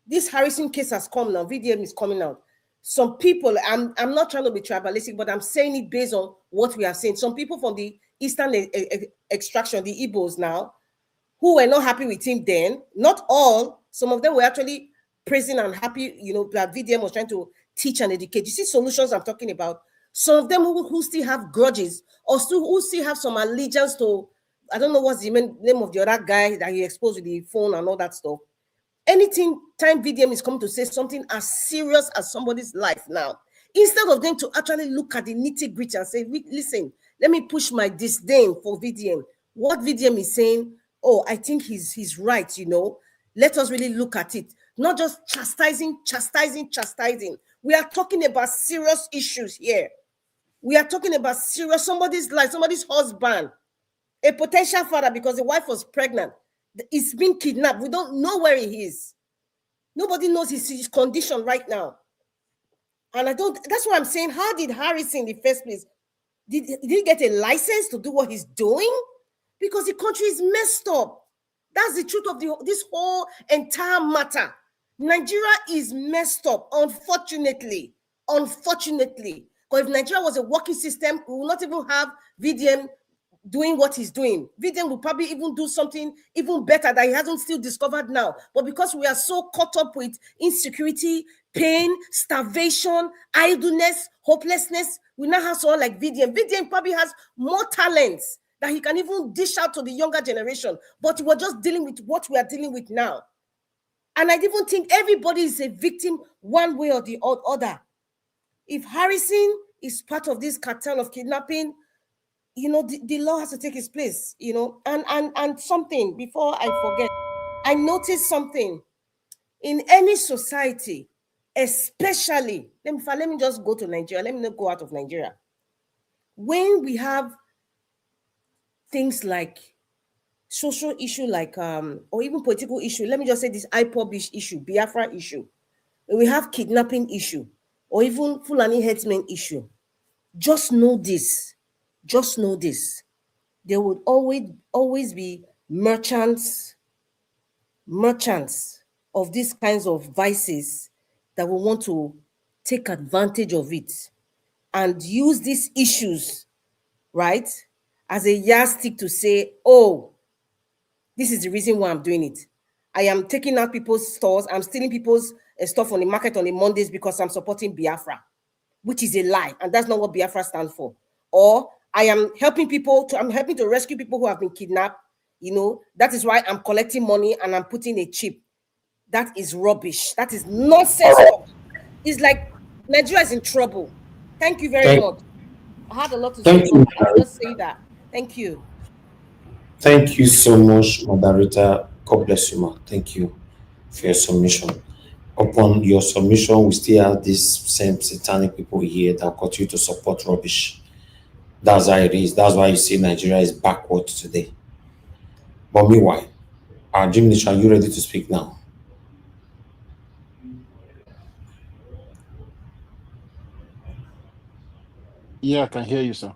this Harrison case has come now. VDM is coming out. Some people, I'm not trying to be tribalistic, but I'm saying it based on what we have seen. Some people from the Eastern extraction, the Igbos now, who were not happy with him then, not all, some of them were actually praising and happy, that VDM was trying to teach and educate. You see solutions I'm talking about. Some of them who still have grudges or who still have some allegiance to, I don't know what's the name of the other guy that he exposed with the phone and all that stuff. Anything time VDM is coming to say something as serious as somebody's life now, instead of them to actually look at the nitty-gritty and say, listen, let me push my disdain for VDM. What VDM is saying, oh, I think he's right, let us really look at it. Not just chastising. We are talking about serious issues here. We are talking about somebody's life, somebody's husband, a potential father because the wife was pregnant. He's been kidnapped. We don't know where he is. Nobody knows his condition right now. And that's what I'm saying. How did Harrison in the first place? Did he get a license to do what he's doing? Because the country is messed up. That's the truth of this whole entire matter. Nigeria is messed up, unfortunately. Unfortunately. Because if Nigeria was a working system, we will not even have VDM doing what he's doing. VDM will probably even do something even better that he hasn't still discovered now. But because we are so caught up with insecurity, pain, starvation, idleness, hopelessness, we now have someone like VDM. VDM probably has more talents that he can even dish out to the younger generation. But we're just dealing with what we are dealing with now. And I even think everybody is a victim one way or the other. If Harrison is part of this cartel of kidnapping, the law has to take its place, and something before I forget. I noticed something in any society, especially, let me just go to Nigeria. Let me not go out of Nigeria. When we have things like social issue, like or even political issue, let me just say this IPOB issue, Biafra issue, when we have kidnapping issue, or even Fulani herdsmen issue, just know this. There would always be merchants of these kinds of vices that will want to take advantage of it and use these issues, right, as a yardstick to say, oh, this is the reason why I'm doing it. I am taking out people's stores. I'm stealing people's stuff on the market on the Mondays because I'm supporting Biafra, which is a lie. And that's not what Biafra stands for. Or I am helping I'm helping to rescue people who have been kidnapped. That is why I'm collecting money and I'm putting a chip. That is rubbish. That is nonsense. It's like Nigeria is in trouble. Thank you very much. I had a lot to say, but I'll just say that. Thank you. Thank you so much, Moderator. God bless you, ma. Thank you for your submission. Upon your submission, we still have these same satanic people here that continue to support rubbish. That's how it is. That's why you see Nigeria is backward today. But meanwhile, Jim Nisha, are you ready to speak now? Yeah, I can hear you, sir.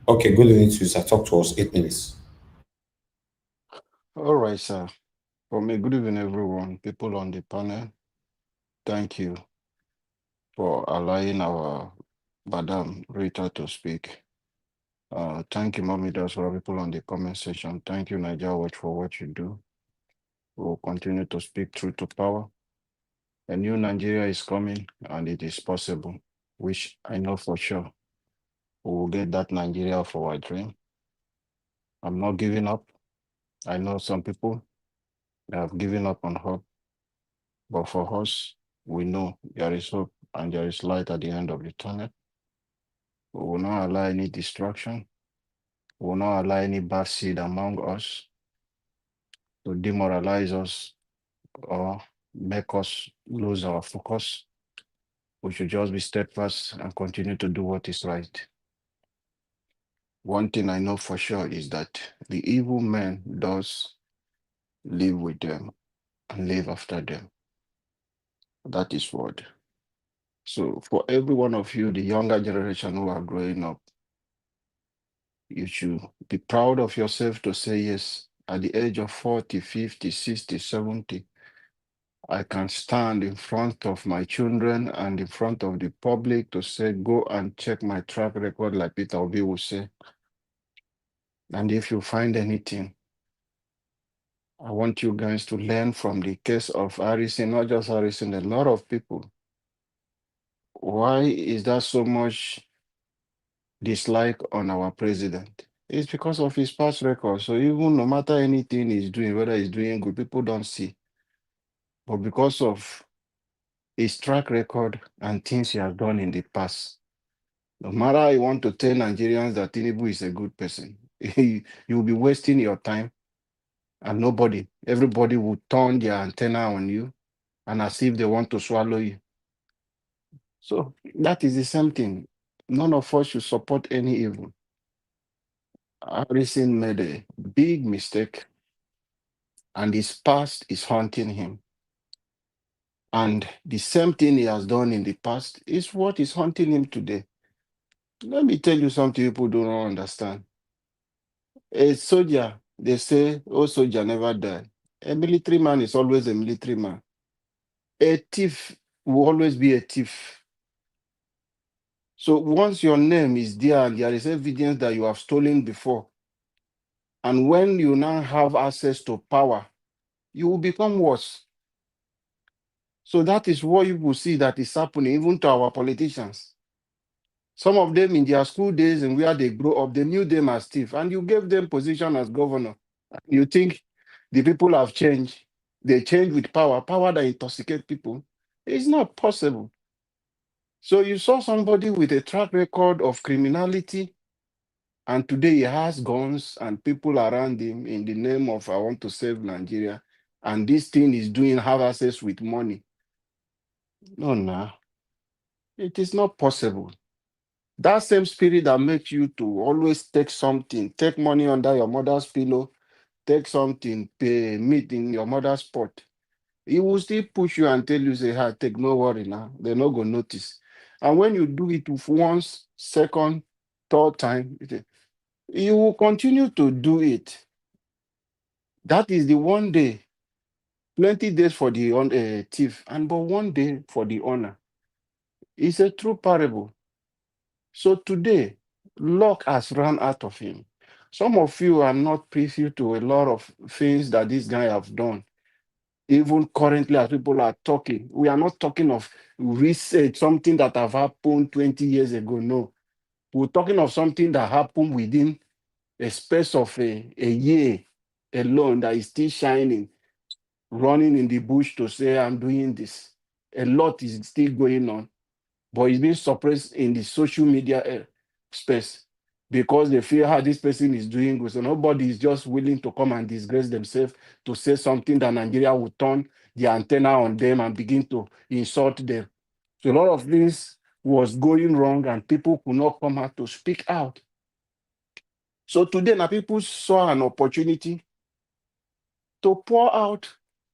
Okay, good evening to you, sir. Talk to us. 8 minutes. All right, sir. For me, good evening, everyone. People on the panel, thank you for allowing our Madam Rita to speak. Thank you, Mommy. That's for people on the comment section. Thank you, Nigeria Watch, for what you do. We'll continue to speak truth to power. A new Nigeria is coming, and it is possible, which I know for sure. We will get that Nigeria of our dream. I'm not giving up. I know some people have given up on hope, but for us, we know there is hope and there is light at the end of the tunnel. We will not allow any destruction. We will not allow any bad seed among us to demoralize us or make us lose our focus. We should just be steadfast and continue to do what is right. One thing I know for sure is that the evil man does live with them and live after them. That is word. So for every one of you, the younger generation who are growing up, you should be proud of yourself to say, yes, at the age of 40, 50, 60, 70, I can stand in front of my children and in front of the public to say, go and check my track record, like Peter Obi will say. And if you find anything, I want you guys to learn from the case of Harrison, not just Harrison, a lot of people. Why is there so much dislike on our president? It's because of his past record. So even no matter anything he's doing, whether he's doing good, people don't see. But because of his track record and things he has done in the past, no matter how you want to tell Nigerians that Tinubu is a good person, you'll be wasting your time and everybody will turn their antenna on you and as if they want to swallow you. So that is the same thing. None of us should support any evil. Harrison made a big mistake and his past is haunting him. And the same thing he has done in the past is what is haunting him today. Let me tell you something people do not understand. A soldier, they say, oh, soldier never die. A military man is always a military man. A thief will always be a thief. So once your name is there and there is evidence that you have stolen before, and when you now have access to power, you will become worse. So that is what you will see that is happening even to our politicians. Some of them in their school days and where they grow up, they knew them as thief, and you gave them position as governor. You think the people have changed? They change with power that intoxicate people. It's not possible. So you saw somebody with a track record of criminality, and today he has guns and people around him in the name of I want to save Nigeria, and this thing is doing have access with money. No, it is not possible. That same spirit that makes you to always take something, take money under your mother's pillow, take something, pay meat in your mother's pot. He will still push you and tell you, say, hey, take no worry now. They're not going to notice. And when you do it once, second, third time, you will continue to do it. That is the one day, 20 days for the thief, and but one day for the honor. It's a true parable. So today, luck has run out of him. Some of you are not privy to a lot of things that this guy have done. Even currently, as people are talking, we are not talking of research, something that have happened 20 years ago. No, we're talking of something that happened within a space of a year alone that is still shining, running in the bush to say, I'm doing this. A lot is still going on, but it's being suppressed in the social media space because they feel how this person is doing good. So nobody is just willing to come and disgrace themselves to say something that Nigeria will turn the antenna on them and begin to insult them. So a lot of things was going wrong and people could not come out to speak out. So today now people saw an opportunity to pour out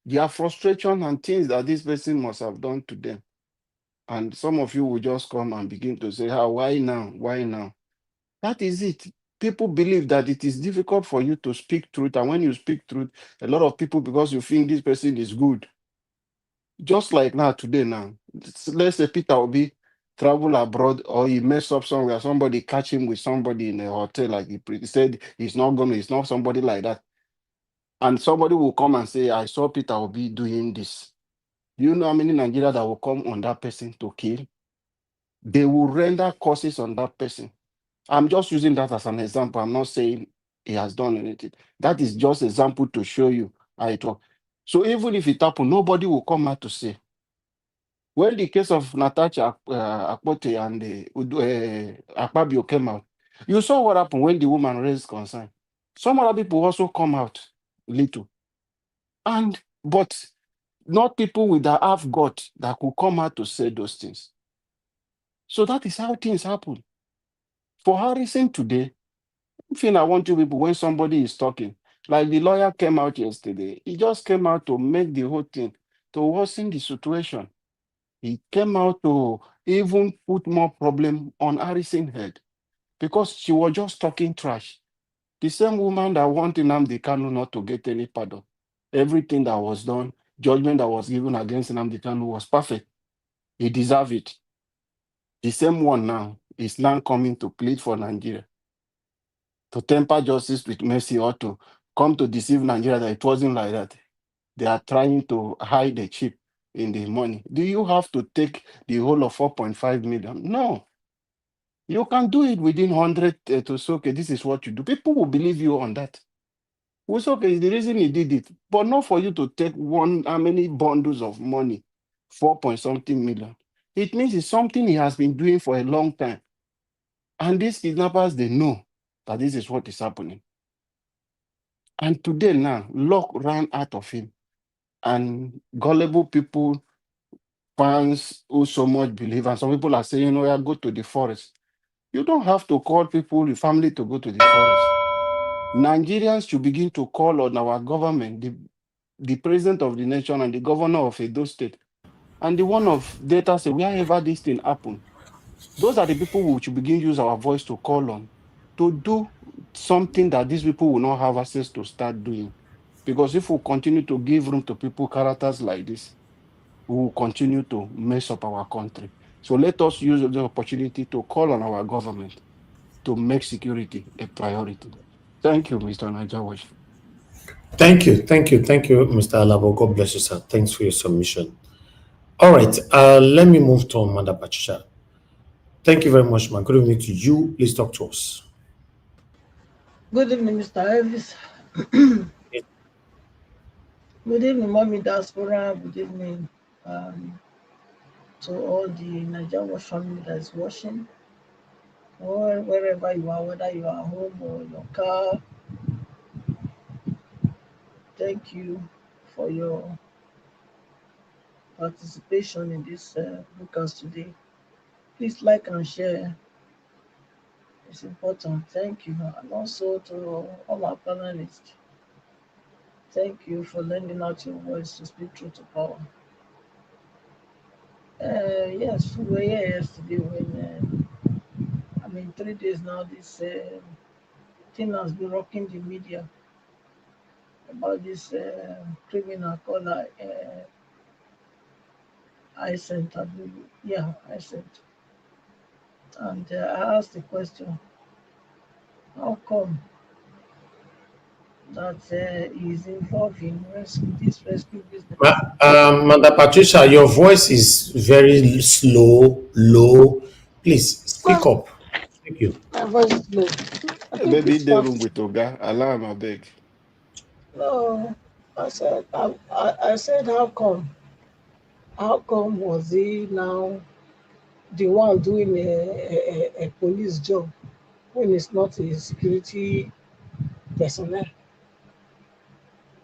their frustration and things that this person must have done to them. And some of you will just come and begin to say, why now? Why now? That is it. People believe that it is difficult for you to speak truth. And when you speak truth, a lot of people, because you think this person is good. Just like now, today now, let's say Peter Obi travel abroad or he mess up somewhere, somebody catch him with somebody in a hotel, like he said he's not somebody like that. And somebody will come and say, I saw Peter Obi doing this. Do you know how many Nigerians that will come on that person to kill? They will render curses on that person. I'm just using that as an example. I'm not saying he has done anything. That is just an example to show you how it works. So even if it happens, nobody will come out to say. When the case of Natasha Akpote and Akpabio came out, you saw what happened when the woman raised concern. Some other people also come out little. But not people with the half gut that could come out to say those things. So that is how things happen. For Harrison today, thing I want you people, when somebody is talking, like the lawyer came out yesterday, he just came out to make the whole thing, to worsen the situation. He came out to even put more problem on Harrison's head because she was just talking trash. The same woman that wanted Nnamdi Kanu not to get any pardon. Everything that was done, judgment that was given against Nnamdi Kanu was perfect. He deserved it. The same one now is now coming to plead for Nigeria, to temper justice with mercy or to come to deceive Nigeria that it wasn't like that. They are trying to hide the chip in the money. Do you have to take the whole of 4.5 million? No. You can do it within 100 to say, okay, this is what you do. People will believe you on that. It's okay, the reason he did it, but not for you to take how many bundles of money, 4-point-something million. It means it's something he has been doing for a long time. And these kidnappers, they know that this is what is happening. And today now, luck ran out of him. And gullible people, fans who so much believe, and some people are saying, oh, yeah, go to the forest. You don't have to call people, your family to go to the forest. Nigerians should begin to call on our government, the president of the nation and the governor of Edo State, and the one of Delta State, wherever this thing happen, those are the people who should begin use our voice to call on to do something that these people will not have access to start doing. Because if we continue to give room to people, characters like this, we will continue to mess up our country. So let us use the opportunity to call on our government to make security a priority. Thank you, Mr. Najawash. Thank you, Mr. Alabo. God bless you, sir. Thanks for your submission. All right, let me move to Amanda Patricia. Thank you very much, man. Good evening to you. Please talk to us. Good evening, Mr. Elvis. Good evening, Mommy Diaspora. Good evening to all the Nigerian family that is watching, or wherever you are, whether you are home or your car. Thank you for your participation in this broadcast today. Please like and share. It's important. Thank you. And also to all our panelists. Thank you for lending out your voice to speak truth to power. Yes, we were here yesterday when, 3 days now, this thing has been rocking the media about this criminal called Icent, I believe. Yeah, Icent. And I asked the question, how come that he's involved in this rescue business? Mother Patricia, your voice is very slow, low. Please speak up. Thank you. My voice is low. I think Maybe it's in the fast. room with Oga. Alarm, I beg. No, I said, how come? How come was he now the one doing a police job when it's not a security personnel?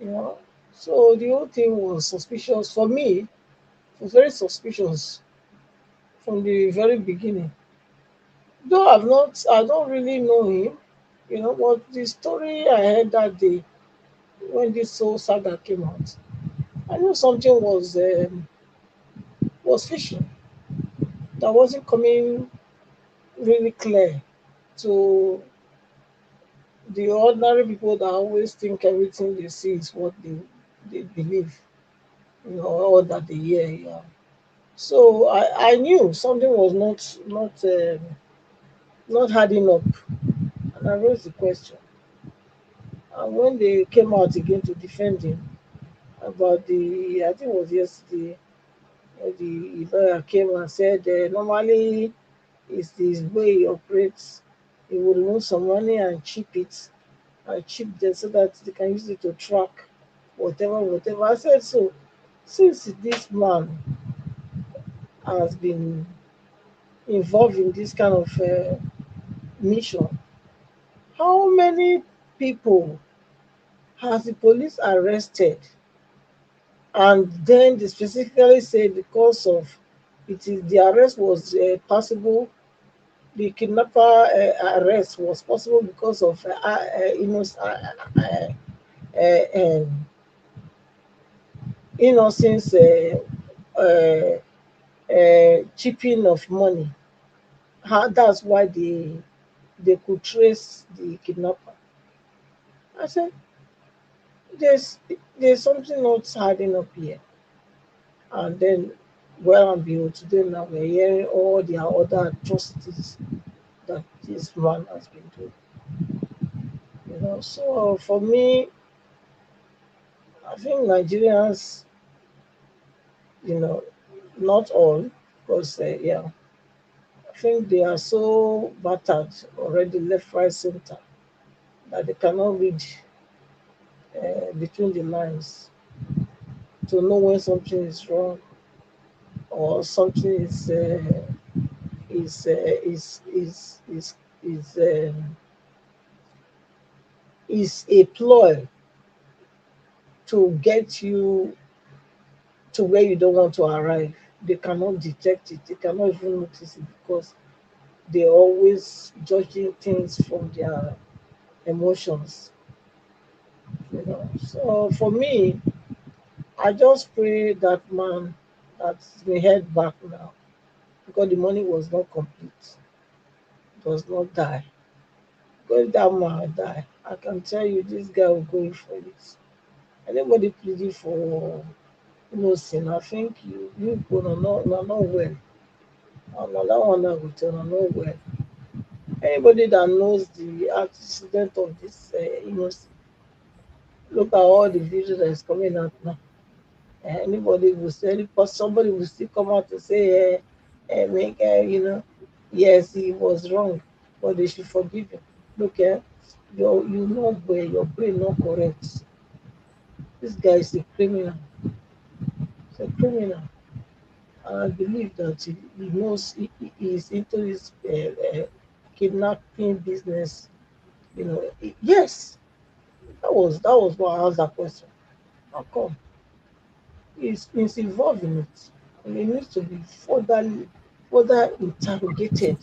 You know, so the whole thing was suspicious for me. It was very suspicious from the very beginning. Though I don't really know him, but the story I heard that day when this whole saga came out, I knew something was fishy. That wasn't coming really clear to the ordinary people that always think everything they see is what they believe, or that they hear. Yeah. So I knew something was not adding up, and I raised the question. And when they came out again to defend him about I think it was yesterday, the lawyer came and said normally it's this way he operates. He will remove some money and chip it, and chip them so that they can use it to track whatever. I said, so since this man has been involved in this kind of mission, how many people has the police arrested? And then they specifically say because of the arrest was possible, the kidnapper arrest was possible because of innocence, chipping of money. That's why they could trace the kidnapper. I said, there's there's something not adding up here. And then, well and behold, today now we're hearing all the other atrocities that this man has been doing. So for me, I think Nigerians, not all, because I think they are so battered already, left, right, center, that they cannot read between the lines to know when something is wrong or something is uh, is is is is um, is a ploy to get you to where you don't want to arrive. They cannot detect it. They cannot even notice it because they're always judging things from their emotions. So for me, I just pray that man that's been held back now because the money was not complete. It was not die. Because if that man had die, I can tell you this guy will go in for it. Anybody pleading for innocent, I think you go not well. Another one that will tell not well. Anybody that knows the accident of this innocent, look at all the videos that is coming out now. Anybody will say, because somebody will still come out to say, make, yes, he was wrong, but they should forgive him. Look, you know where your brain not correct. This guy is a criminal. He's a criminal. And I believe that he knows he is into his kidnapping business. Yes, that was why I asked that question. How come? He's involved in it. And he needs to be further interrogated,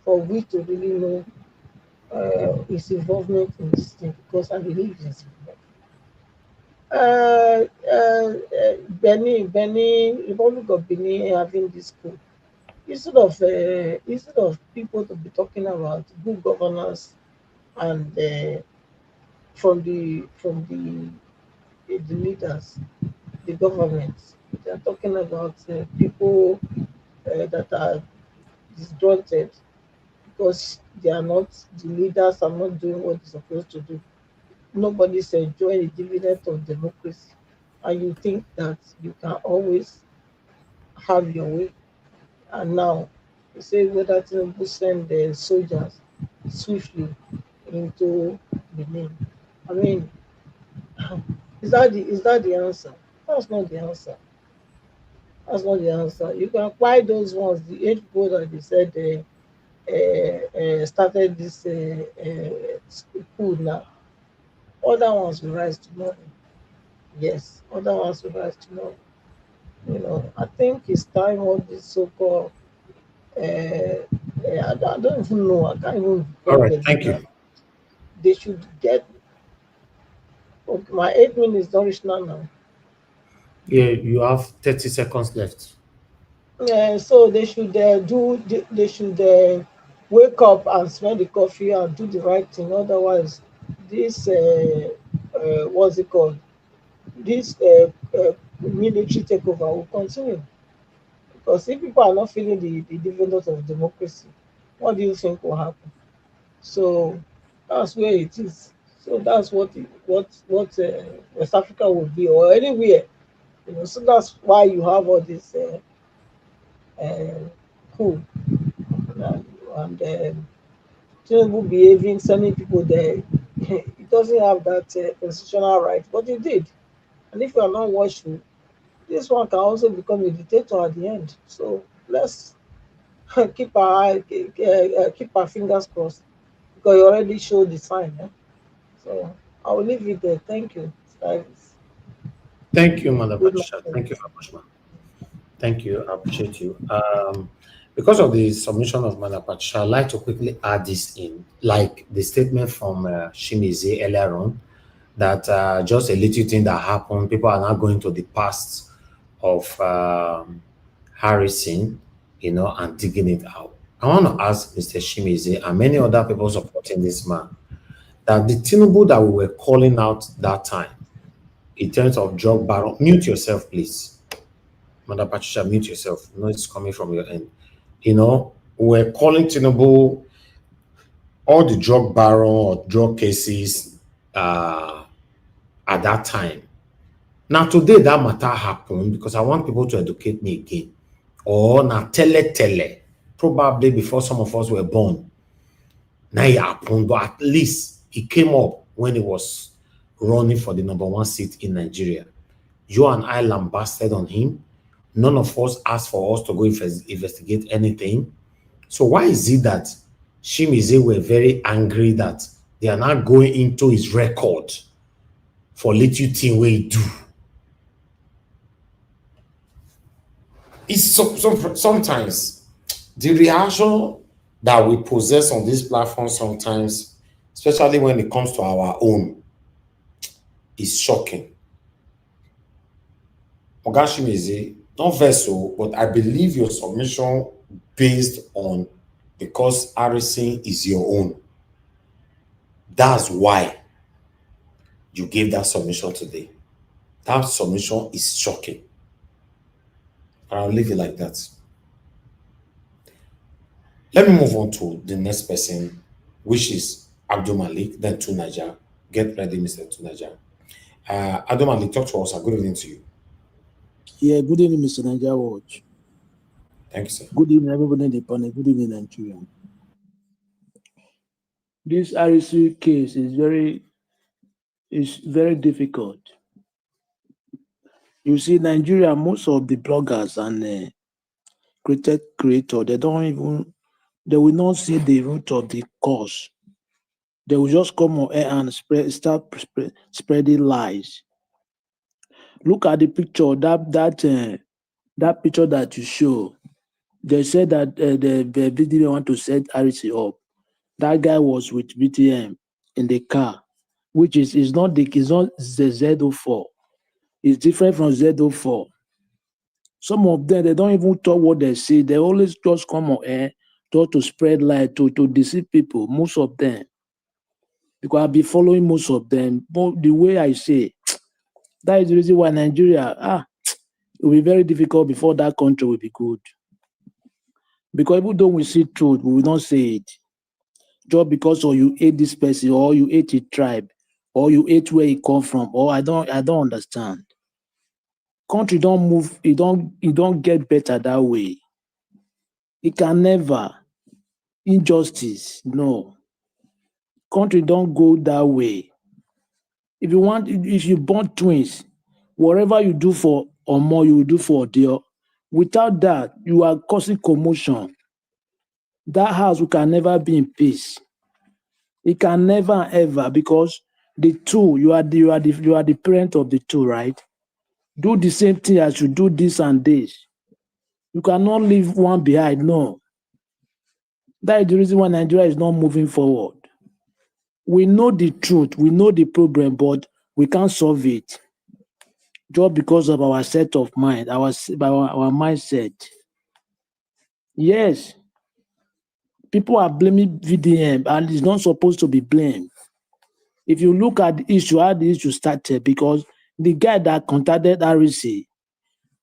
for we to really know his involvement in this thing because I believe he's involved. Benin, Republic of Benin having this coup. Instead of people to be talking about good governance and from the leaders, the government, they are talking about people that are disgruntled because they are not the leaders are not doing what they're supposed to do. Nobody's enjoying the dividend of democracy, and you think that you can always have your way. And now, you say whether Tinubu send the soldiers swiftly into Benin. I mean, is that the answer? That's not the answer. That's not the answer. You can apply those ones, the eight people that they said started this school now. Other ones will rise tomorrow. Yes, other ones will rise tomorrow. I think it's time all this so-called. I don't even know. I can't even All call right, them thank now. you. They should get. Okay, my 8 minutes don't reach now. Yeah, you have 30 seconds left. So they should they should wake up and smell the coffee and do the right thing. Otherwise, this what's it called? This military takeover will continue because if people are not feeling the dividends of democracy, what do you think will happen? So that's where it is. So that's what West Africa will be or anywhere. So that's why you have all this uh, coup and Tinubu behaving, sending people there. He doesn't have that constitutional right, but he did. And if you are not watchful, this one can also become a dictator at the end. So let's keep our fingers crossed because he already showed the sign. So I will leave it there. Thank you. Thank you, Mother Good Patricia. night. Thank you very much, ma'am. Thank you. I appreciate you. Because of the submission of Mother Patricia, I'd like to quickly add this in, like the statement from Shimize earlier on, that just a little thing that happened, people are now going to the past of Harrison, and digging it out. I want to ask Mr. Shimize and many other people supporting this man that the Tinubu that we were calling out that time in terms of drug baron, mute yourself, please. Mother Patricia, mute yourself. No, it's coming from your end. We're calling Tinubu all the drug baron or drug cases at that time. Now, today, that matter happened because I want people to educate me again. Or now, tele, probably before some of us were born. Now it happened, but at least it came up when it was running for the #1 seat in Nigeria. You and I lambasted on him. None of us asked for us to go investigate anything. So why is it that Shimize were very angry that they are not going into his record for little thing where he do? It's sometimes the reaction that we possess on this platform sometimes, especially when it comes to our own, is shocking. Ogashimizi, not vessel, but I believe your submission based on because RSC is your own. That's why you gave that submission today. That submission is shocking. And I'll leave it like that. Let me move on to the next person, which is Abdul Malik, then to Niger. Get ready, Mr. Tunaja. Abdul Malik, talk to us. Good evening to you. Yeah, good evening, Mr. Niger Watch. Thank you, sir. Good evening, everybody in the panel. Good evening, Nigeria. This RSC case is very difficult. You see, Nigeria, most of the bloggers and content creators, they will not see the root of the cause. They will just come on air and start spreading lies. Look at the picture, that picture that you show. They said that the BDM want to set RSC up. That guy was with BTM in the car, which is not the Z04. It's different from Z04. Some of them, they don't even talk what they say. They always just come on air to spread lies, to deceive people, most of them. Because I've been following most of them. But the way I say, that is the reason why Nigeria, it will be very difficult before that country will be good. Because even though we see truth, we will not say it. Just because or you hate this person, or you hate a tribe, or you hate where he come from, or I don't understand. Country don't move, it don't get better that way. It can never. Injustice, no. Country don't go that way. If you born twins, whatever you do for Omo, you will do for Odio. Without that, you are causing commotion. That house can never be in peace. It can never ever, because the two, you are the parent of the two, right? Do the same thing as you do this and this. You cannot leave one behind, no. That is the reason why Nigeria is not moving forward. We know the truth, we know the problem, but we can't solve it just because of our set of mind, our mindset. Yes, people are blaming VDM, and it's not supposed to be blamed. If you look at the issue, how the issue started, because the guy that contacted RSC,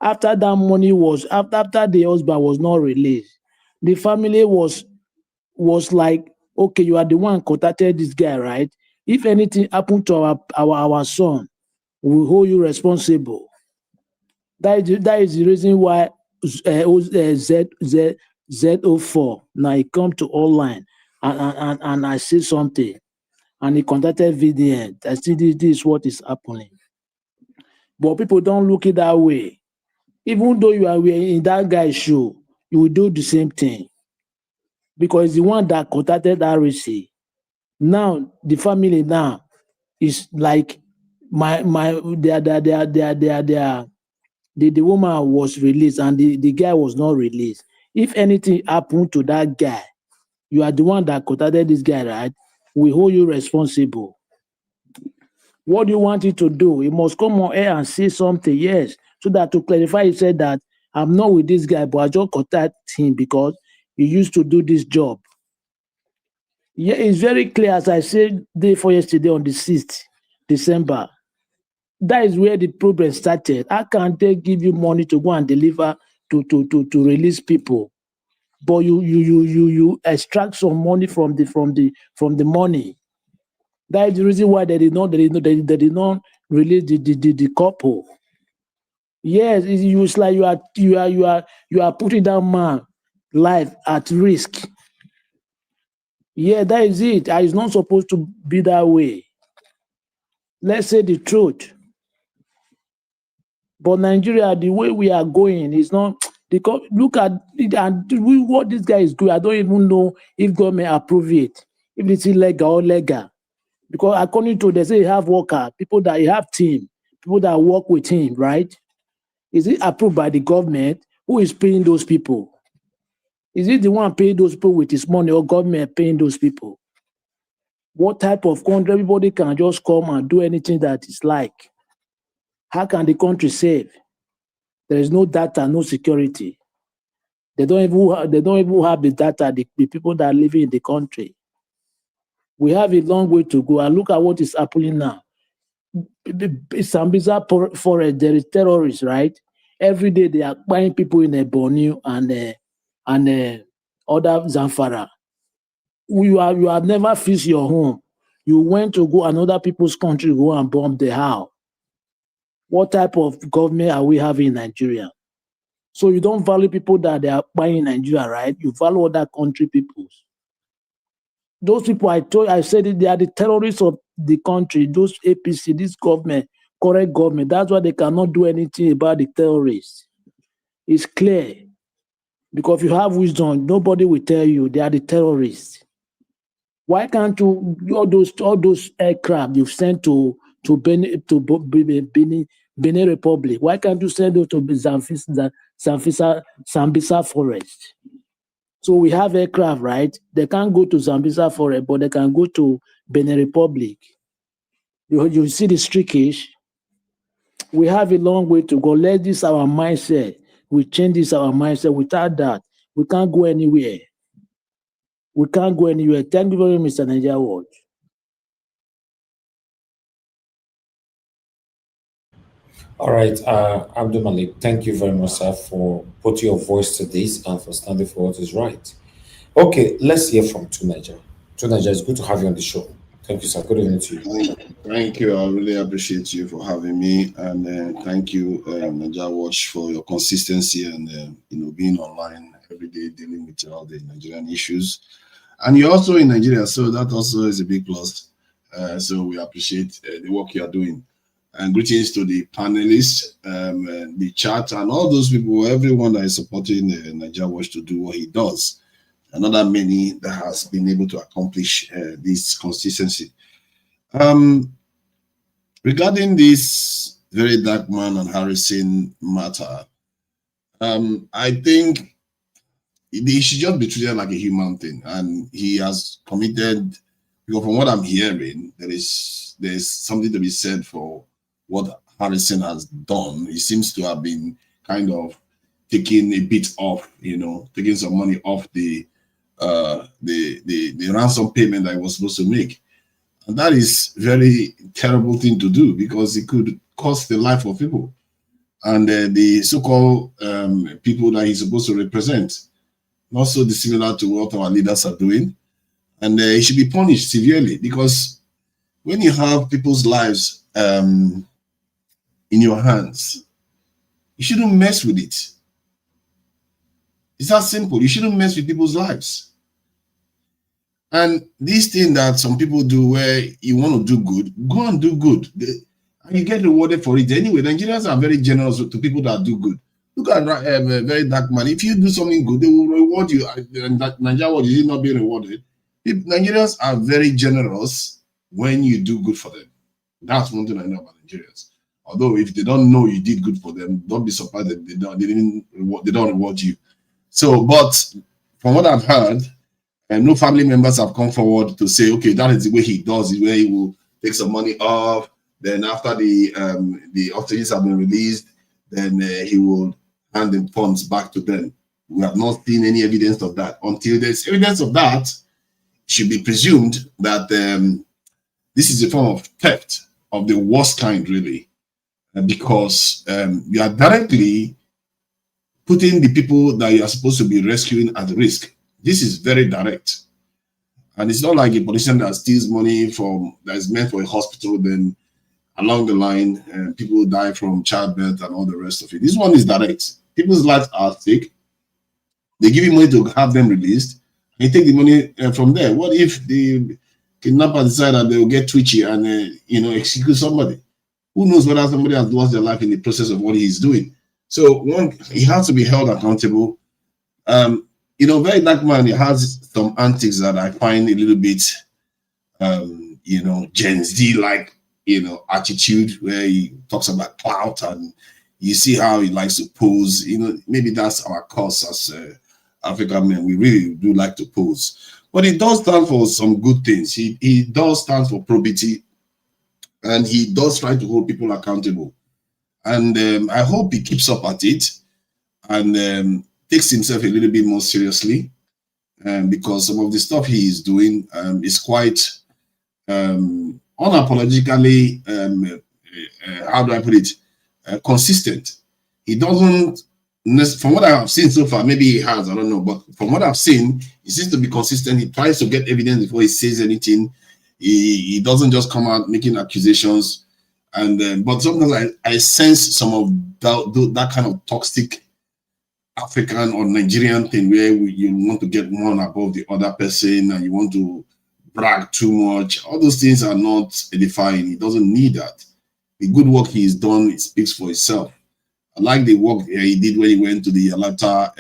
after that money was, after the husband was not released, the family was like, okay, you are the one contacted this guy, right? If anything happened to our son, we will hold you responsible. That is the reason why Z04 now he come to online and I say something, and he contacted VDN. I see this is what is happening. But people don't look it that way. Even though you are in that guy's shoe, you will do the same thing. Because the one that contacted RSC, now the family now is like the woman was released and the guy was not released. If anything happened to that guy, you are the one that contacted this guy, right? We hold you responsible. What do you want it to do? He must come on air and say something, yes. So that to clarify, he said that I'm not with this guy, but I just contact him because he used to do this job. Yeah, it's very clear, as I said day before yesterday on the 6th December. That is where the problem started. How can they give you money to go and deliver to release people, but you extract some money from the money? That is the reason why they did not release the couple. Yes, it's like you are putting that man life at risk. Yeah, that is it. It's not supposed to be that way. Let's say the truth. But Nigeria, the way we are going is not. Look at it, and what this guy is doing. I don't even know if government approve it, if it's illegal or legal. Because according to, they say you have worker, people that you have team, people that work with him, right? Is it approved by the government? Who is paying those people? Is it the one paying those people with his money, or government paying those people? What type of country? Everybody can just come and do anything that is like. How can the country save? There is no data, no security. They don't even have the data, the people that are living in the country. We have a long way to go. And look at what is happening now. Sambisa forest, there is terrorists, right? Every day they are buying people in Borneo and other Zamfara. You have never fixed your home. You went to go another people's country, go and bomb the house. What type of government are we having in Nigeria? So you don't value people that they are buying in Nigeria, right? You value other country peoples. Those people I said it, they are the terrorists of the country. Those APC, this government, correct government. That's why they cannot do anything about the terrorists. It's clear. Because if you have wisdom, nobody will tell you they are the terrorists. Why can't you all those aircraft you've sent to Benin Republic? Why can't you send them to Sambisa forest? So we have aircraft, right? They can't go to Sambisa forest, but they can go to Benin Republic. You see the streakage. We have a long way to go. Let this our mindset. We change this our mindset. Without that, we can't go anywhere. We can't go anywhere. Thank you very much, Mr. Nigeria Watch. All right, Abdul Malik, thank you very much, sir, for putting your voice to this and for standing for what is right. Okay, let's hear from Tunaja. Tunaja, it's good to have you on the show. Thank you, sir. Good evening to you. Thank you. I really appreciate you for having me, and thank you, Nigeria Watch, for your consistency and being online every day dealing with all the Nigerian issues. And you're also in Nigeria, so that also is a big plus. So we appreciate the work you are doing. And greetings to the panelists, the chat, and all those people, everyone that is supporting Nigeria Watch to do what he does. Another many that has been able to accomplish this consistency. Regarding this very dark man and Harrison matter, I think he should just be treated like a human thing, and he has committed. Because from what I'm hearing, there's something to be said for what Harrison has done. He seems to have been kind of taking a bit off, taking some money off the ransom payment that he was supposed to make. And that is very terrible thing to do because it could cost the life of people. And the so-called people that he's supposed to represent, not so dissimilar to what our leaders are doing. And he should be punished severely because when you have people's lives in your hands, you shouldn't mess with it. It's that simple. You shouldn't mess with people's lives. And this thing that some people do where you want to do good, go and do good. And you get rewarded for it. Anyway, Nigerians are very generous to people that do good. Look at a very dark man. If you do something good, they will reward you. And that Nigeria is not being rewarded. Nigerians are very generous when you do good for them. That's one thing I know about Nigerians. Although if they don't know you did good for them, don't be surprised that they don't reward you. So, but from what I've heard, no family members have come forward to say, okay, that is the way he does it, where he will take some money off. Then after the hostages have been released, then he will hand the funds back to them. We have not seen any evidence of that. Until there's evidence of that, it should be presumed that this is a form of theft of the worst kind, really, because you are directly putting the people that you are supposed to be rescuing at risk. This is very direct. And it's not like a politician that steals money that is meant for a hospital, then along the line, people die from childbirth and all the rest of it. This one is direct. People's lives are at stake. They give you money to have them released, and you take the money from there. What if the kidnapper decide that they will get twitchy and execute somebody? Who knows whether somebody has lost their life in the process of what he's doing? So he has to be held accountable. Very dark man, he has some antics that I find a little bit, Gen Z-like, attitude, where he talks about clout, and you see how he likes to pose. Maybe that's our cause as African men. We really do like to pose. But it does stand for some good things. He does stand for probity, and he does try to hold people accountable. And I hope he keeps up at it and takes himself a little bit more seriously, because some of the stuff he is doing is quite unapologetically, how do I put it, consistent. He doesn't, from what I have seen so far, maybe he has, I don't know, but from what I've seen, he seems to be consistent. He tries to get evidence before he says anything. He doesn't just come out making accusations. And but sometimes I sense some of that kind of toxic African or Nigerian thing where you want to get one above the other person and you want to brag too much. All those things are not edifying. He doesn't need that. The good work he's done, it speaks for itself. I like the work he did when he went to the Alata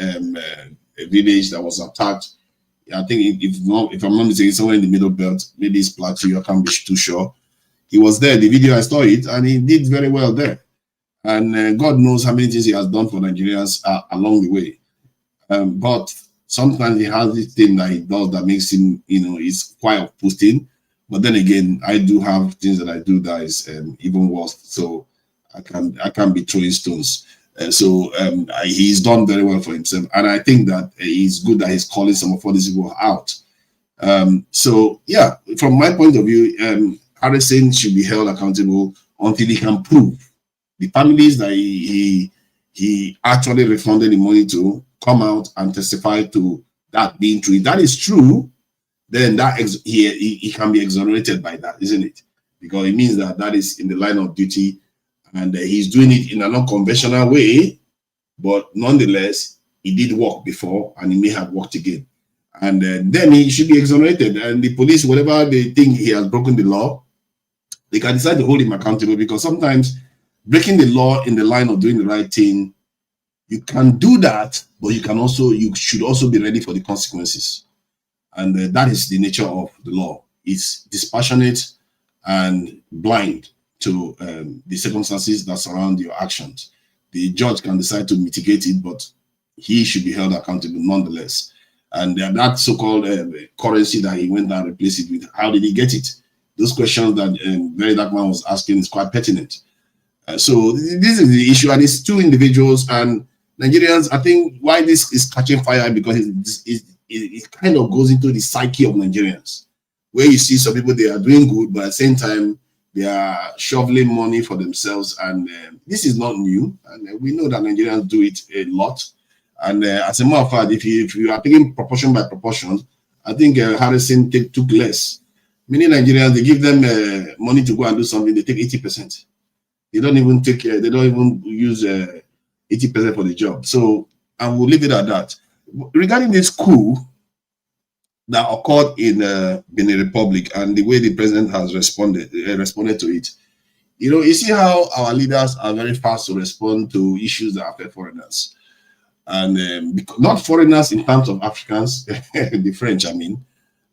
village that was attacked. I think if I'm not mistaken, somewhere in the Middle Belt, maybe it's Plateau, I can't be too sure. He was there, the video, I saw it, and he did very well there. And God knows how many things he has done for Nigerians along the way. But sometimes he has this thing that he does that makes him, he's quite off-putting. But then again, I do have things that I do that is even worse. So I can't be throwing stones. He's done very well for himself. And I think that it's good that he's calling some of all these people out. So yeah, from my point of view, Harrison should be held accountable until he can prove the families that he actually refunded the money to come out and testify to that being true. If that is true, then he can be exonerated by that, isn't it? Because it means that is in the line of duty, and he's doing it in an unconventional way, but nonetheless, he did work before, and he may have worked again. And then he should be exonerated. And the police, whatever they think he has broken the law, they can decide to hold him accountable, because sometimes breaking the law in the line of doing the right thing, you can do that, but you should also be ready for the consequences. And that is the nature of the law. It's dispassionate and blind to the circumstances that surround your actions. The judge can decide to mitigate it, but he should be held accountable nonetheless. And that so-called currency that he went and replaced it with, how did he get it? Those questions that Very Dark Man was asking is quite pertinent. So this is the issue, and it's two individuals, and Nigerians, I think why this is catching fire, because it kind of goes into the psyche of Nigerians, where you see some people, they are doing good, but at the same time, they are shoveling money for themselves. And this is not new. And we know that Nigerians do it a lot. And as a matter of fact, if you are taking proportion by proportion, I think Harrison took less. Many Nigerians, they give them money to go and do something, they take 80%. They don't even use 80% for the job. So I will leave it at that. Regarding this coup that occurred in Benin Republic and the way the president has responded to it, you see how our leaders are very fast to respond to issues that affect foreigners, and not foreigners in terms of Africans, the French, I mean,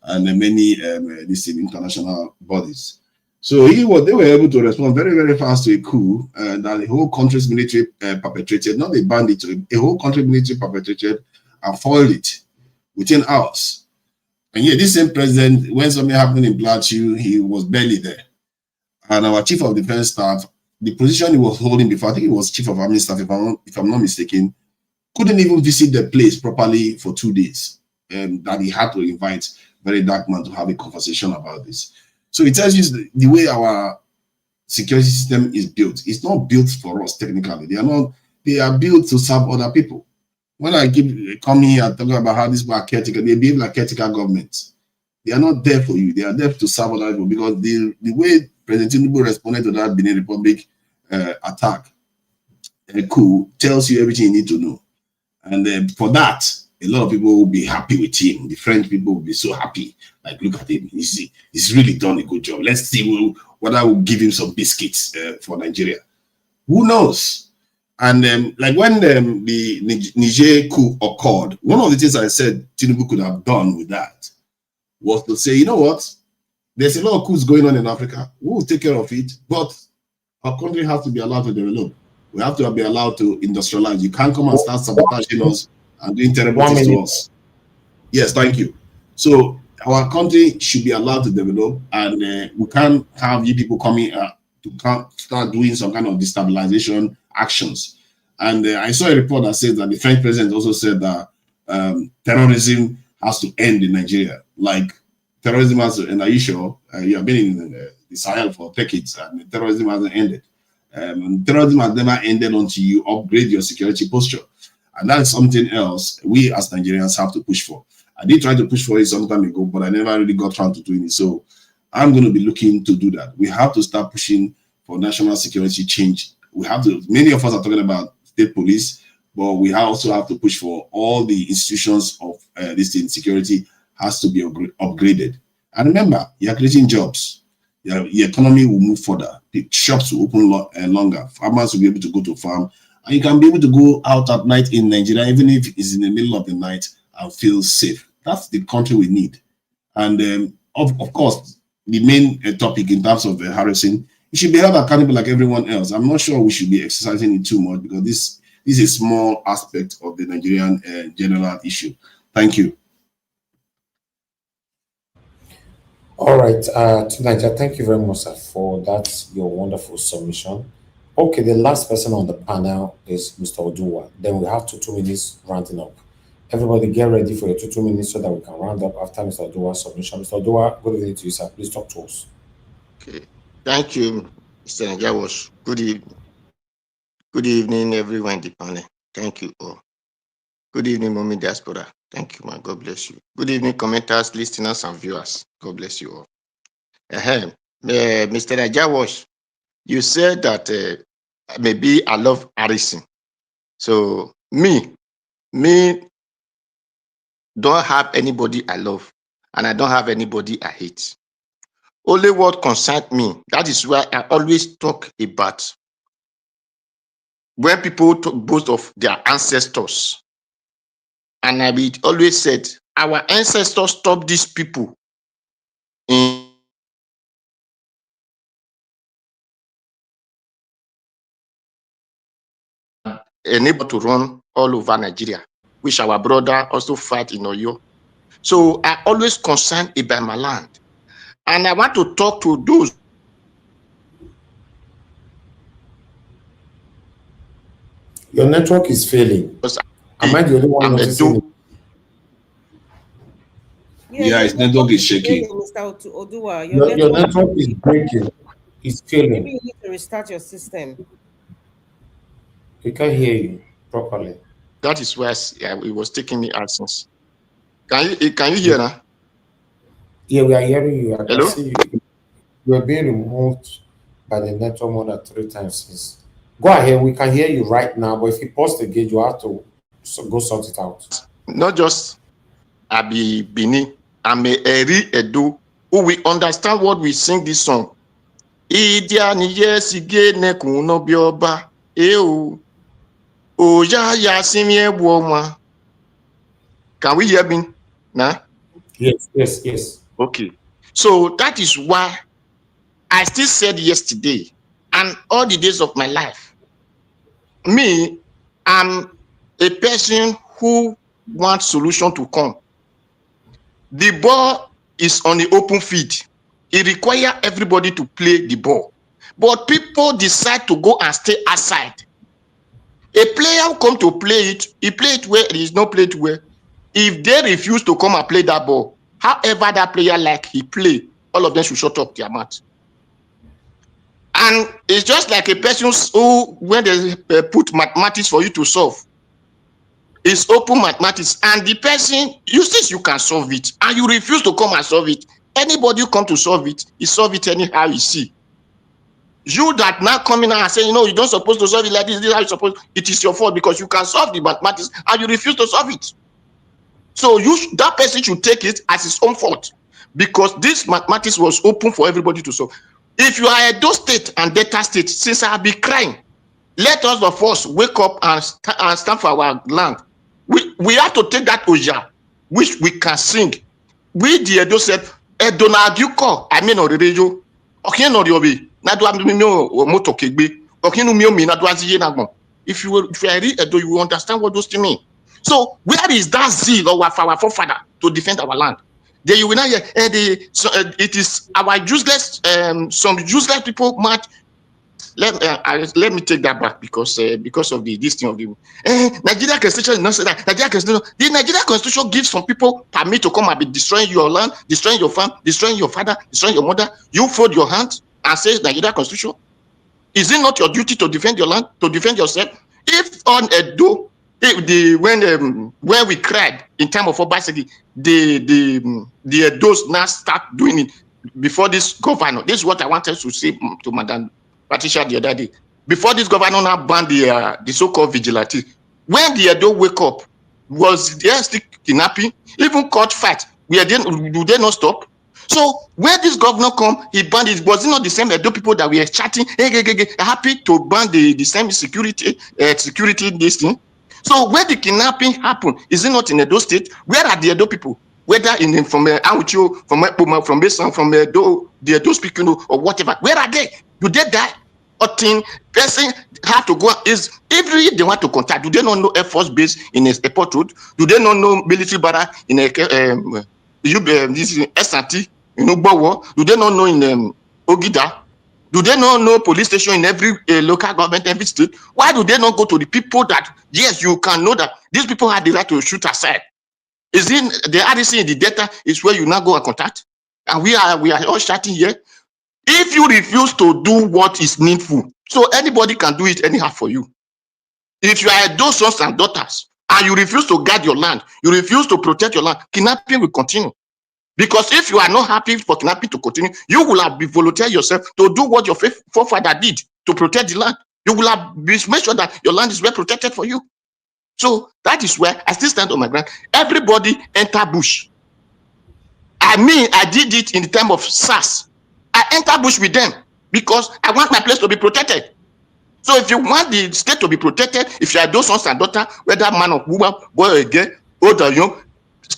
and many these international bodies. So they were able to respond very, very fast to a coup that the whole country's military perpetrated, not a bandit, a whole country military perpetrated and foiled it within hours. And yet this same president, when something happened in Plateau, he was barely there. And our chief of defense staff, the position he was holding before, I think he was chief of army staff, if I'm not mistaken, couldn't even visit the place properly for 2 days. That he had to invite Very Dark Man to have a conversation about this. So it tells you the way our security system is built. It's not built for us technically. They are built to serve other people. When I come here and talk about how these people are caretaker, they behave like caretaker governments. They are not there for you. They are there to serve other people, because the way President Tinubu responded to that Benin Republic attack, coup, tells you everything you need to know. And for that, a lot of people will be happy with him. The French people will be so happy. Like, look at him. He's really done a good job. Let's see whether we'll give him some biscuits for Nigeria. Who knows? And like when the Niger coup occurred, one of the things I said Tinubu could have done with that was to say, you know what? There's a lot of coups going on in Africa. We'll take care of it, but our country has to be allowed to develop. We have to be allowed to industrialize. You can't come and start sabotaging us and doing terrible things to us. Yes, thank you. So our country should be allowed to develop, and we can't have you people coming to start doing some kind of destabilization actions. And I saw a report that said that the French president also said that terrorism has to end in Nigeria. Like terrorism has to, and are you sure? You have been in the Sahel for decades and terrorism hasn't ended. Terrorism has never ended until you upgrade your security posture. And that's something else we as Nigerians have to push for. I did try to push for it some time ago, but I never really got around to doing it. So I'm going to be looking to do that. We have to start pushing for national security change. We have to, many of us are talking about state police, but we also have to push for all the institutions of this security has to be upgraded. And remember, you're creating jobs. The economy will move further. The shops will open longer. Farmers will be able to go to farm. And you can be able to go out at night in Nigeria, even if it's in the middle of the night, and feel safe. That's the country we need. And of course, the main topic in terms of harassing, it should be held accountable like everyone else. I'm not sure we should be exercising it too much because this is a small aspect of the Nigerian general issue. Thank you. All right, Tunaja, thank you very much, sir, for that, your wonderful submission. Okay, the last person on the panel is Mr. Oduwa. Then we have 2 minutes rounding up. Everybody get ready for your 2 minutes so that we can round up after Mr. Oduwa's submission. Mr. Oduwa, good evening to you, sir. Please talk to us. Okay, thank you, Mr. Najawash. Good evening. Good evening, everyone in the panel. Thank you all. Good evening, Mommy Diaspora. Thank you, man. God bless you. Good evening, commenters, listeners, and viewers. God bless you all. Mr. Najawash, you said that maybe I love Harrison. So me don't have anybody I love, and I don't have anybody I hate. Only what concerns me. That is why I always talk about when people boast of their ancestors. And I will always said, our ancestors stopped these people in able to run all over Nigeria, which our brother also fight in Oyo. So I always concerned about my land. And I want to talk to those. Your network is failing. Am I the only one noticing it? Yeah, his network is shaking. Mr. Oduwa, Your network is breaking. It's failing. Maybe you need to restart your system. We can't hear you properly. That is where it was taking me out since. Can you hear now? Yeah, we are hearing you. I can Hello? see you. You are being removed by the network more than 3 times since. Go ahead, we can hear you right now, but if you pause the gauge, you have to go sort it out. Not just Abi Bini, I'm a Eri Edo, who we understand what we sing this song. Idia ni yes ige neku no bioba eu oya ya simie buoma. Can we hear me now? Yes. Okay. So that is why I still said yesterday and all the days of my life. Me, I'm a person who wants solution to come. The ball is on the open field. It requires everybody to play the ball. But people decide to go and stay outside. A player who come to play it, he play it where it is not played well. If they refuse to come and play that ball, however that player like he play, all of them should shut up their mouth. And it's just like a person who, when they put mathematics for you to solve, it's open mathematics, and the person, you think you can solve it, and you refuse to come and solve it. Anybody who come to solve it, he solve it anyhow you see. You that now coming out and saying, you know, you don't supposed to solve it like this, this is how you supposed, it is your fault because you can solve the mathematics and you refuse to solve it. So that person should take it as his own fault because this mathematics was open for everybody to solve. If you are Edo State and Delta State, since I'll be crying, let us of us wake up and stand for our land. We have to take that Oja, which we can sing. We the Edo said, Edo na aduko, I mean, or the radio, okay, no, yobi, na do am moto kegbe, okay, no, me na do aziye na gon. If you are read Edo, you will understand what those things mean. So, where is that zeal of our forefather to defend our land? Then you will not hear, it is our useless, some useless people, let me take that back because of this thing of the Nigeria Constitution is not say that. Nigeria Constitution, the Nigeria Constitution gives some people permit to come and be destroying your land, destroying your farm, destroying your father, destroying your mother. You fold your hands and say Nigeria Constitution. Is it not your duty to defend your land, to defend yourself? If on Edo, when we cried in time of Obaseki, the Edos now start doing it before this governor. This is what I wanted to say to Madam Patricia the other day. Before this governor now banned the so-called vigilante, when the Edo wake up, was there still kidnapping, even court fight? Do they not stop? So when this governor come, he banned it. Was it not the same Edo people that we are chatting, happy to ban the same security this thing? So where the kidnapping happened, is it not in Edo State? Where are the Edo people? Whether from Aucho, from Besan, from Edo, the Edo speaking or whatever, where are they? Do they die? Or thing person have to go is if they want to contact, do they not know Air Force base in a airport road? Do they not know military barrack in a this SRT, Bowo? Do they not know in Ogida? Do they not know police station in every local government, every state? Why do they not go to the people that, yes, you can know that these people have the right to shoot aside? Is in the RDC in the data is where you now go and contact? And we are all shouting here. If you refuse to do what is needful, so anybody can do it anyhow for you. If you are those sons and daughters, and you refuse to guard your land, you refuse to protect your land, kidnapping will continue. Because if you are not happy for kidnapping to continue, you will have volunteered yourself to do what your forefather did to protect the land. You will have made sure that your land is well protected for you. So that is where I still stand on my ground. Everybody enter bush. I mean, I did it in the time of SARS. I enter bush with them because I want my place to be protected. So if you want the state to be protected, if you are those sons and daughters, whether man or woman, boy or girl, old or young,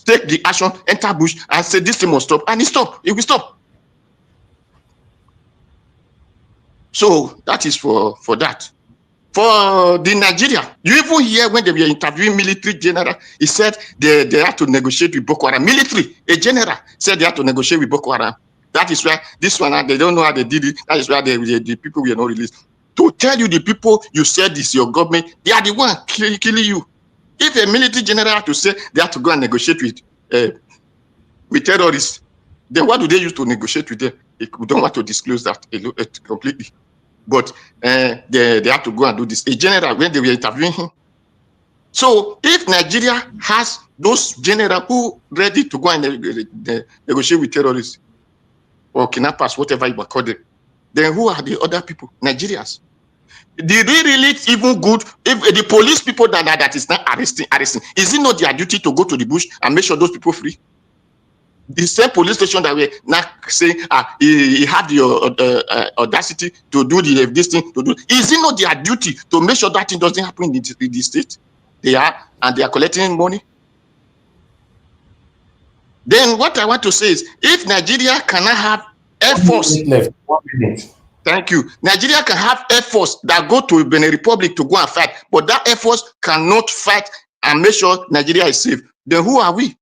take the action, enter bush, and say this thing must stop, and it stop. It will stop. So that is for that. For the Nigeria, you even hear when they were interviewing military general, he said they have to negotiate with Boko Haram. Military, a general said they have to negotiate with Boko Haram. That is why this one, they don't know how they did it. That is why the people were not released. To tell you the people you said is your government, they are the one killing you. If a military general have to say they have to go and negotiate with terrorists, then what do they use to negotiate with them? We don't want to disclose that completely. But they have to go and do this. A general, when they were interviewing him. So if Nigeria has those generals who ready to go and negotiate with terrorists or kidnappers, whatever you call them, then who are the other people? Nigerians. Did they really even good if the police people that is not arresting, is it not their duty to go to the bush and make sure those people free? The same police station that we now saying he had the audacity to do this thing to do. Is it not their duty to make sure that thing doesn't happen in the state? They are collecting money. Then what I want to say is, if Nigeria cannot have Air Force, 1 minute left. 1 minute. Thank you. Nigeria can have Air Force that go to Benin Republic to go and fight, but that Air Force cannot fight and make sure Nigeria is safe. Then who are we?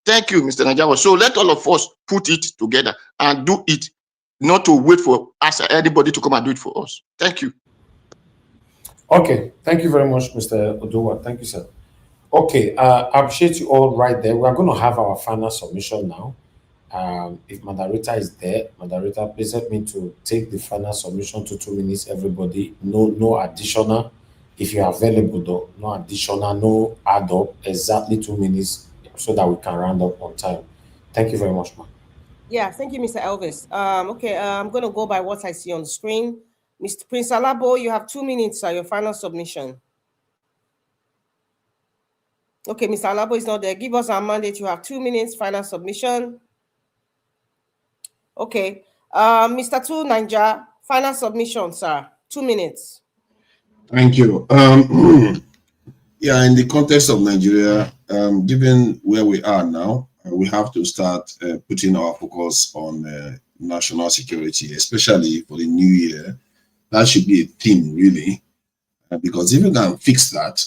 Thank you, Mr. Najawa. So let all of us put it together and do it, not to wait for us, anybody to come and do it for us. Thank you. Okay, thank you very much, Mr. Oduwa. Thank you, sir. Okay, I appreciate you all right there. We are going to have our final submission now. If Madarita is there, Madarita, please help me to take the final submission to 2 minutes, everybody. No additional. If you are available, though, no additional, no add up, exactly 2 minutes so that we can round up on time. Thank you very much, ma'am. Yeah, thank you, Mr. Elvis. Okay, I'm going to go by what I see on the screen. Mr. Prince Alabo, you have 2 minutes, your final submission. Okay, Mr. Alabo is not there. Give us our mandate. You have 2 minutes, final submission. Okay. Mr. Tu Naija, final submission, sir. 2 minutes. Thank you. Yeah, in the context of Nigeria, given where we are now, we have to start putting our focus on national security, especially for the new year. That should be a theme, really, because if you can fix that,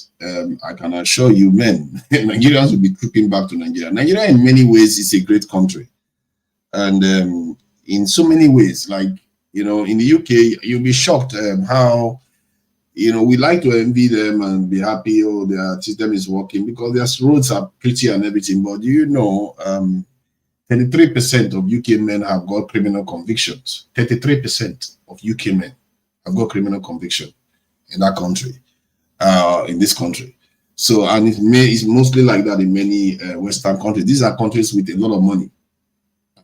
I can assure you, men, Nigerians will be trooping back to Nigeria. Nigeria, in many ways, is a great country. And in so many ways, like You know, in the UK, you'll be shocked how, you know, we like to envy them and be happy, oh, their system is working because their roads are pretty and everything. But do you know, 33% of UK men have got criminal convictions. 33% of UK men have got criminal conviction in that country, in this country. So, and it's mostly like that in many Western countries. These are countries with a lot of money.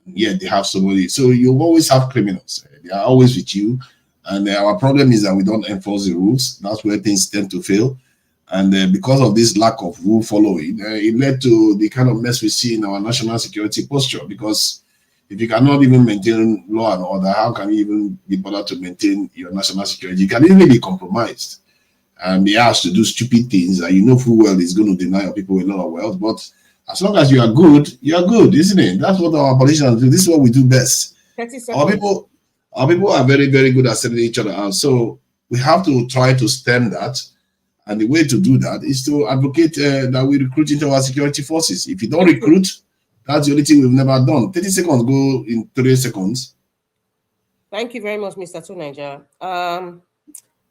Yet they have somebody. So you always have criminals. They are always with you. And our problem is that we don't enforce the rules. That's where things tend to fail. And because of this lack of rule following, it led to the kind of mess we see in our national security posture. Because if you cannot even maintain law and order, how can you even be bothered to maintain your national security? You can easily be compromised and be asked to do stupid things that you know full well is going to deny your people a lot of wealth. But as long as you are good, isn't it? That's what our politicians do. This is what we do best. 30 seconds. Our people are very, very good at setting each other out. So we have to try to stem that. And the way to do that is to advocate that we recruit into our security forces. If you don't recruit, that's the only thing we've never done. 30 seconds go in 30 seconds. Thank you very much, Mr. Tunaja.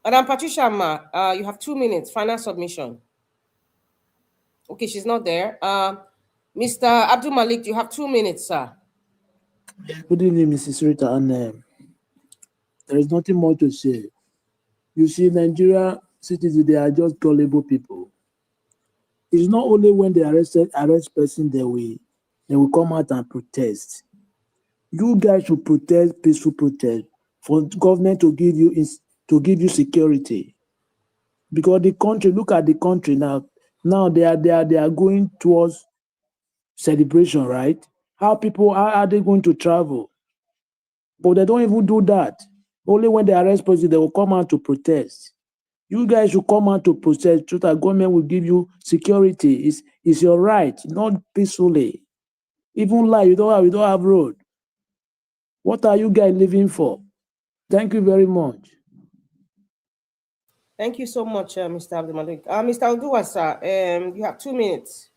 Madam Patricia Ma, you have 2 minutes. Final submission. Okay, she's not there. Mr. Abdul Malik, you have 2 minutes, sir. Good evening, Mrs. Rita. And there is nothing more to say. You see, Nigeria citizens, they are just gullible people. It's not only when they arrest person they will come out and protest. You guys should protest, peaceful protest, for government to give you security. Because the country, look at the country now. Now they are going towards celebration, right? How are they going to travel? But they don't even do that. Only when they arrest person, they will come out to protest. You guys should come out to protest so that government will give you security. It's your right, not peacefully. Even like we don't have road. What are you guys living for? Thank you very much. Thank you so much, Mr. Abdul Malik. Mr. Oduwasa, you have 2 minutes.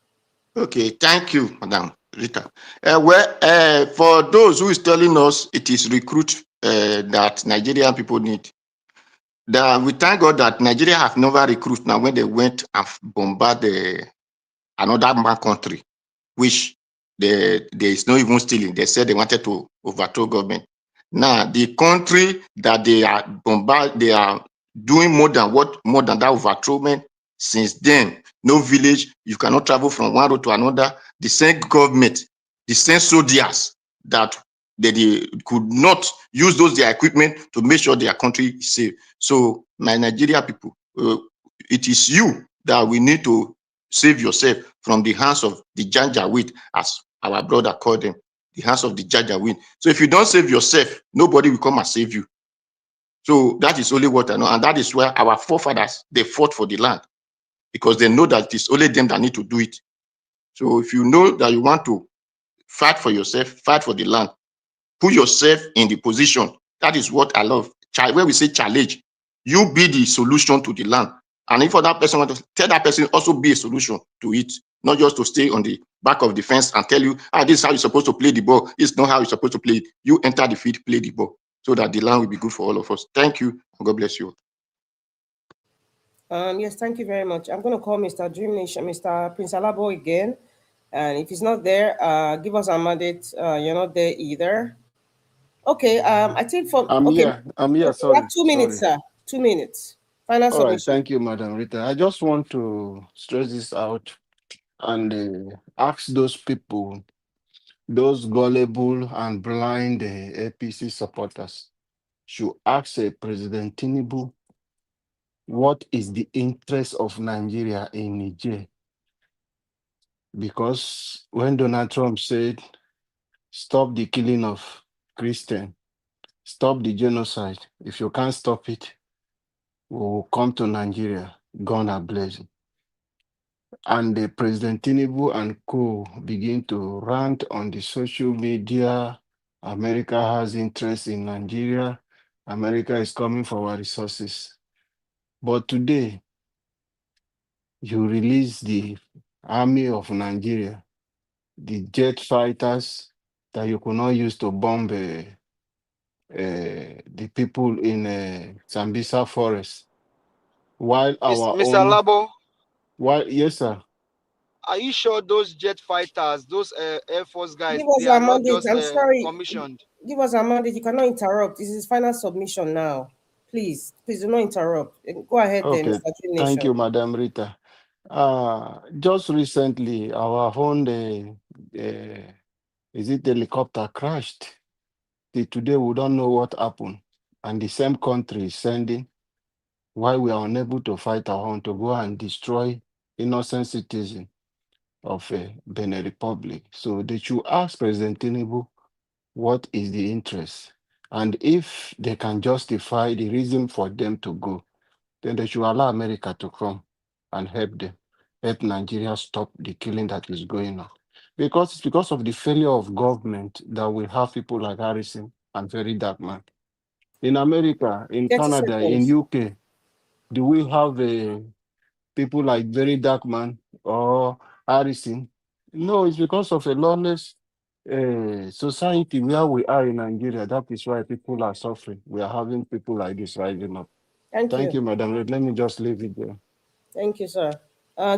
Okay, thank you, Madam Rita. For those who is telling us it is recruit that Nigerian people need, we thank God that Nigeria have never recruit now when they went and bombard another country, which there is no even stealing. They said they wanted to overthrow government. Now the country that they are they are doing more than that overthrowment. Since then, no village, you cannot travel from one road to another. The same government, the same soldiers that they could not use their equipment to make sure their country is safe. So my Nigeria people, it is you that we need to save yourself from the hands of the Janjaweed, as our brother called them, the hands of the Janjaweed. So if you don't save yourself, nobody will come and save you. So that is only what I know. And that is where our forefathers, they fought for the land, because they know that it's only them that need to do it. So if you know that you want to fight for yourself, fight for the land, put yourself in the position. That is what I love. Where we say challenge, you be the solution to the land. And if other person want to tell that person, also be a solution to it, not just to stay on the back of the fence and tell you, this is how you're supposed to play the ball. It's not how you're supposed to play it. You enter the field, play the ball, so that the land will be good for all of us. Thank you, and God bless you. Yes, thank you very much. I'm going to call Mr. Dream Nation, Mr. Prince Alabo again. And if he's not there, give us a mandate. You're not there either. Okay, I think I'm here. Sorry. You have 2 minutes, sir. 2 minutes. Final All right. submission. Thank you, Madam Rita. I just want to stress this out and ask those people, those gullible and blind APC supporters, should ask President Tinubu what is the interest of Nigeria in Niger. Because when Donald Trump said, stop the killing of Christians, stop the genocide, if you can't stop it, we will come to Nigeria, gun a blazing. And President Tinubu and co begin to rant on the social media. America has interest in Nigeria. America is coming for our resources. But today, you release the army of Nigeria, the jet fighters that you could not use to bomb the people in Sambisa Forest, while our Mr. own, Labo, yes, sir. are you sure those jet fighters, those Air Force guys, Give us they our are not mandate. just I'm sorry. commissioned? Give us our mandate. You cannot interrupt. This is final submission now. Please do not interrupt. Go ahead there, Okay, Mr. True thank Nation. you, Madam Rita. Just recently, our own, is it helicopter crashed? Today, we don't know what happened. And the same country is sending, why we are unable to fight our own, to go and destroy innocent citizens of Benin Republic. So they should ask President Tinubu what is the interest. And if they can justify the reason for them to go, then they should allow America to come and help them, help Nigeria stop the killing that is going on. Because it's because of the failure of government that we have people like Harrison and Very Dark Man. In America, in 30 Canada, in seconds. UK, do we have people like Very Dark Man or Harrison? No, it's because of a lawless society where we are in Nigeria. That is why people are suffering. We are having people like this rising up. Thank you, Madam. Let me just leave it there. Thank you, sir.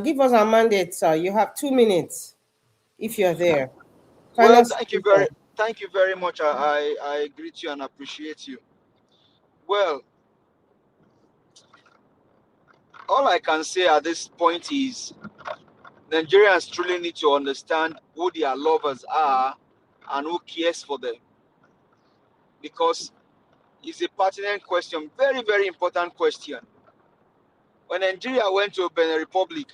Give us our mandate, sir. You have 2 minutes if you're there. Well, Final thank you very much. I greet you and appreciate you. Well, all I can say at this point is Nigerians truly need to understand who their lovers are and who cares for them. Because it's a pertinent question, very, very important question. When Nigeria went to Benin Republic,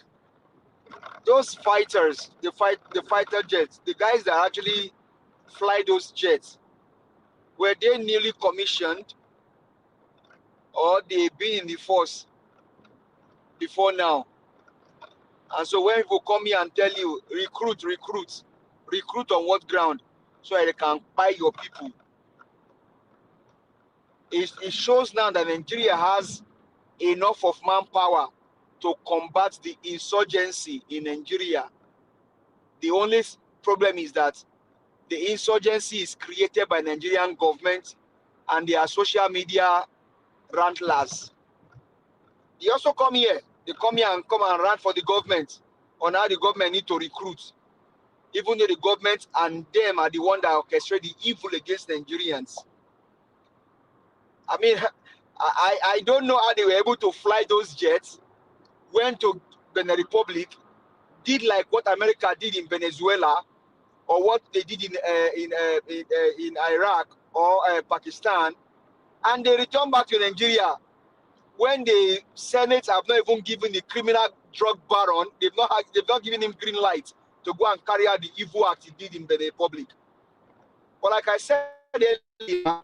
those fighters, the fighter jets, the guys that actually fly those jets, were they newly commissioned or they been in the force before now? And so when people come here and tell you recruit on what ground, so they can buy your people, it shows now that Nigeria has enough of manpower to combat the insurgency in Nigeria. The only problem is that the insurgency is created by Nigerian government and their social media rantlers. They also come here. They come here and rant for the government on how the government need to recruit, even though the government and them are the one that orchestrate the evil against Nigerians. I mean, I don't know how they were able to fly those jets, went to Benin Republic, did like what America did in Venezuela, or what they did in Iraq or Pakistan, and they return back to Nigeria when the Senate have not even given the criminal drug baron, they've not given him green light to go and carry out the evil act he did in the Republic. But like I said earlier,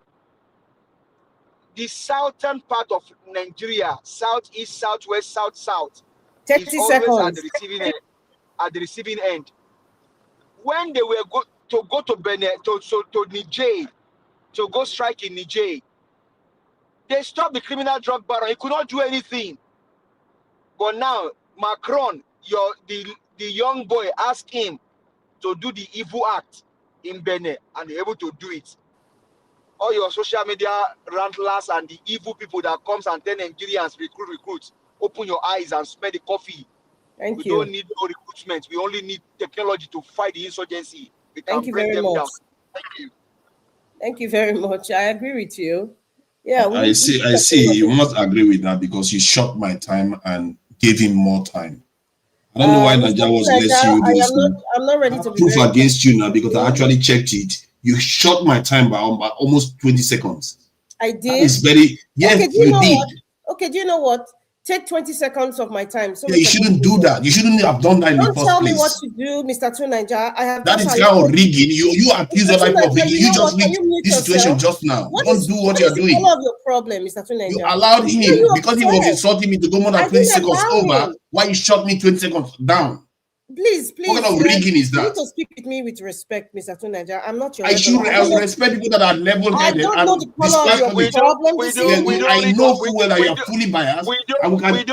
the southern part of Nigeria, southeast, southwest, south, is always at the receiving end. When they were to go to Benin, to Niger, to go strike in Niger, they stopped the criminal drug baron. He could not do anything. But now, Macron, the young boy, asked him to do the evil act in Benin, and they're able to do it. All your social media rantlers and the evil people that comes and tell Nigerians, recruits, open your eyes and smell the coffee. We don't need no recruitment. We only need technology to fight the insurgency. We can bring them down. Thank you. Thank you very much. I agree with you. Yeah, I see. You must agree with that because you shot my time and gave him more time. I don't know why Nigeria was less you. I'm not ready to be proof against you now because I actually checked it. You shot my time by almost 20 seconds. I did. That is very okay, you did. Okay, do you know what? Take 20 seconds of my time. So you shouldn't do that. You shouldn't have done that in the first place. Don't tell me what to do, Mr. Tunaija. I have. That is kind of rigging. You accuse other people of rigging. You just rigged this situation just now. Don't do what you're doing. What is of your problem, Mr. Tunaija? You allowed him because he was insulting me to go more than 20 seconds over. Why you shot me 20 seconds down? Please. What kind of rigging is You need that? to speak with me with respect, Mr. Tunaja. I'm not your I regular. respect people that are level-headed. I don't know the color of your problem this evening. I know full well that you are fully biased.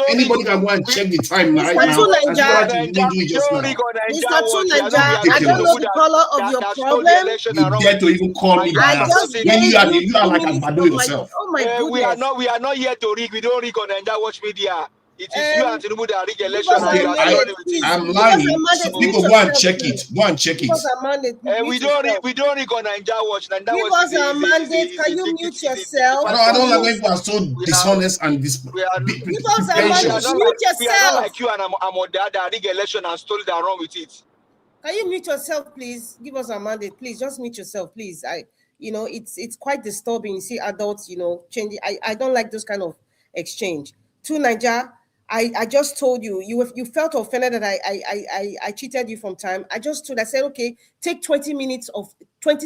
Anybody can go and check the time right now. And see what you didn't do it just now. Mr. Tunaja, I don't know the color of your problem. You dare to even call me biased when you are like a bado yourself. Oh my goodness. We are not here to rig. We don't rig on Naija Watch Media. It is you and Tinubu that rig election. I'm lying. So people go and check it. Go and check it. We don't rig on Naija Watch. Give us a mandate. Can you mute yourself? I don't like when people are so dishonest and give us a mandate. Mute yourself. We are not like you and Amoda that rig election and stole that wrong with it. Can you mute yourself, please? Give us a mandate, please. Just mute yourself, please. It's quite disturbing. You see adults, changing. I don't like this kind of exchange. To Naija, I just told you felt offended that I cheated you from time. I said, okay, take 20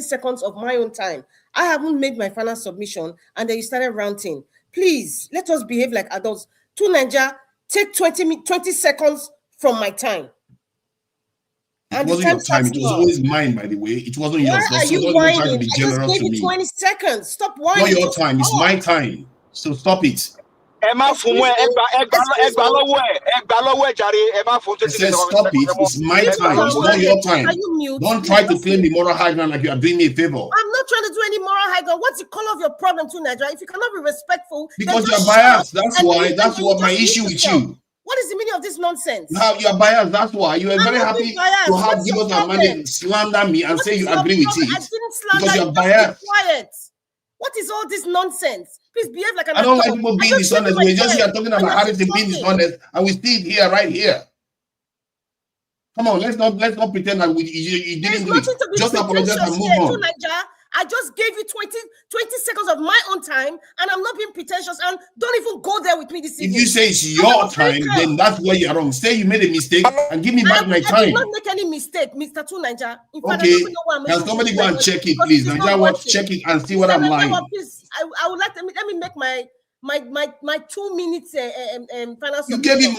seconds of my own time. I haven't made my final submission, and then you started ranting. Please, let us behave like adults. To Naija, take 20 seconds from my time. It wasn't your time. It was always mine, by the way. It wasn't yours. Why are you whining? I just gave you 20 seconds. Stop whining. Not your time. It's my time. So stop it. Emma Stop it. It's my time. It's not your time. Don't try to claim the moral high ground like you are doing me a favor. I'm not trying to do any moral high ground. What's the color of your problem to Nigeria? If you cannot be respectful, because you're biased. That's why. That's what my issue with you. What is the meaning of this nonsense? Now you're biased. That's why you are very happy to have give us a money slander me and say you agree with it. I didn't slander because you're biased. Be quiet. What is all this nonsense? Please behave like an adult. I don't like people being dishonest. We're just here talking about Harrison being dishonest, and we still here, right here. Come on, let's not pretend that you didn't do it. Just apologize and move on. I just gave you 20 seconds of my own time, and I'm not being pretentious, and don't even go there with me this evening. If you say it's your time, then that's where you're wrong. Say you made a mistake and give me back my time. I did not make any mistake, Mr. Naija. In fact, okay, can somebody go and check it, please? Naija Watch, check it and see what I'm lying. Please, I would like to let me make my 2 minutes final submission. You gave him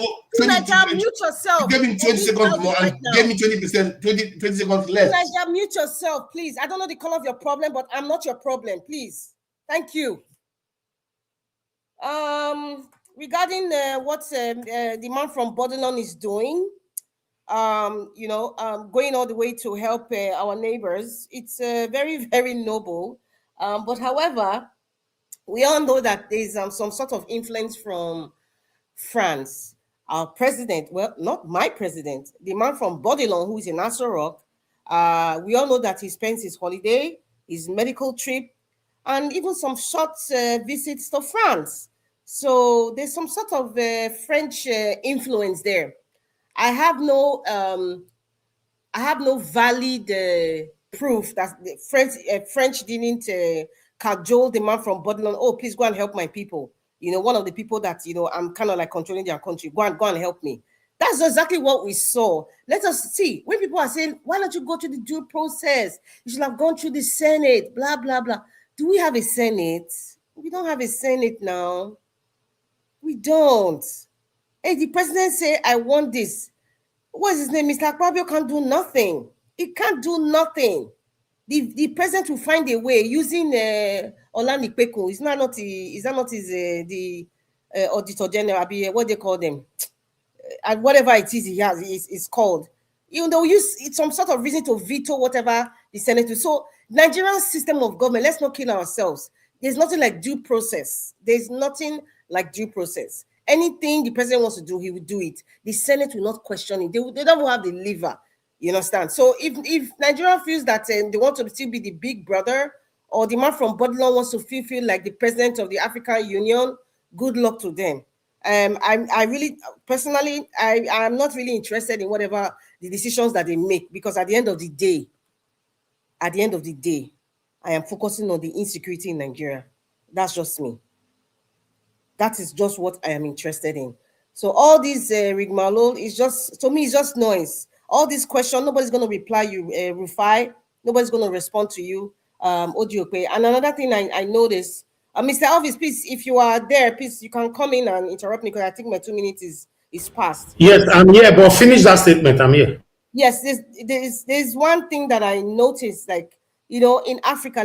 mute yourself. You gave him 20 seconds more and gave me 20 seconds less. Naija, mute yourself, please. I don't know the color of your problem, but I'm not your problem, please. Thank you. Regarding what the man from Babylon is doing, going all the way to help our neighbors, it's very, very noble. But however, we all know that there's some sort of influence from France. Our president, well, not my president, the man from Babylon who is in Nassau Rock, we all know that he spends his holiday, his medical trip, and even some short visits to France. So there's some sort of French influence there. I have no valid proof that the French didn't cajole the man from Babylon. Oh, please go and help my people. One of the people that I'm kind of like controlling their country. Go and help me. That's exactly what we saw. Let us see. When people are saying, why don't you go through the due process? You should have gone through the Senate, blah, blah, blah. Do we have a Senate? We don't have a Senate now. We don't. Hey, the president say, I want this. What's his name? Mr. Akpabio can't do nothing. He can't do nothing. The president will find a way using Olani Peko. Is that not his auditor general? What they call them? And whatever it is he has is called. Even though use some sort of reason to veto whatever the Senate do. So Nigerian system of government, let's not kill ourselves. There's nothing like due process. There's nothing like due process. Anything the president wants to do, he will do it. The Senate will not question it. They don't have the lever. You understand? So if Nigeria feels that they want to still be the big brother, or the man from Babylon wants to feel like the president of the African Union, good luck to them. I really, personally, I'm not really interested in whatever the decisions that they make, because at the end of the day, I am focusing on the insecurity in Nigeria. That's just me. That is just what I am interested in. So all these rigmarole is just, to me, it's just noise. All these questions, nobody's going to reply you, Rufai. Nobody's going to respond to you, Odiope. And another thing I noticed, Mr. Elvis, please, if you are there, please, you can come in and interrupt me, because I think my 2 minutes is past. Yes, I'm here, but finish that statement. I'm here. Yes, there's one thing that I noticed, like, in Africa,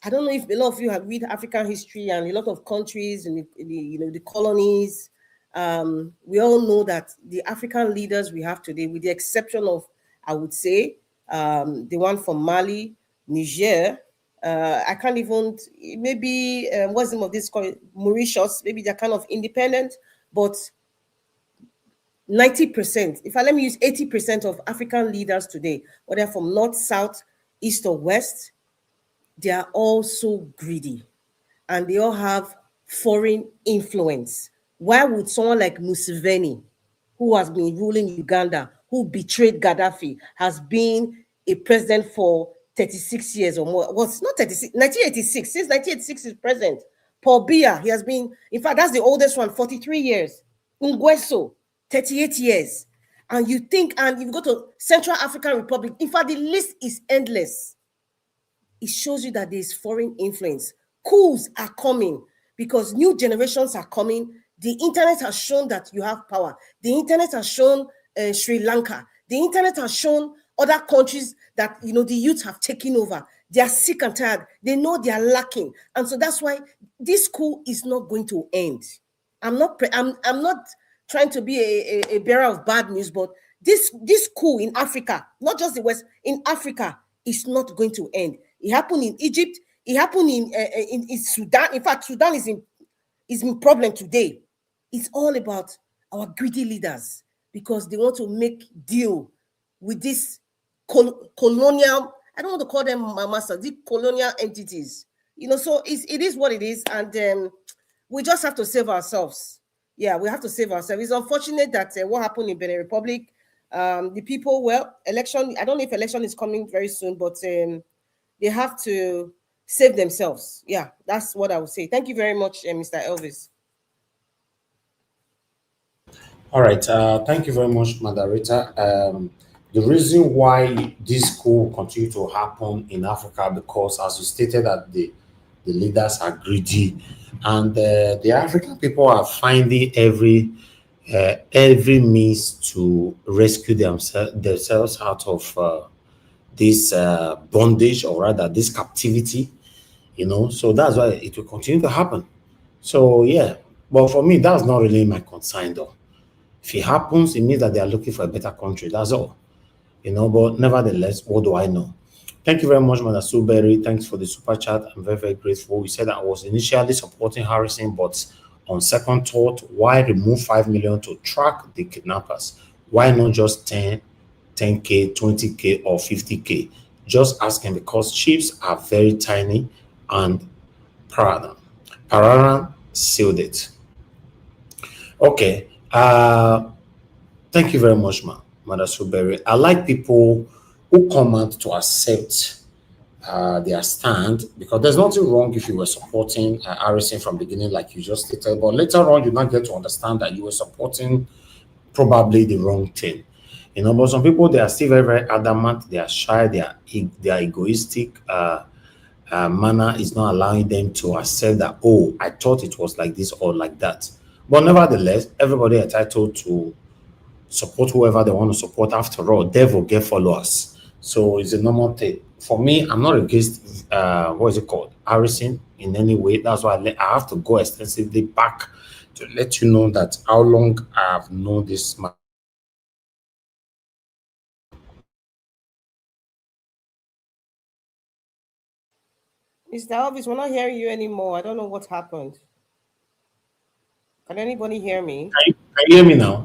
I don't know if a lot of you have read African history and a lot of countries and the colonies. We all know that the African leaders we have today, with the exception of, I would say, the one from Mali, Niger, I can't even, maybe, what's the name of this called? Mauritius, maybe they're kind of independent, but 90%, if I let me use 80% of African leaders today, whether from north, south, east, or west, they are all so greedy and they all have foreign influence. Why would someone like Museveni, who has been ruling Uganda, who betrayed Gaddafi, has been a president for 36 years or more? Well, it's not 36, 1986. Since 1986 is present. Paul Biya, he has been, in fact, that's the oldest one, 43 years. Nguesso, 38 years. And you think, and you go to Central African Republic, in fact, the list is endless. It shows you that there's foreign influence. Coups are coming because new generations are coming. The internet has shown that you have power. The internet has shown Sri Lanka. The internet has shown other countries that the youth have taken over. They are sick and tired. They know they are lacking, and so that's why this coup is not going to end. I'm not trying to be a bearer of bad news, but this coup in Africa, not just the West, in Africa, is not going to end. It happened in Egypt. It happened in Sudan. In fact, Sudan is in problem today. It's all about our greedy leaders because they want to make deal with this colonial. I don't want to call them masters. These colonial entities. So it is what it is, and we just have to save ourselves. Yeah, we have to save ourselves. It's unfortunate that what happened in Benin Republic. The people, election. I don't know if election is coming very soon, but they have to save themselves. Yeah, that's what I would say. Thank you very much, Mr. Elvis. All right. Thank you very much, Moderator. The reason why this coup continue to happen in Africa, because as you stated that the leaders are greedy, and the African people are finding every means to rescue themselves out of this bondage, or rather this captivity. So that's why it will continue to happen. So yeah, but for me, that's not really my concern though. If it happens, it means that they are looking for a better country. That's all. But nevertheless, what do I know? Thank you very much, Mother Suberry. Thanks for the super chat. I'm very, very grateful. You said I was initially supporting Harrison, but on second thought, why remove 5 million to track the kidnappers? Why not just 10K, 20K, or 50K? Just asking because chiefs are very tiny and Pararan sealed it. Okay. Thank you very much, Mother Suberry. I like people who come out to accept their stand, because there's nothing wrong if you were supporting Harrison from the beginning, like you just stated, but later on you might get to understand that you were supporting probably the wrong thing. But some people, they are still very, very adamant. They are shy. They are egoistic. Manner is not allowing them to accept that, oh, I thought it was like this or like that. But nevertheless, everybody entitled to support whoever they want to support. After all, devil get followers. So it's a normal thing. For me, I'm not against, Harrison in any way. That's why I have to go extensively back to let you know that how long I have known this man. Mr. Elvis, we're not hearing you anymore. I don't know what happened. Can anybody hear me? Can you hear me now?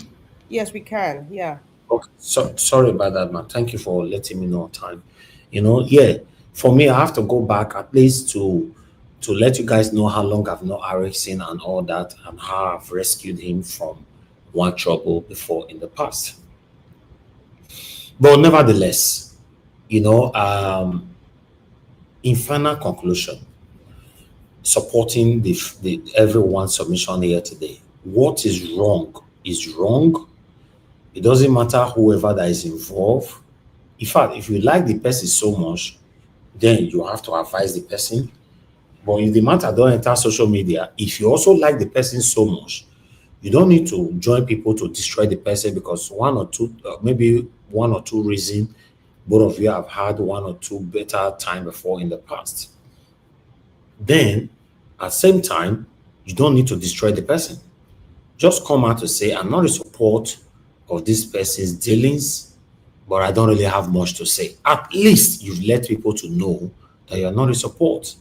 Yes, we can. Yeah. Okay. So sorry about that, man. Thank you for letting me know on time. Yeah. For me, I have to go back at least to let you guys know how long I've known Harrison and all that, and how I've rescued him from one trouble before in the past. But nevertheless, in final conclusion, supporting the everyone's submission here today. What is wrong is wrong. It doesn't matter whoever that is involved. In fact, if you like the person so much, then you have to advise the person. But if the matter don't enter social media, if you also like the person so much, You don't need to join people to destroy the person because one or two, maybe one or two reasons, both of you have had one or two better time before in the past. Then, at the same time, you don't need to destroy the person. Just come out to say, I'm not in support of this person's dealings, but I don't really have much to say. At least you've let people to know that you're not in support.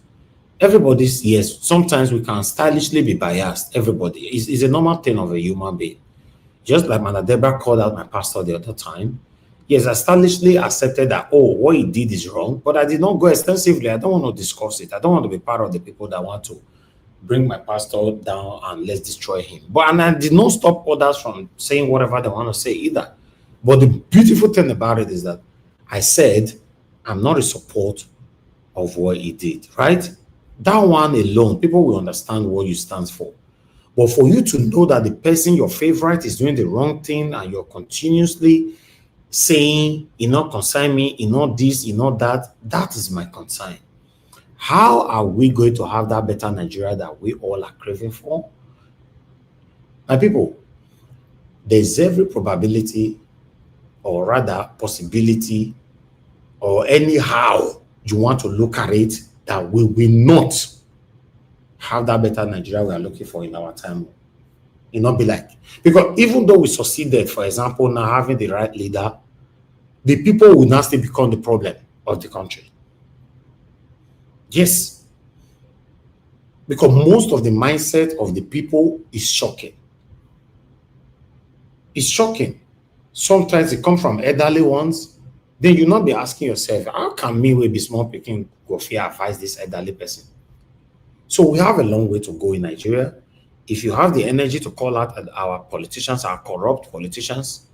Everybody's, yes, sometimes we can stylishly be biased. Everybody is a normal thing of a human being. Just like Mother Deborah called out my pastor the other time. Yes, I stylishly accepted that, oh, what he did is wrong, but I did not go extensively. I don't want to discuss it. I don't want to be part of the people that want to bring my pastor down and let's destroy him. And I did not stop others from saying whatever they want to say either. But the beautiful thing about it is that I said, I'm not in support of what he did, right? That one alone, people will understand what you stand for. But for you to know that the person, your favorite, is doing the wrong thing and you're continuously saying, you know, concern me, you know this, you know that, that is my concern. How are we going to have that better Nigeria that we all are craving for? My people, there's every probability, or rather possibility, or anyhow you want to look at it, that we will not have that better Nigeria we are looking for in our time. It not be like, because even though we succeeded, for example, now having the right leader, the people will now still become the problem of the country. Yes. Because most of the mindset of the people is shocking. It's shocking. Sometimes it comes from elderly ones. Then you not be asking yourself, how can me, will be small picking, go fear advise this elderly person? So we have a long way to go in Nigeria. If you have the energy to call out our politicians, our corrupt politicians,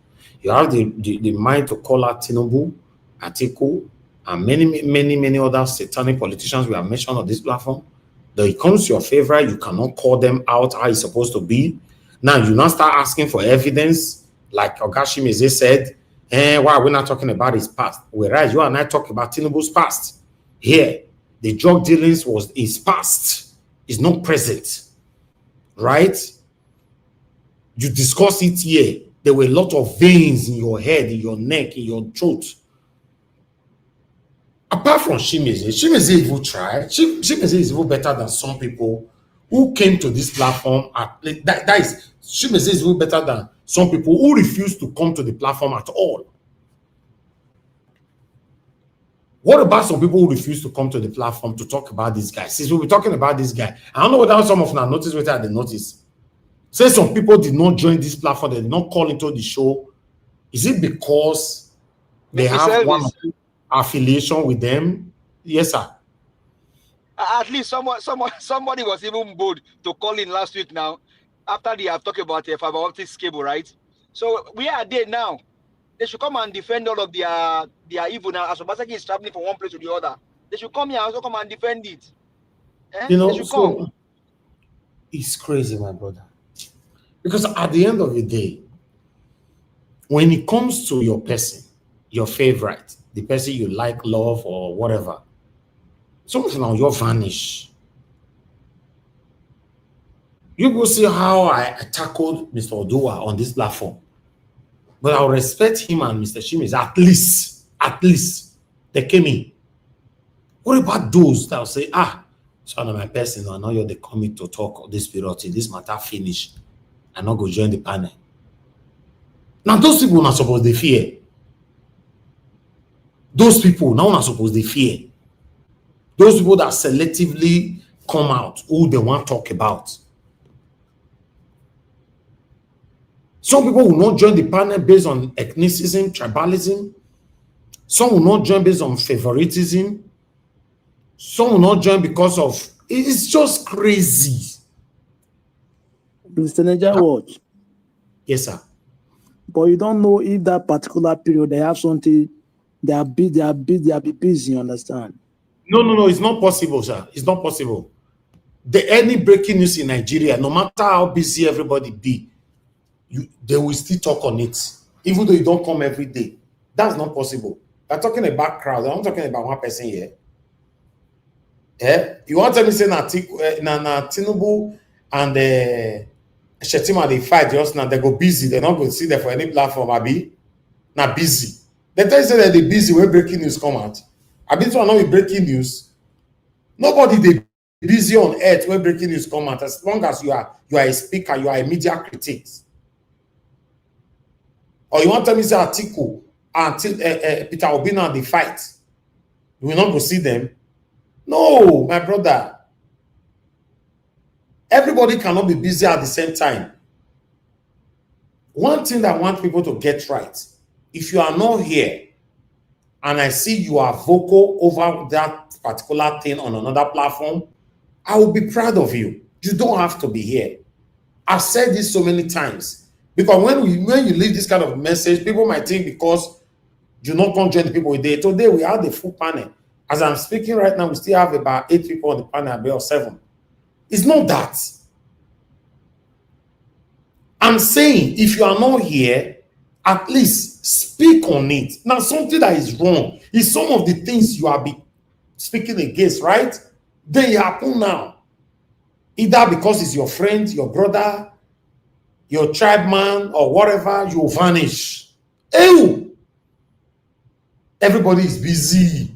you have the mind to call out Tinubu, Atiku, and many other satanic politicians we have mentioned on this platform, though it comes to your favorite, you cannot call them out how it's supposed to be. Now you now start asking for evidence, like Ogashimeze said, why are we not talking about his past? Whereas you and I talk about Tinubu's past. Here, the drug dealings was his past, is not present, right? You discuss it here. There were a lot of veins in your head, in your neck, in your throat. Apart from Shimeze even tried. Shimeze is even better than some people who came to this platform. That is, Shimeze is even better than some people who refused to come to the platform at all. What about some people who refuse to come to the platform to talk about this guy? Since we'll be talking about this guy, I don't know whether some of them notice whether they notice. Say some people did not join this platform, they did not call into the show. Is it because they have one or two affiliation with them? Yes, sir. At least somebody was even bold to call in last week now, after they have talked about the fiber optic cable, right? So we are there now. They should come and defend all of their evil now. As Obaseki is traveling from one place to the other, they should come here and also come and defend it. You know, they should come. It's crazy, my brother. Because at the end of the day, when it comes to your person, your favorite, the person you like, love, or whatever, some of now you vanish. You will see how I tackled Mr. Odua on this platform. But I'll respect him and Mr. Shimiz at least they came in. What about those that will say, so I'm my person, I know you're the coming to talk this period, this matter finish, and not go join the panel. Now those people not supposed to fear. Those people now not supposed to fear. Those people that selectively come out who they want to talk about. Some people will not join the panel based on ethnicism, tribalism. Some will not join based on favoritism. Some will not join because of, it's just crazy. Mr. Niger watch. Yes, sir. But you don't know if that particular period they have something, they are busy, you understand? No, it's not possible, sir. It's not possible. Any breaking news in Nigeria, no matter how busy everybody be, they will still talk on it, even though you don't come every day. That's not possible. I'm talking about crowd. I'm not talking about one person here. You want to tell me say Tinubu and Shetima, they fight just now. They go busy. They're not going to see them for any platform. Abi, now busy. They tell you say that they busy when breaking news come out. Abi, this one not be breaking news. Nobody they busy on earth when breaking news come out. As long as you are a speaker, you are a media critic. Or you want to tell me say Atiku and Peter Obi now they fight. You will not go see them. No, my brother. Everybody cannot be busy at the same time. One thing that I want people to get right, if you are not here and I see you are vocal over that particular thing on another platform, I will be proud of you. You don't have to be here. I've said this so many times. Because when you leave this kind of message, people might think because you not come join the people with day. Today we have the full panel. As I'm speaking right now, we still have about 8 people on the panel, or 7. It's not that. I'm saying if you are not here, at least speak on it. Now, something that is wrong is some of the things you are speaking against, right? They happen now. Either because it's your friend, your brother, your tribeman, or whatever, you vanish. Ew! Everybody is busy.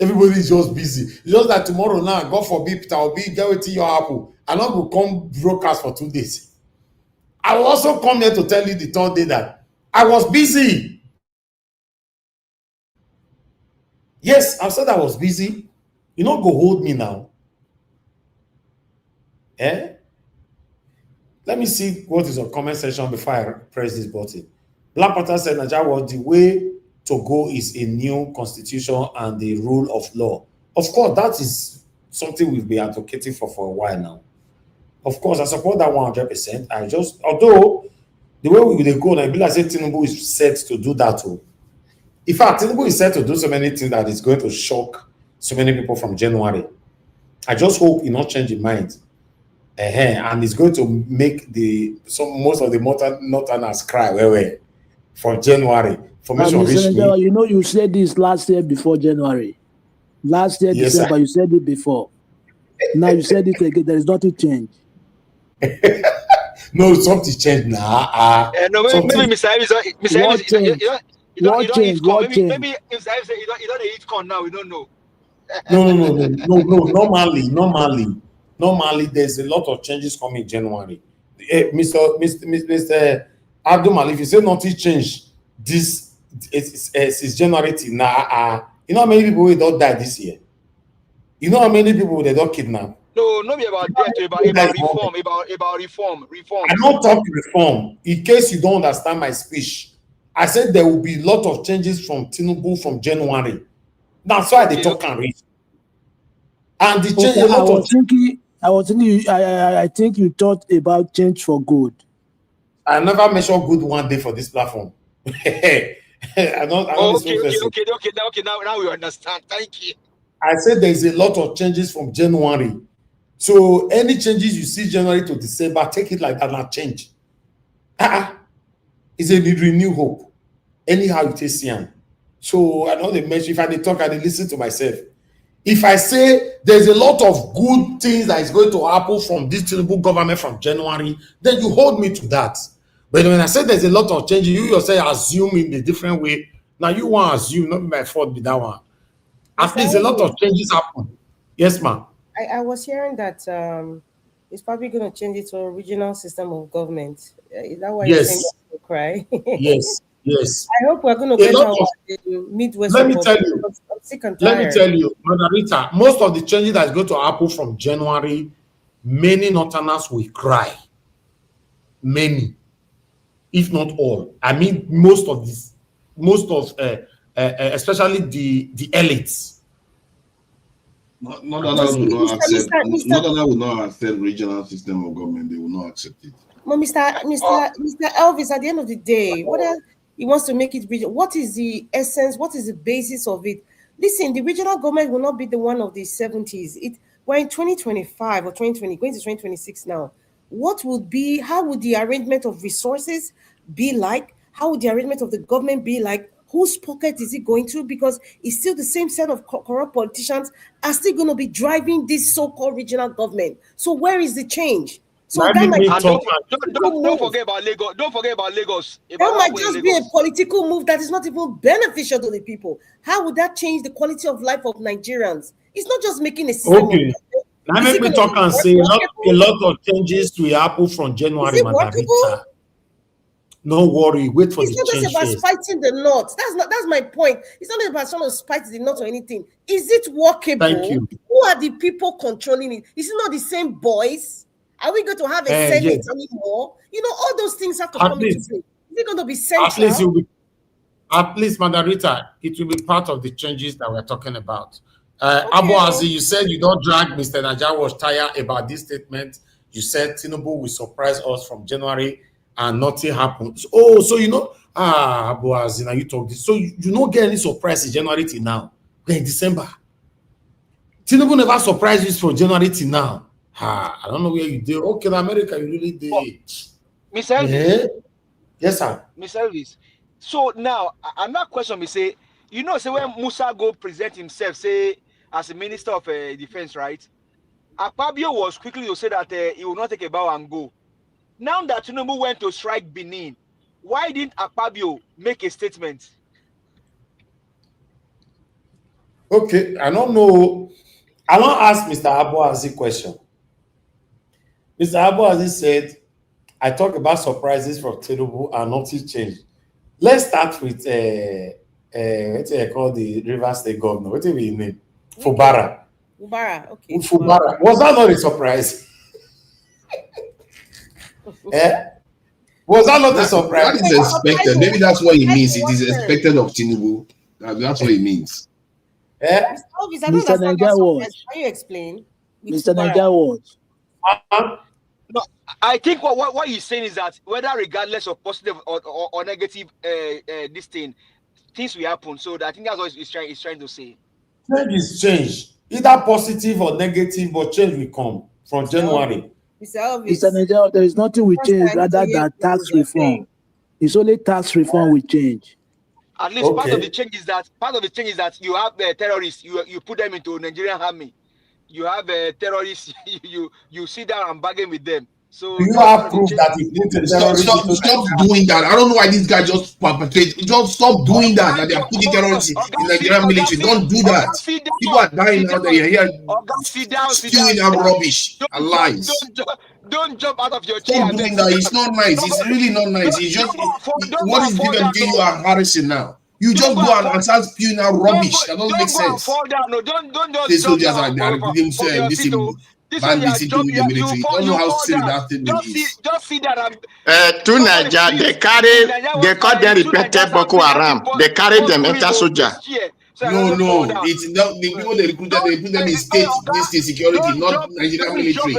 Everybody is just busy. It's just that tomorrow now, God forbid, Peter Obi, get with your apple. And I will come broadcast for 2 days. I will also come here to tell you the 3rd day that I was busy. Yes, I said I was busy. You know, go hold me now. Eh? Let me see what is your comment section before I press this button. Black Panther said Nigeria was the way to go is a new constitution and the rule of law. Of course, that is something we've been advocating for a while now. Of course, I support that 100%. Although the way we go, I believe I said Tinubu is set to do that too. In fact, Tinubu is set to do so many things that is going to shock so many people from January. I just hope he not change his mind. And it's going to make most of the Northerners cry from January. You know, you said this last year before January. Last year, yes, December, you said it before. Now you said it again. There is nothing changed. No, something changed now. No, maybe Mr. Evans, What changed? Maybe if Mr. Evans you don't eat corn now, we don't know. No. Normally, there's a lot of changes coming in January. Mr. Abdul Malik, if you say nothing changed, this is January till now. You know how many people will not die this year? You know how many people they don't kidnap? No, not be about death, about reform. I don't talk reform. In case you don't understand my speech, I said there will be a lot of changes from Tinubu from January. That's why they talk and read. And the change, I think you thought about change for good. I never mentioned good one day for this platform. Okay. Now we understand. Thank you. I said there is a lot of changes from January. So any changes you see January to December, take it like that and change. It's a renew hope. Anyhow you take CN. So I know they mention, if I talk, I listen to myself. If I say there's a lot of good things that is going to happen from this Tinubu government from January, then you hold me to that. But when I say there's a lot of changes, you yourself assume in a different way. Now you want to assume, not my fault be that one. At least a lot of changes happen. Yes, ma'am. I was hearing that it's probably going to change it to a regional system of government. Is that why you're saying to cry? Yes. I hope we're going to get our Midwest. Let me tell you, Margarita, most of the changes that is going to happen from January, many Northerners will cry. Many, if not all. I mean, especially the elites. Northerners will not accept regional system of government. They will not accept it. Well, Mr. Elvis, at the end of the day, what else he wants to make it regional? What is the essence? What is the basis of it? Listen, the regional government will not be the one of the 70s. We're in 2025 or 2020, going to 2026 now. How would the arrangement of resources be like? How would the arrangement of the government be like? Whose pocket is it going to? Because it's still the same set of corrupt politicians are still going to be driving this so-called regional government. So where is the change? So Let that might me be talk. Don't forget about Lagos. Don't forget about Lagos. That might just be a political move that is not even beneficial to the people. How would that change the quality of life of Nigerians? It's not just making a system. Okay. Now Is make it me gonna talk be and say a workable? lot of changes will happen from Is January, it Madam workable? Rita. No worry, wait for It's the not just change about first. spiting the North. That's my point. It's not about trying to spite the North or anything. Is it workable? Thank you. Who are the people controlling it? Is it not the same boys? Are we going to have a Senate Yes. anymore? You know, all those things have to At come into least- play. Is it going to be At least central? at least, Madam Rita, it will be part of the changes that we're talking about. Abu Azi, you said you don't drag Mr. Naja was tired about this statement. You said Tinubu will surprise us from January and nothing happens. Oh, so you know, Abu Azi, now you talk this. So you don't get any surprise in January till now. We're in December. Tinubu never surprised you from January till now. I don't know where you did. Okay, in America, you really did. Miss Elvis. Yes, sir. Miss Elvis. So now, another question, me say, you know, say when Musa go present himself, say as a minister of defense, right? Akpabio was quickly to say that he will not take a bow and go. Now that Tinubu went to strike Benin, why didn't Akpabio make a statement? Okay, I don't know. I want to ask Mr. Abu Aziz a question. Mr. Abu Aziz said, I talk about surprises from Tinubu and nothing changed. Let's start with what do you call the River State governor? What do you name? Fubara. Fubara, okay. Fubara. Was that not a surprise? Was that not a surprise? That is expected. Maybe that's what he means. It is expected of Tinubu. That's what it means. Mr. Elvis, I don't Mr. understand that Naija surprise. was. Can you explain? With Mr. Fubara? Naija was. No, I think what he's saying is that whether regardless of positive or negative this thing, things will happen. So I think that's what he's trying to say. Change is change. Either positive or negative, but change will come from January. Mr. Elvis. Mr. Naija, there is nothing we change rather than tax reform. It's only tax reform we change. At least part of the change is that you have terrorists. You put them into Nigerian army. You have terrorists. You sit down and bargain with them. So you have proof that it needs a terrorist. Stop doing that. I don't know why this guy just perpetrates. Just stop doing that. That they are putting terrorists in the Nigerian military. Don't do that. People are dying out there. You're here spewing out rubbish and lies. Don't jump out of your chair. Stop doing that. It's not nice. It's really not nice. It's just what is different between you and Harrison now? You just go and start spewing out rubbish. That doesn't make sense. Fall down. No, don't These soldiers are bandits into the military. You don't know how silly that statement is. Just sit down and to Nigeria, they call them repented Boko Haram. They carry them enter soldier. No, it's not the people they recruited. They put them in state security, not Nigerian military.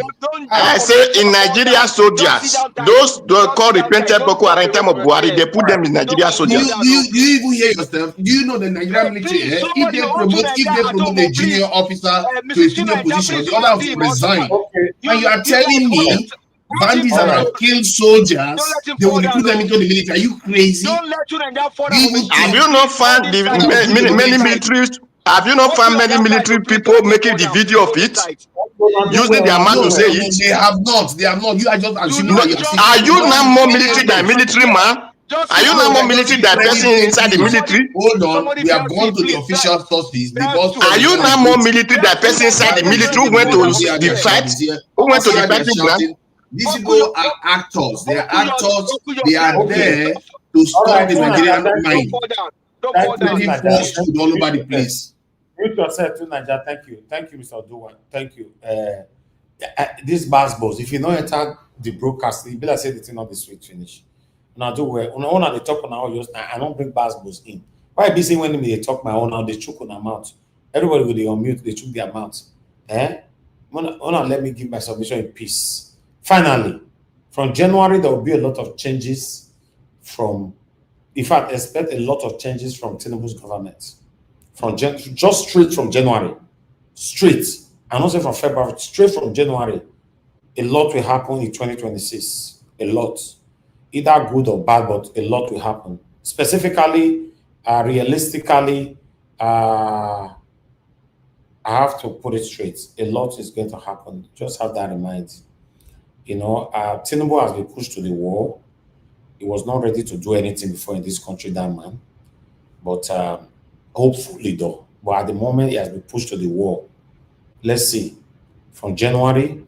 I say in Nigeria soldiers, those called repented Boko Haram in time of Buhari, they put them in Nigeria soldiers. Do you even hear yourself? Do you know the Nigerian military? If they promote a junior officer to a junior position, the other will resign. And you are telling me bandits that have killed soldiers, they will recruit them into the military? Are you crazy? Have you not found many militaries? Have you not found many military people making the video of it? Using their mouth to say it? They have not. You are just assuming that are you now more military than military man? Are you now more military than person inside the military? Hold on, we have gone to the official sources. Are you now more military than person inside the military who went to the fight? Who went to the fighting ground? These people are actors. They are actors. They are there to stop the Nigerian mind. All over the place. Mute yourself too, Naija. Thank you, Mr. Oduwa. Thank you. This basketballs, if you don't enter the broadcast, you better say the thing not the sweet finish. Now do well. When they talk on our yours, I don't bring basketballs in. Why be saying when they talk my own now they choke on their mouth? Everybody will they unmute, they choke their mouth. Let me give my submission in peace. Finally, from January, there will be a lot of changes in fact, expect a lot of changes from Tinubu's government. Just straight from January. Straight. I'm not saying from February, straight from January. A lot will happen in 2026. A lot. Either good or bad, but a lot will happen. Specifically, realistically, I have to put it straight. A lot is going to happen. Just have that in mind. Tinubu has been pushed to the wall. He was not ready to do anything before in this country, that man. But hopefully, though. But at the moment, he has been pushed to the wall. Let's see. From January,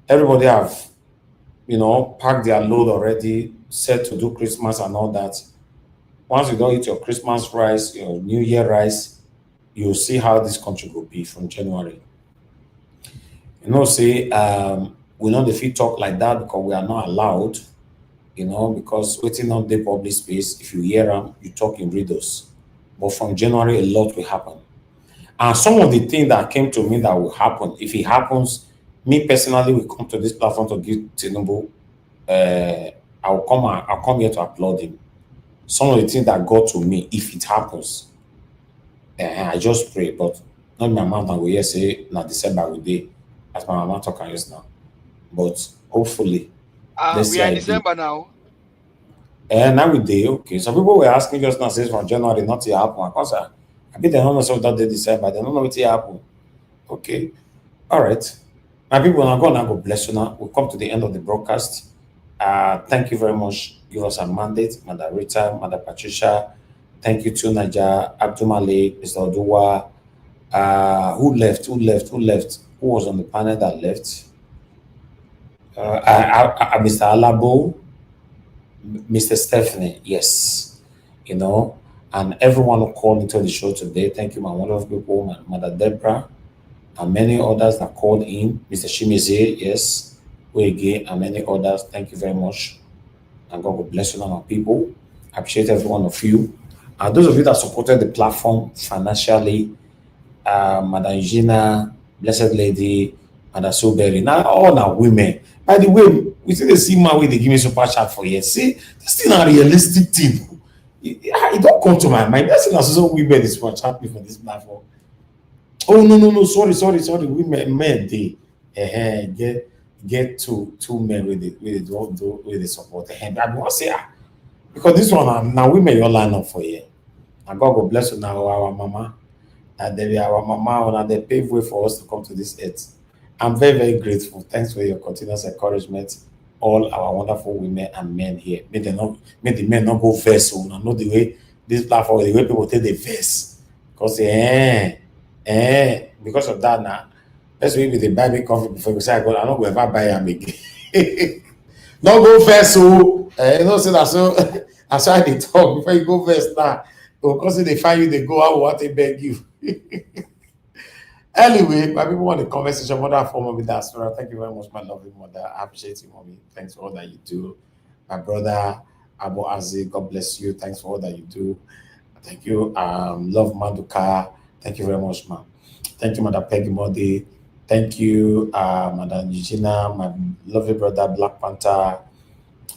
everybody have, packed their load already, set to do Christmas and all that. Once you don't eat your Christmas rice, your New Year rice, you'll see how this country will be from January. Say, we know the fit talk like that because we are not allowed, because waiting on the public space, if you hear them, you talk in riddles. But from January, a lot will happen. And some of the things that came to me that will happen, if it happens, me personally will come to this platform to give Tinubu, I'll come here to applaud him. Some of the things that got to me, if it happens, I just pray, but not my mouth and go here say, na December will be, as my mama talking just now. But hopefully, we are in December now. Now we day, okay. Some people were asking just now, says from January, not to happen. I think they don't know so that they December, they don't know what will happen. Okay. All right. My people, now God bless you now. We'll come to the end of the broadcast. Thank you very much. Give us a mandate, Mother Rita, Mother Patricia. Thank you to Naja, Abdul Malik, Mr. Oduwa. Who left? Who was on the panel that left? Mr. Alabo, Mr. Stephanie, yes. And everyone who called into the show today. Thank you, my wonderful people, my Mother Deborah, and many others that called in. Mr. Shimize, yes. Wege, and many others. Thank you very much. And God will bless you, my people. I appreciate every one of you. And those of you that supported the platform financially, Madam Eugenia, Blessed Lady, Madam Soberry, now all now women. By the way, we see the same man way they give me super chat for years. See, this thing a realistic thing. It don't come to my mind. That's not so women is super chat me for this platform. Oh no, sorry. Women, men they get two men with the support. I want to say because this one now women you line up for you. And God will bless you now, our mama. And then our mama and they pave way for us to come to this earth. I'm very, very grateful. Thanks for your continuous encouragement. All our wonderful women and men here. May the men not go first. So not the way this platform, the way people take the verse. Because because of that now. Let's wait with the buy me coffee before we say I'm not going to ever buy them again. Don't go first, so say that so that's why they talk before you go first now. Because they find you, they go out what they beg you. Anyway, my people want the conversation, mother for mommy diaspora. Thank you very much, my lovely mother. I appreciate you, mommy. Thanks for all that you do. My brother Abu Aziz, God bless you. Thanks for all that you do. Thank you. Love Maduka. Thank you very much, ma'am. Thank you, Mother Peggy Modi. Thank you, Madam Eugenia, my lovely brother Black Panther.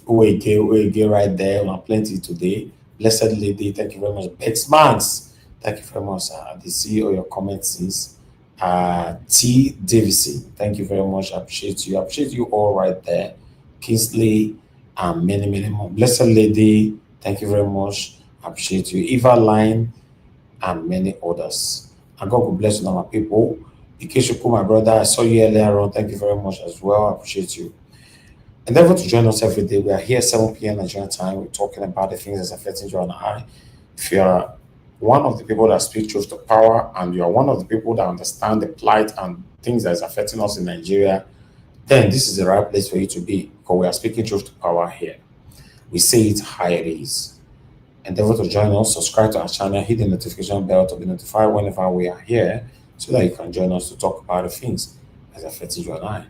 Uege right there. We have plenty today. Blessed Lady, thank you very much. Bexmans, thank you very much. I see all your comments since. T. Davison, thank you very much. I appreciate you. I appreciate you all right there. Kingsley, and many more. Blessed Lady, thank you very much. I appreciate you. Eva Line, and many others. And God will bless you, my people. Ikeshuku, my brother, I saw you earlier on. Thank you very much as well. I appreciate you. Endeavor to join us every day. We are here 7 p.m. Nigerian time. We're talking about the things that's affecting you and I. If you are one of the people that speak truth to power and you are one of the people that understand the plight and things that is affecting us in Nigeria, then this is the right place for you to be because we are speaking truth to power here. We say it how it is. Endeavor to join us, subscribe to our channel, hit the notification bell to be notified whenever we are here so that you can join us to talk about the things that are affecting you and I.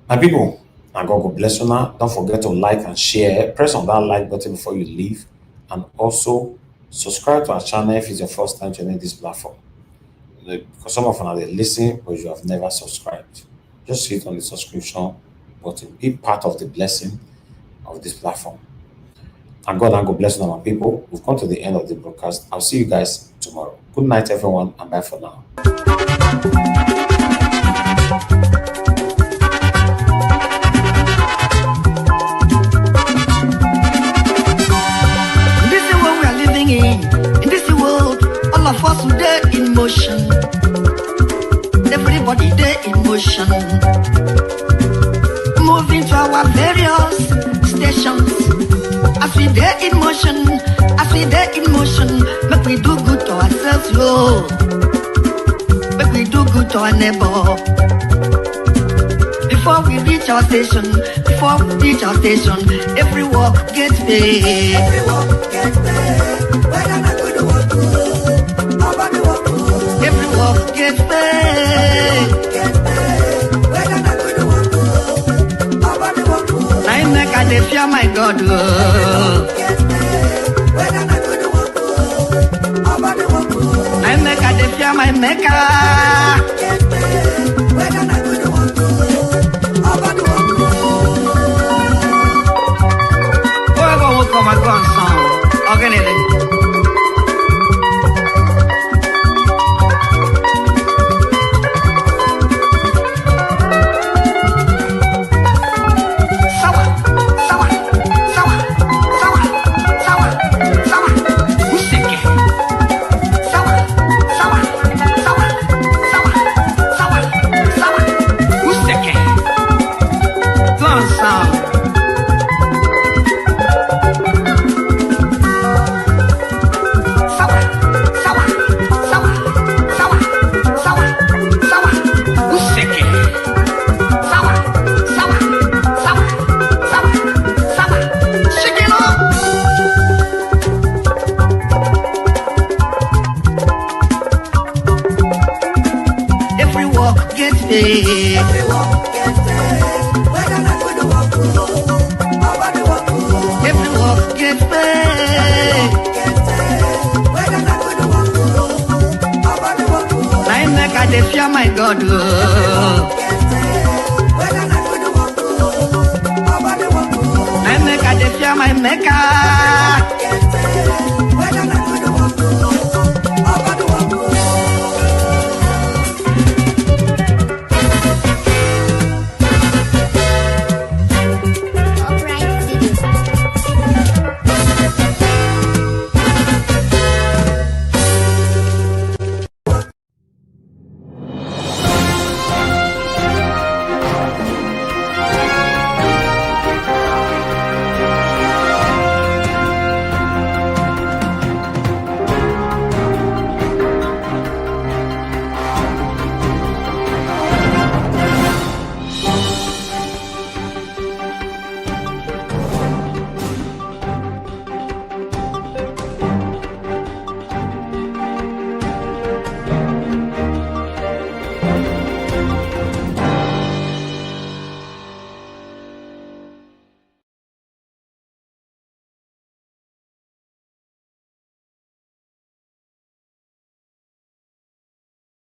My people, and God will bless you now. Don't forget to like and share. Press on that like button before you leave. And also, subscribe to our channel if it's your first time joining this platform. Because some of you are listening, but you have never subscribed. Just hit on the subscription button. Be part of the blessing of this platform. And God will bless you now, my people. We've come to the end of the broadcast. I'll see you guys tomorrow. Good night, everyone, and bye for now. In this world, all of us today in motion. Everybody there in motion. As we there in motion, make we do good to ourselves, yo. Make we do good to our neighbor. Before we reach our station, every walk gets paid. Every walk gets paid. Whether not good work, nobody walk good. Every walk gets paid. Whether not good work, nobody walk good. I make a dey fear my God. Whether not good work, nobody walk good. I make a dey fear my Maker. Whether not good work, nobody walk good. Whoever will come and go on song, organize. My God, I make a fear my Maker.